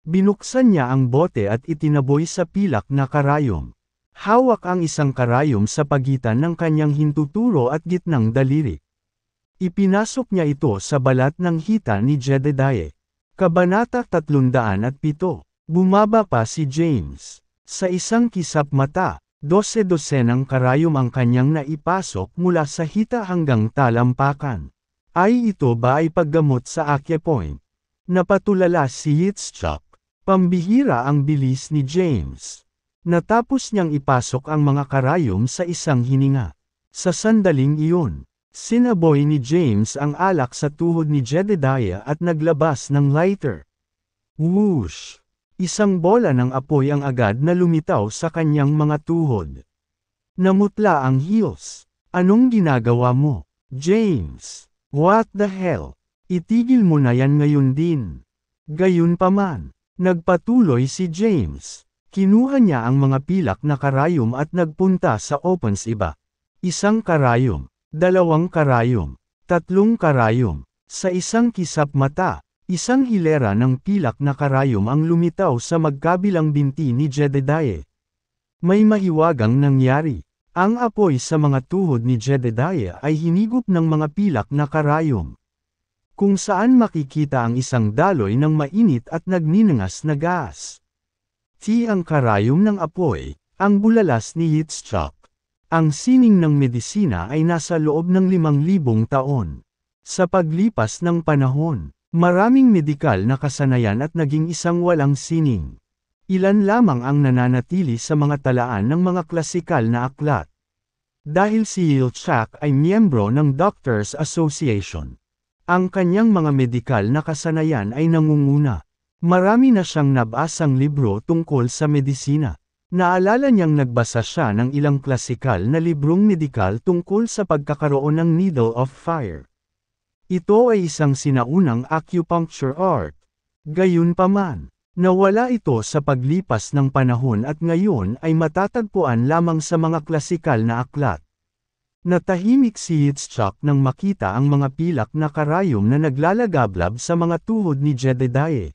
Binuksan niya ang bote at itinaboy sa pilak na karayom. Hawak ang isang karayom sa pagitan ng kanyang hintuturo at gitnang daliri. Ipinasok niya ito sa balat ng hita ni Jedediah. Kabanata 307. Bumaba pa si James. Sa isang kisap mata, 12 ng karayom ang kanyang naipasok mula sa hita hanggang talampakan. Ay ito ba ay paggamot sa acupoint? Napatulala si Yitzchak. Pambihira ang bilis ni James. Natapos niyang ipasok ang mga karayom sa isang hininga. Sa sandaling iyon, sinaboy ni James ang alak sa tuhod ni Jedediah at naglabas ng lighter. Whoosh! Isang bola ng apoy ang agad na lumitaw sa kanyang mga tuhod. Namutla ang heels. Anong ginagawa mo, James? What the hell? Itigil mo na yan ngayon din. Gayunpaman, nagpatuloy si James. Kinuha niya ang mga pilak na karayom at nagpunta sa opens iba. Isang karayom, 2 karayom, 3 karayom. Sa isang kisap mata, isang hilera ng pilak na karayom ang lumitaw sa magkabilang binti ni Jedediah. May mahiwagang nangyari. Ang apoy sa mga tuhod ni Jedediah ay hinigop ng mga pilak na karayom. Kung saan makikita ang isang daloy ng mainit at nagninangas na gas. Ang karayom ng apoy, ang bulalas ni Yitzchak. Ang sining ng medisina ay nasa loob ng 5,000 taon. Sa paglipas ng panahon, maraming medikal na kasanayan at naging isang walang sining. Ilan lamang ang nananatili sa mga talaan ng mga klasikal na aklat. Dahil si Yitzchak ay miyembro ng Doctors Association. Ang kanyang mga medikal na kasanayan ay nangunguna. Marami na siyang nabasang libro tungkol sa medisina. Naalala niyang nagbasa siya ng ilang klasikal na librong medikal tungkol sa pagkakaroon ng needle of fire. Ito ay isang sinaunang acupuncture art. Gayunpaman, nawala ito sa paglipas ng panahon at ngayon ay matatagpuan lamang sa mga klasikal na aklat. Natahimik si Yitzchak nang makita ang mga pilak na karayom na naglalagablab sa mga tuhod ni Jedediah.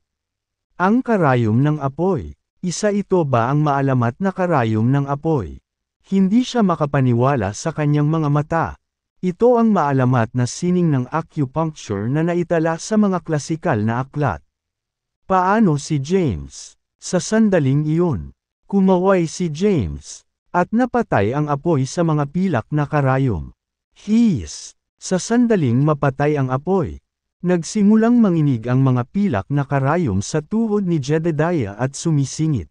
Ang karayom ng apoy. Isa ito ba ang maalamat na karayom ng apoy? Hindi siya makapaniwala sa kanyang mga mata. Ito ang maalamat na sining ng acupuncture na naitala sa mga klasikal na aklat. Paano si James? Sa sandaling iyon, kumaway si James, at napatay ang apoy sa mga pilak na karayom. Sa sandaling mapatay ang apoy, nagsimulang manginig ang mga pilak na karayom sa tuhod ni Jedediah at sumisingit.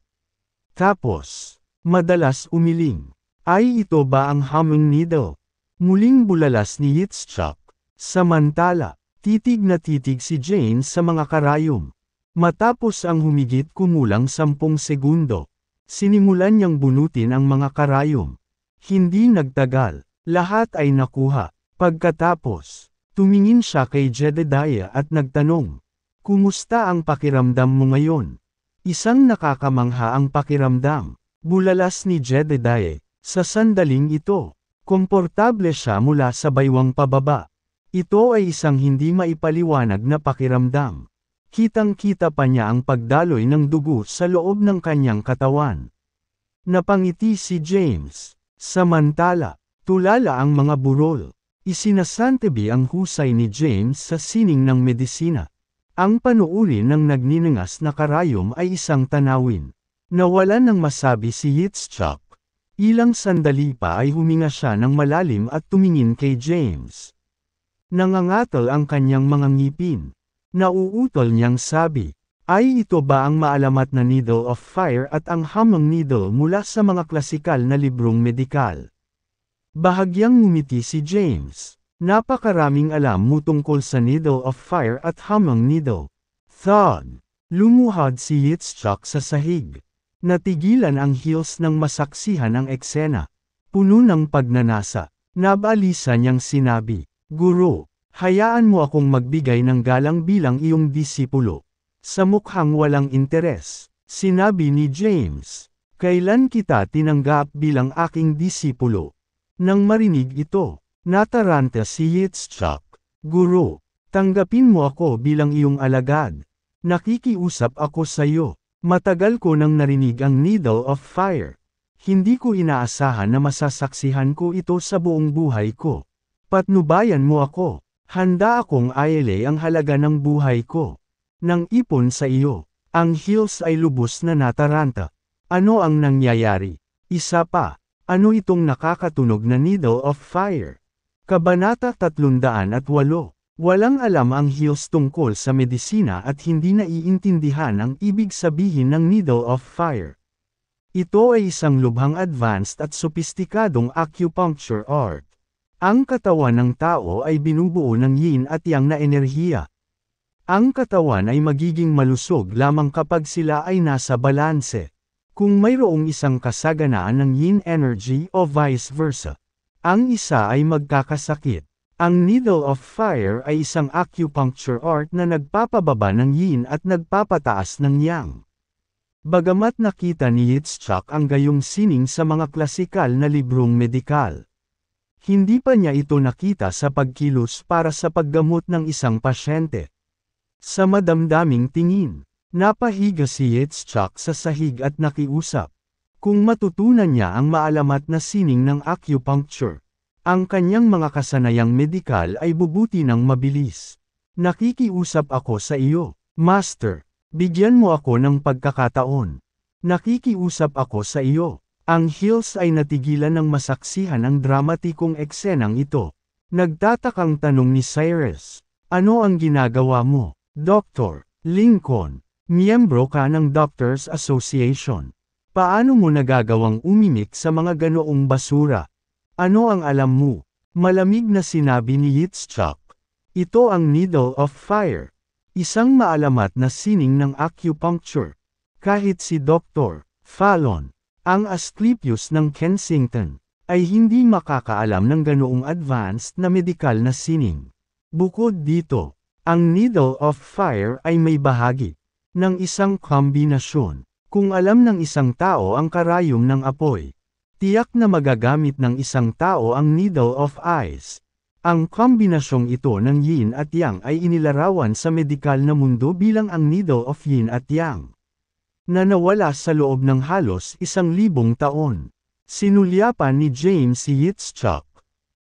Tapos, madalas umiling. Ay ito ba ang humming needle? Muling bulalas ni Yitzchak. Samantala, titig na titig si James sa mga karayom. Matapos ang humigit kumulang 10 segundo, sinimulan niyang bunutin ang mga karayom. Hindi nagtagal, lahat ay nakuha. Pagkatapos, tumingin siya kay Jedediah at nagtanong, "Kumusta ang pakiramdam mo ngayon?" Isang nakakamangha ang pakiramdam. Bulalas ni Jedediah. Sa sandaling ito, komportable siya mula sa baywang pababa. Ito ay isang hindi maipaliwanag na pakiramdam. Kitang-kita pa niya ang pagdaloy ng dugo sa loob ng kanyang katawan. Napangiti si James. Samantala, tulala ang mga burol. Isinasantabi ang husay ni James sa sining ng medisina. Ang panuuri ng nagninangas na karayom ay isang tanawin. Nawalan ng masabi si Yitzchak. Ilang sandali pa ay huminga siya ng malalim at tumingin kay James. Nangangatal ang kanyang mga ngipin. Nauutol niyang sabi, "Ay ito ba ang maalamat na needle of fire at ang humming needle mula sa mga klasikal na librong medikal?" Bahagyang ngumiti si James. Napakaraming alam mo tungkol sa needle of fire at humming needle. Thud. Lumuhad si Yitzchak sa sahig. Natigilan ang heels ng masaksihan ang eksena. Puno ng pagnanasa. Nabalisa niyang sinabi, "Guro, Hayaan mo akong magbigay ng galang bilang iyong disipulo. Sa mukhang walang interes, sinabi ni James. Kailan kita tinanggap bilang aking disipulo? Nang marinig ito, nataranta si Yitzchak. Guro, tanggapin mo ako bilang iyong alagad. Nakikiusap ako sa iyo. Matagal ko nang narinig ang needle of fire. Hindi ko inaasahan na masasaksihan ko ito sa buong buhay ko. Patnubayan mo ako. Handa akong aile ang halaga ng buhay ko. Nang ipon sa iyo, ang Hills ay lubos na nataranta. Ano ang nangyayari? Isa pa, ano itong nakakatunog na needle of fire? Kabanata 308. Walang alam ang Hills tungkol sa medisina at hindi naiintindihan ang ibig sabihin ng needle of fire. Ito ay isang lubhang advanced at sopistikadong acupuncture art. Ang katawan ng tao ay binubuo ng yin at yang na enerhiya. Ang katawan ay magiging malusog lamang kapag sila ay nasa balanse. Kung mayroong isang kasaganaan ng yin energy o vice versa, ang isa ay magkakasakit. Ang needle of fire ay isang acupuncture art na nagpapababa ng yin at nagpapataas ng yang. Bagamat nakita ni Yitzchak ang gayong sining sa mga klasikal na librong medikal, hindi pa niya ito nakita sa pagkilos para sa paggamot ng isang pasyente. Sa madamdaming tingin, napahiga si Yitzchak sa sahig at nakiusap. Kung matutunan niya ang maalamat na sining ng acupuncture, ang kanyang mga kasanayang medikal ay bubuti ng mabilis. Nakikiusap ako sa iyo, Master. Bigyan mo ako ng pagkakataon. Nakikiusap ako sa iyo. Ang Hills ay natigilan ng masaksihan ang dramatikong eksenang ito. Nagtatakang tanong ni Cyrus, ano ang ginagawa mo, Dr. Lincoln? Miyembro ka ng Doctors Association. Paano mo nagagawang umimik sa mga ganoong basura? Ano ang alam mo? Malamig na sinabi ni Yitzchak. Ito ang needle of fire. Isang maalamat na sining ng acupuncture. Kahit si Dr. Fallon, ang Asclepius ng Kensington, ay hindi makakaalam ng ganoong advanced na medikal na sining. Bukod dito, ang needle of fire ay may bahagi ng isang kombinasyon. Kung alam ng isang tao ang karayom ng apoy, tiyak na magagamit ng isang tao ang needle of ice. Ang kombinasyong ito ng yin at yang ay inilarawan sa medikal na mundo bilang ang needle of yin at yang, na nawala sa loob ng halos 1,000 taon. Sinulyapan ni James si Yitzchak,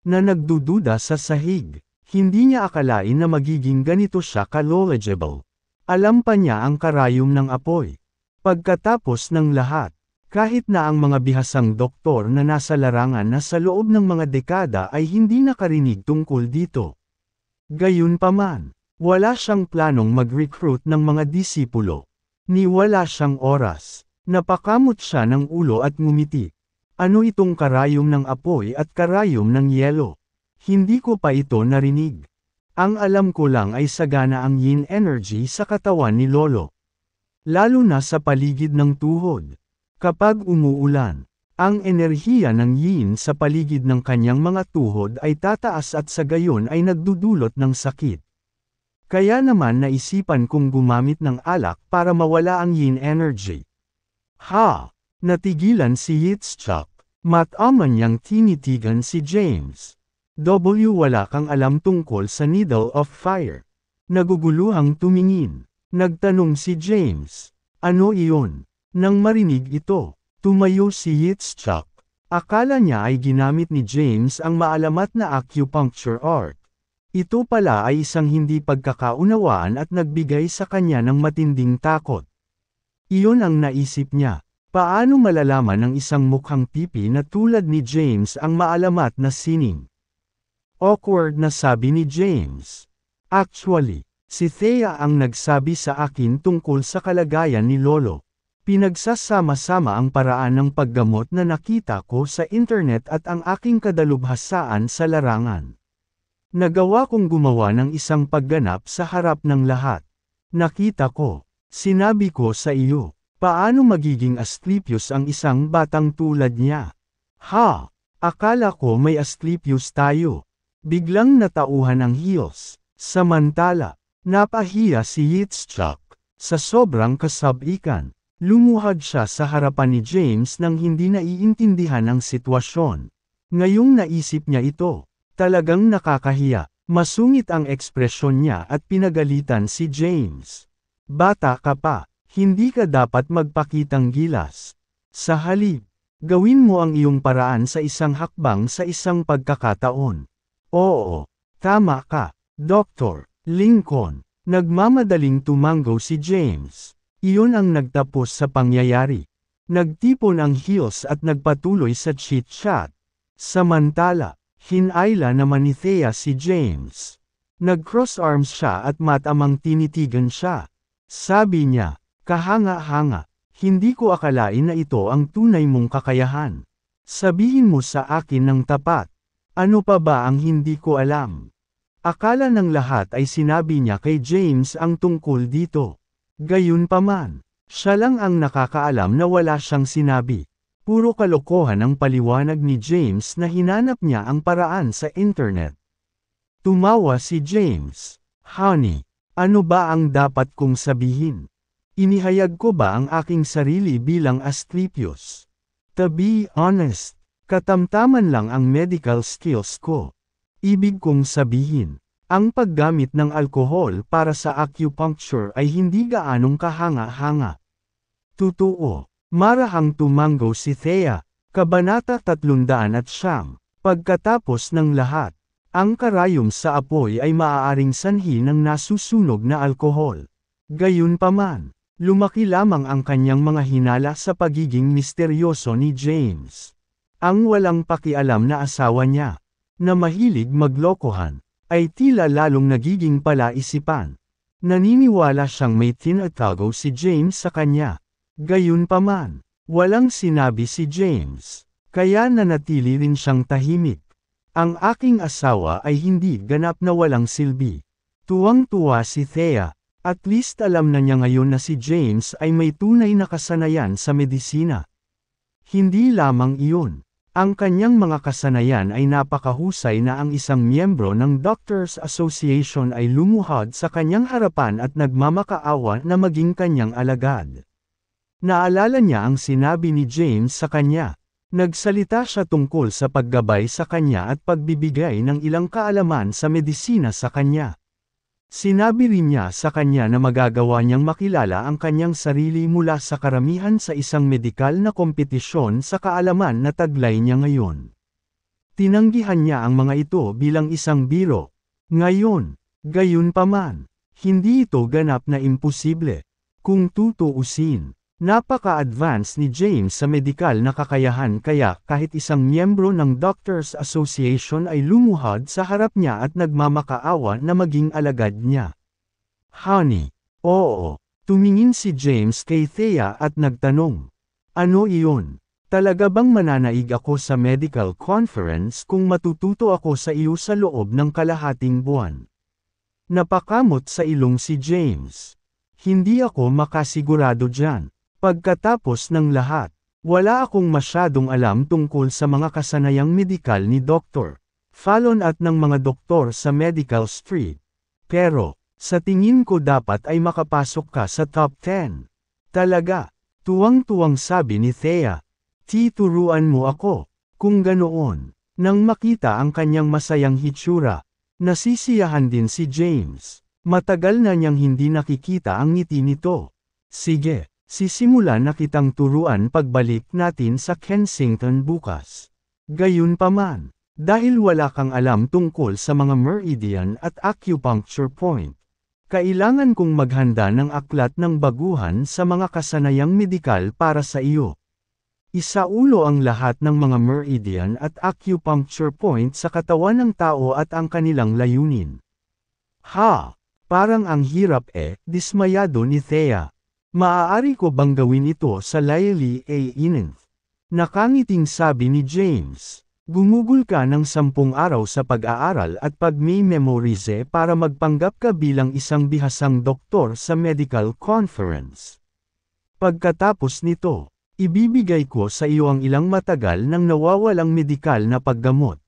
na nagdududa sa sahig. Hindi niya akalain na magiging ganito siya ka-knowledgeable. Alam pa niya ang karayom ng apoy. Pagkatapos ng lahat, kahit na ang mga bihasang doktor na nasa larangan na sa loob ng mga dekada ay hindi nakarinig tungkol dito. Gayunpaman, wala siyang planong mag-recruit ng mga disipulo. Ni wala siyang oras. Napakamot siya ng ulo at ngumiti. Ano itong karayom ng apoy at karayom ng yelo? Hindi ko pa ito narinig. Ang alam ko lang ay sagana ang yin energy sa katawan ni Lolo. Lalo na sa paligid ng tuhod. Kapag umuulan, ang enerhiya ng yin sa paligid ng kanyang mga tuhod ay tataas at sa gayon ay nagdudulot ng sakit. Kaya naman naisipan kong gumamit ng alak para mawala ang yin energy. Ha! Natigilan si Yitzchak. Mataman niyang tinitigan si James. Wala kang alam tungkol sa needle of fire. Naguguluhang tumingin. Nagtanong si James. Ano iyon? Nang marinig ito, tumayo si Yitzchak. Akala niya ay ginamit ni James ang maalamat na acupuncture art. Ito pala ay isang hindi pagkakaunawaan at nagbigay sa kanya ng matinding takot. Iyon ang naisip niya. Paano malalaman ng isang mukhang pipi na tulad ni James ang maalamat na sining? Awkward na sabi ni James. Actually, si Thea ang nagsabi sa akin tungkol sa kalagayan ni Lolo. Pinagsasama-sama ang paraan ng paggamot na nakita ko sa internet at ang aking kadalubhasaan sa larangan. Nagawa kong gumawa ng isang pagganap sa harap ng lahat. Nakita ko. Sinabi ko sa iyo, paano magiging Asclepius ang isang batang tulad niya? Ha! Akala ko may Asclepius tayo. Biglang natauhan ang heels. Samantala, napahiya si Yitzchak. Sa sobrang kasabikan, lumuhad siya sa harapan ni James nang hindi naiintindihan ang sitwasyon. Ngayong naisip niya ito, talagang nakakahiya. Masungit ang ekspresyon niya at pinagalitan si James. Bata ka pa, hindi ka dapat magpakitang gilas. Sa halip, gawin mo ang iyong paraan sa isang hakbang sa isang pagkakataon. Oo, tama ka, Dr. Lincoln. Nagmamadaling tumango si James. Iyon ang nagtapos sa pangyayari. Nagtipon ang heels at nagpatuloy sa chit-chat. Samantala, hinayla naman ni Thea si James. Nag-cross arms siya at matamang tinitigan siya. Sabi niya, kahanga-hanga, hindi ko akalain na ito ang tunay mong kakayahan. Sabihin mo sa akin ng tapat. Ano pa ba ang hindi ko alam? Akala ng lahat ay sinabi niya kay James ang tungkol dito. Gayunpaman, siya lang ang nakakaalam na wala siyang sinabi. Puro kalokohan ang paliwanag ni James na hinanap niya ang paraan sa internet. Tumawa si James. Honey, ano ba ang dapat kong sabihin? Inihayag ko ba ang aking sarili bilang Asclepius? To be honest, katamtaman lang ang medical skills ko. Ibig kong sabihin, ang paggamit ng alkohol para sa acupuncture ay hindi gaanong kahanga-hanga. Totoo, marahang tumango si Thea, Kabanata 309. Pagkatapos ng lahat, ang karayom sa apoy ay maaaring sanhi ng nasusunog na alkohol. Gayunpaman, lumaki lamang ang kanyang mga hinala sa pagiging misteryoso ni James. Ang walang pakialam na asawa niya, na mahilig maglokohan, ay tila lalong nagiging palaisipan. Naniniwala siyang may tinatago si James sa kanya. Gayunpaman, walang sinabi si James, kaya nanatili rin siyang tahimik. Ang aking asawa ay hindi ganap na walang silbi. Tuwang-tuwa si Thea, at least alam na niya ngayon na si James ay may tunay na kasanayan sa medisina. Hindi lamang iyon. Ang kanyang mga kasanayan ay napakahusay na ang isang miyembro ng Doctors Association ay lumuhad sa kanyang harapan at nagmamakaawa na maging kanyang alagad. Naalala niya ang sinabi ni James sa kanya. Nagsalita siya tungkol sa paggabay sa kanya at pagbibigay ng ilang kaalaman sa medisina sa kanya. Sinabi rin niya sa kanya na magagawa niyang makilala ang kanyang sarili mula sa karamihan sa isang medikal na kompetisyon sa kaalaman na taglay niya ngayon. Tinanggihan niya ang mga ito bilang isang biro. Ngayon, gayunpaman, hindi ito ganap na imposible. Kung tutuusin, napaka-advance ni James sa medikal na kakayahan kaya kahit isang miyembro ng Doctors Association ay lumuhad sa harap niya at nagmamakaawa na maging alagad niya. Honey, oo, tumingin si James kay Thea at nagtanong. Ano iyon? Talaga bang mananaig ako sa medical conference kung matututo ako sa iyo sa loob ng kalahating buwan? Napakamot sa ilong si James. Hindi ako makasigurado dyan. Pagkatapos ng lahat, wala akong masyadong alam tungkol sa mga kasanayang medikal ni Dr. Fallon at ng mga doktor sa Medical Street. Pero, sa tingin ko dapat ay makapasok ka sa top 10. Talaga, tuwang-tuwang sabi ni Thea. Turuan mo ako. Kung ganoon, nang makita ang kanyang masayang hitsura, nasisiyahan din si James. Matagal na niyang hindi nakikita ang ngiti nito. Sige. Sisimulan na kitang turuan pagbalik natin sa Kensington bukas. Gayunpaman, dahil wala kang alam tungkol sa mga meridian at acupuncture point, kailangan kong maghanda ng aklat ng baguhan sa mga kasanayang medikal para sa iyo. Isaulo ang lahat ng mga meridian at acupuncture point sa katawan ng tao at ang kanilang layunin. Ha! Parang ang hirap dismayado ni Thea. Maaari ko bang gawin ito sa Layli A. Inanth? Nakangiting sabi ni James. Gumugol ka ng 10 araw sa pag-aaral at pag-memorize para magpanggap ka bilang isang bihasang doktor sa medical conference. Pagkatapos nito, ibibigay ko sa iyo ang ilang matagal nang nawawalang medikal na paggamot.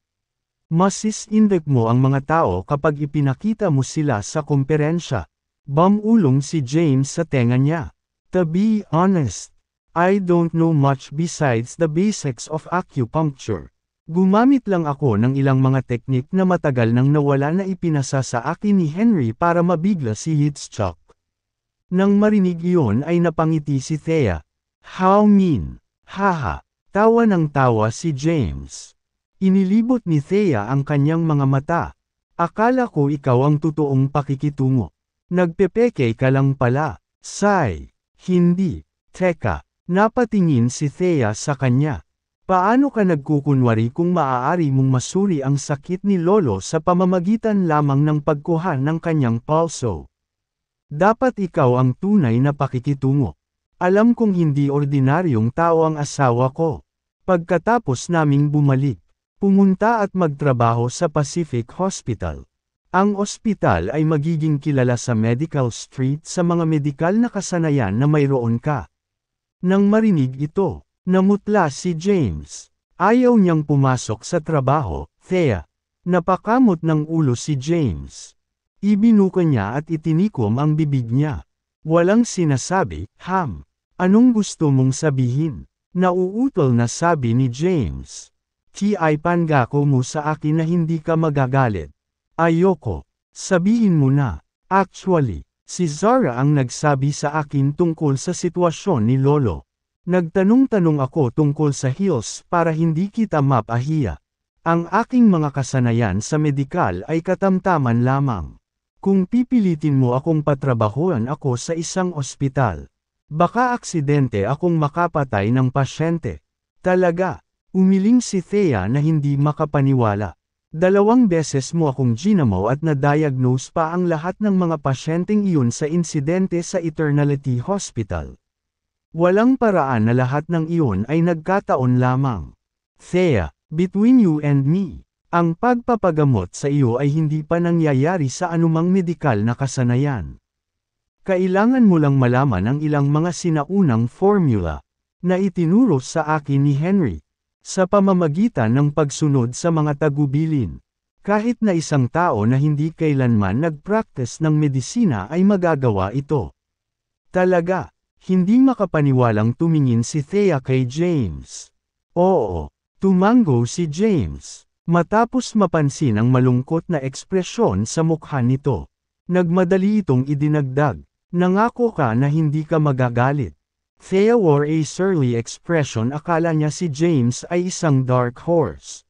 Masisindak mo ang mga tao kapag ipinakita mo sila sa komperensya. Bumulong si James sa tenga niya. To be honest, I don't know much besides the basics of acupuncture. Gumamit lang ako ng ilang mga teknik na matagal nang nawala na ipinasa sa akin ni Henry para mabigla si Hitchcock. Nang marinig iyon ay napangiti si Thea. How mean? Haha. Tawa ng tawa si James. Inilibot ni Thea ang kanyang mga mata. Akala ko ikaw ang totoong pakikitungo. Nagpepeke ka lang pala. Sigh. Hindi. Teka. Napatingin si Thea sa kanya. Paano ka nagkukunwari kung maaari mong masuri ang sakit ni Lolo sa pamamagitan lamang ng pagkuha ng kanyang pulso? Dapat ikaw ang tunay na pakikitungo. Alam kong hindi ordinaryong tao ang asawa ko. Pagkatapos naming bumalik, pumunta at magtrabaho sa Pacific Hospital. Ang ospital ay magiging kilala sa Medical Street sa mga medikal na kasanayan na mayroon ka. Nang marinig ito, namutla si James. Ayaw niyang pumasok sa trabaho, Thea. Napakamot ng ulo si James. Ibinuka niya at itinikom ang bibig niya. Walang sinasabi, Ham. Anong gusto mong sabihin? Nauutol na sabi ni James. T.I. pangako mo sa akin na hindi ka magagalit. Ayoko. Sabihin mo na. Actually, si Zara ang nagsabi sa akin tungkol sa sitwasyon ni Lolo. Nagtanong-tanong ako tungkol sa heels para hindi kita mapahiya. Ang aking mga kasanayan sa medikal ay katamtaman lamang. Kung pipilitin mo akong patrabahuan ako sa isang ospital, baka aksidente akong makapatay ng pasyente. Talaga. Umiling si Thea na hindi makapaniwala. 2 beses mo akong ginamo at na-diagnose pa ang lahat ng mga pasyenteng iyon sa insidente sa Eternity Hospital. Walang paraan na lahat ng iyon ay nagkataon lamang. Thea, between you and me, ang pagpapagamot sa iyo ay hindi pa nangyayari sa anumang medikal na kasanayan. Kailangan mo lang malaman ang ilang mga sinaunang formula na itinuro sa akin ni Henry. Sa pamamagitan ng pagsunod sa mga tagubilin. Kahit na isang tao na hindi kailanman nag-practice ng medisina ay magagawa ito. Talaga, hindi makapaniwalang tumingin si Thea kay James. Oo, tumango si James. Matapos mapansin ang malungkot na ekspresyon sa mukha nito. Nagmadali itong idinagdag. Nangako ka na hindi ka magagalit. Thea wore a surly expression, akala niya si James ay isang dark horse.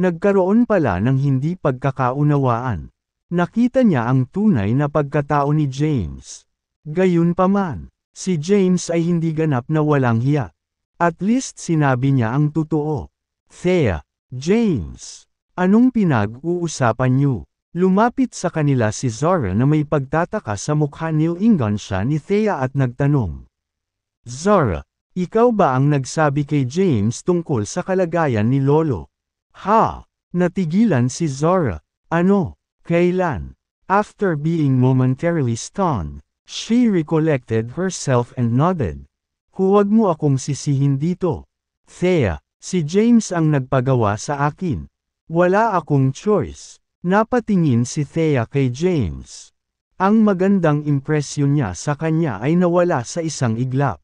Nagkaroon pala ng hindi pagkakaunawaan. Nakita niya ang tunay na pagkatao ni James. Gayunpaman, si James ay hindi ganap na walang hiya. At least sinabi niya ang totoo. Thea, James, anong pinag-uusapan niyo? Lumapit sa kanila si Zara na may pagtataka sa mukha. Nilingon siya ni Thea at nagtanong. Zara, ikaw ba ang nagsabi kay James tungkol sa kalagayan ni Lolo? Ha? Natigilan si Zara. Ano? Kailan? After being momentarily stunned, she recollected herself and nodded. Huwag mo akong sisihin dito. Thea, si James ang nagpagawa sa akin. Wala akong choice. Napatingin si Thea kay James. Ang magandang impresyon niya sa kanya ay nawala sa isang iglap.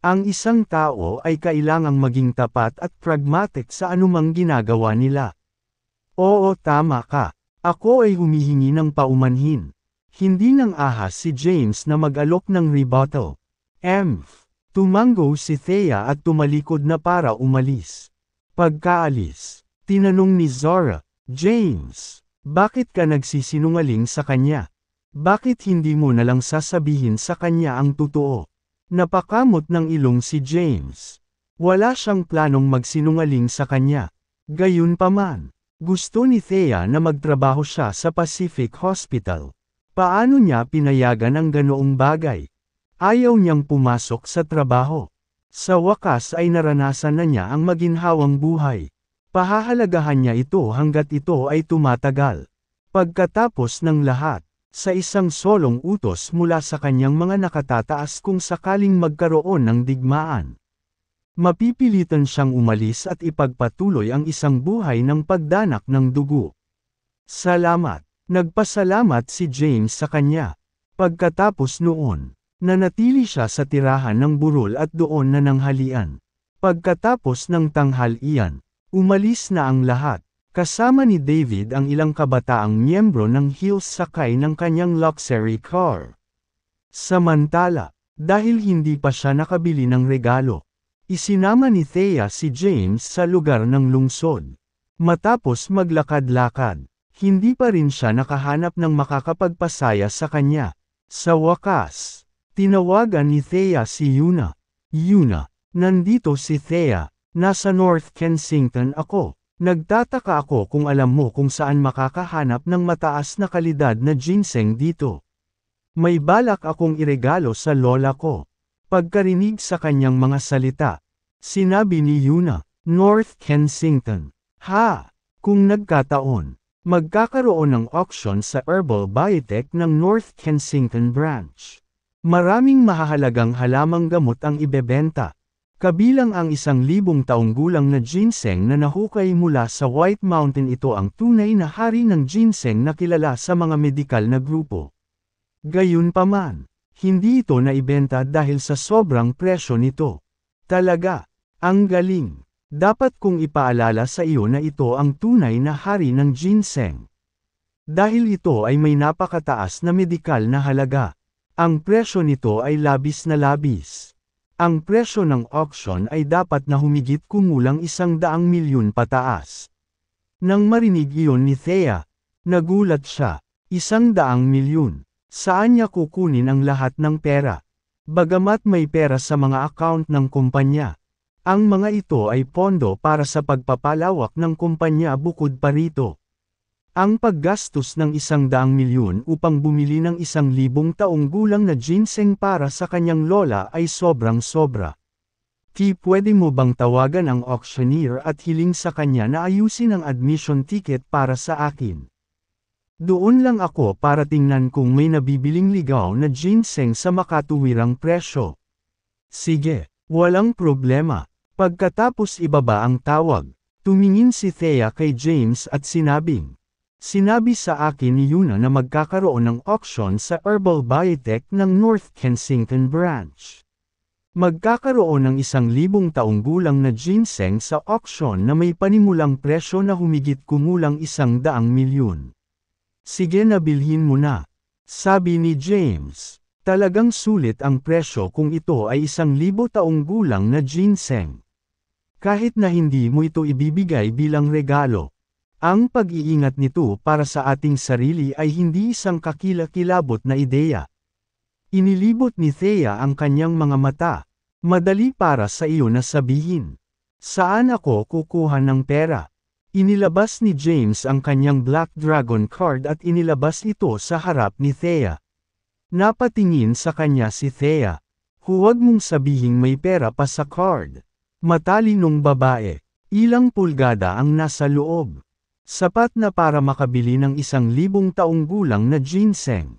Ang isang tao ay kailangang maging tapat at pragmatic sa anumang ginagawa nila. Oo, tama ka. Ako ay humihingi ng paumanhin. Hindi nang ahas si James na mag-alok ng rebuttal. Tumango si Thea at tumalikod na para umalis. Pagkaalis, tinanong ni Zara, James, bakit ka nagsisinungaling sa kanya? Bakit hindi mo nalang sasabihin sa kanya ang totoo? Napakamot ng ilong si James. Wala siyang planong magsinungaling sa kanya. Gayunpaman, gusto ni Thea na magtrabaho siya sa Pacific Hospital. Paano niya pinayagan ang ganoong bagay? Ayaw niyang pumasok sa trabaho. Sa wakas ay naranasan na niya ang maginhawang buhay. Pahahalagahan niya ito hanggat ito ay tumatagal. Pagkatapos ng lahat, sa isang solong utos mula sa kanyang mga nakatataas kung sakaling magkaroon ng digmaan. Mapipilitan siyang umalis at ipagpatuloy ang isang buhay ng pagdanak ng dugo. Salamat. Nagpasalamat si James sa kanya. Pagkatapos noon, nanatili siya sa tirahan ng burol at doon na nanghalian. Pagkatapos ng tanghalian, umalis na ang lahat. Kasama ni David ang ilang kabataang miyembro ng Hills sakay ng kanyang luxury car. Samantala, dahil hindi pa siya nakabili ng regalo, isinama ni Thea si James sa lugar ng lungsod. Matapos maglakad-lakad, hindi pa rin siya nakahanap ng makakapagpasaya sa kanya. Sa wakas, tinawagan ni Thea si Yuna. Yuna, nandito si Thea, nasa North Kensington ako. Nagtataka ako kung alam mo kung saan makakahanap ng mataas na kalidad na ginseng dito. May balak akong iregalo sa lola ko. Pagkarinig sa kanyang mga salita, sinabi ni Yuna, North Kensington. Ha! Kung nagkataon, magkakaroon ng auction sa Herbal Biotech ng North Kensington branch. Maraming mahahalagang halamang gamot ang ibebenta. Kabilang ang 1,000 taong gulang na ginseng na nahukay mula sa White Mountain. Ito ang tunay na hari ng ginseng na kilala sa mga medikal na grupo. Gayunpaman, hindi ito naibenta dahil sa sobrang presyo nito. Talaga, ang galing. Dapat kong ipaalala sa iyo na ito ang tunay na hari ng ginseng. Dahil ito ay may napakataas na medikal na halaga. Ang presyo nito ay labis na labis. Ang presyo ng auction ay dapat na humigit kumulang 100 milyon pataas. Nang marinig iyon ni Thea, nagulat siya. 100 milyon. Saan niya kukunin ang lahat ng pera? Bagamat may pera sa mga account ng kumpanya, ang mga ito ay pondo para sa pagpapalawak ng kumpanya bukod pa rito. Ang paggastos ng 100 milyon upang bumili ng 1,000 taong gulang na ginseng para sa kanyang lola ay sobrang sobra. Pwede mo bang tawagan ang auctioneer at hiling sa kanya na ayusin ang admission ticket para sa akin? Doon lang ako para tingnan kung may nabibiling ligaw na ginseng sa makatuwirang presyo. Sige, walang problema. Pagkatapos ibaba ang tawag, tumingin si Thea kay James at sinabing, sinabi sa akin ni Yuna na magkakaroon ng auction sa Herbal Biotech ng North Kensington branch. Magkakaroon ng 1,000 taong gulang na ginseng sa auction na may panimulang presyo na humigit kumulang 100 milyon. Sige na bilhin mo na. Sabi ni James, talagang sulit ang presyo kung ito ay 1,000 taong gulang na ginseng. Kahit na hindi mo ito ibibigay bilang regalo. Ang pag-iingat nito para sa ating sarili ay hindi isang kakilakilabot na ideya. Inilibot ni Thea ang kanyang mga mata. Madali para sa iyo na sabihin. Saan ako kukuha ng pera? Inilabas ni James ang kanyang Black Dragon card at inilabas ito sa harap ni Thea. Napatingin sa kanya si Thea. Huwag mong sabihing may pera pa sa card. Matalinong babae. Ilang pulgada ang nasa loob. Sapat na para makabili ng 1,000 taong gulang na ginseng.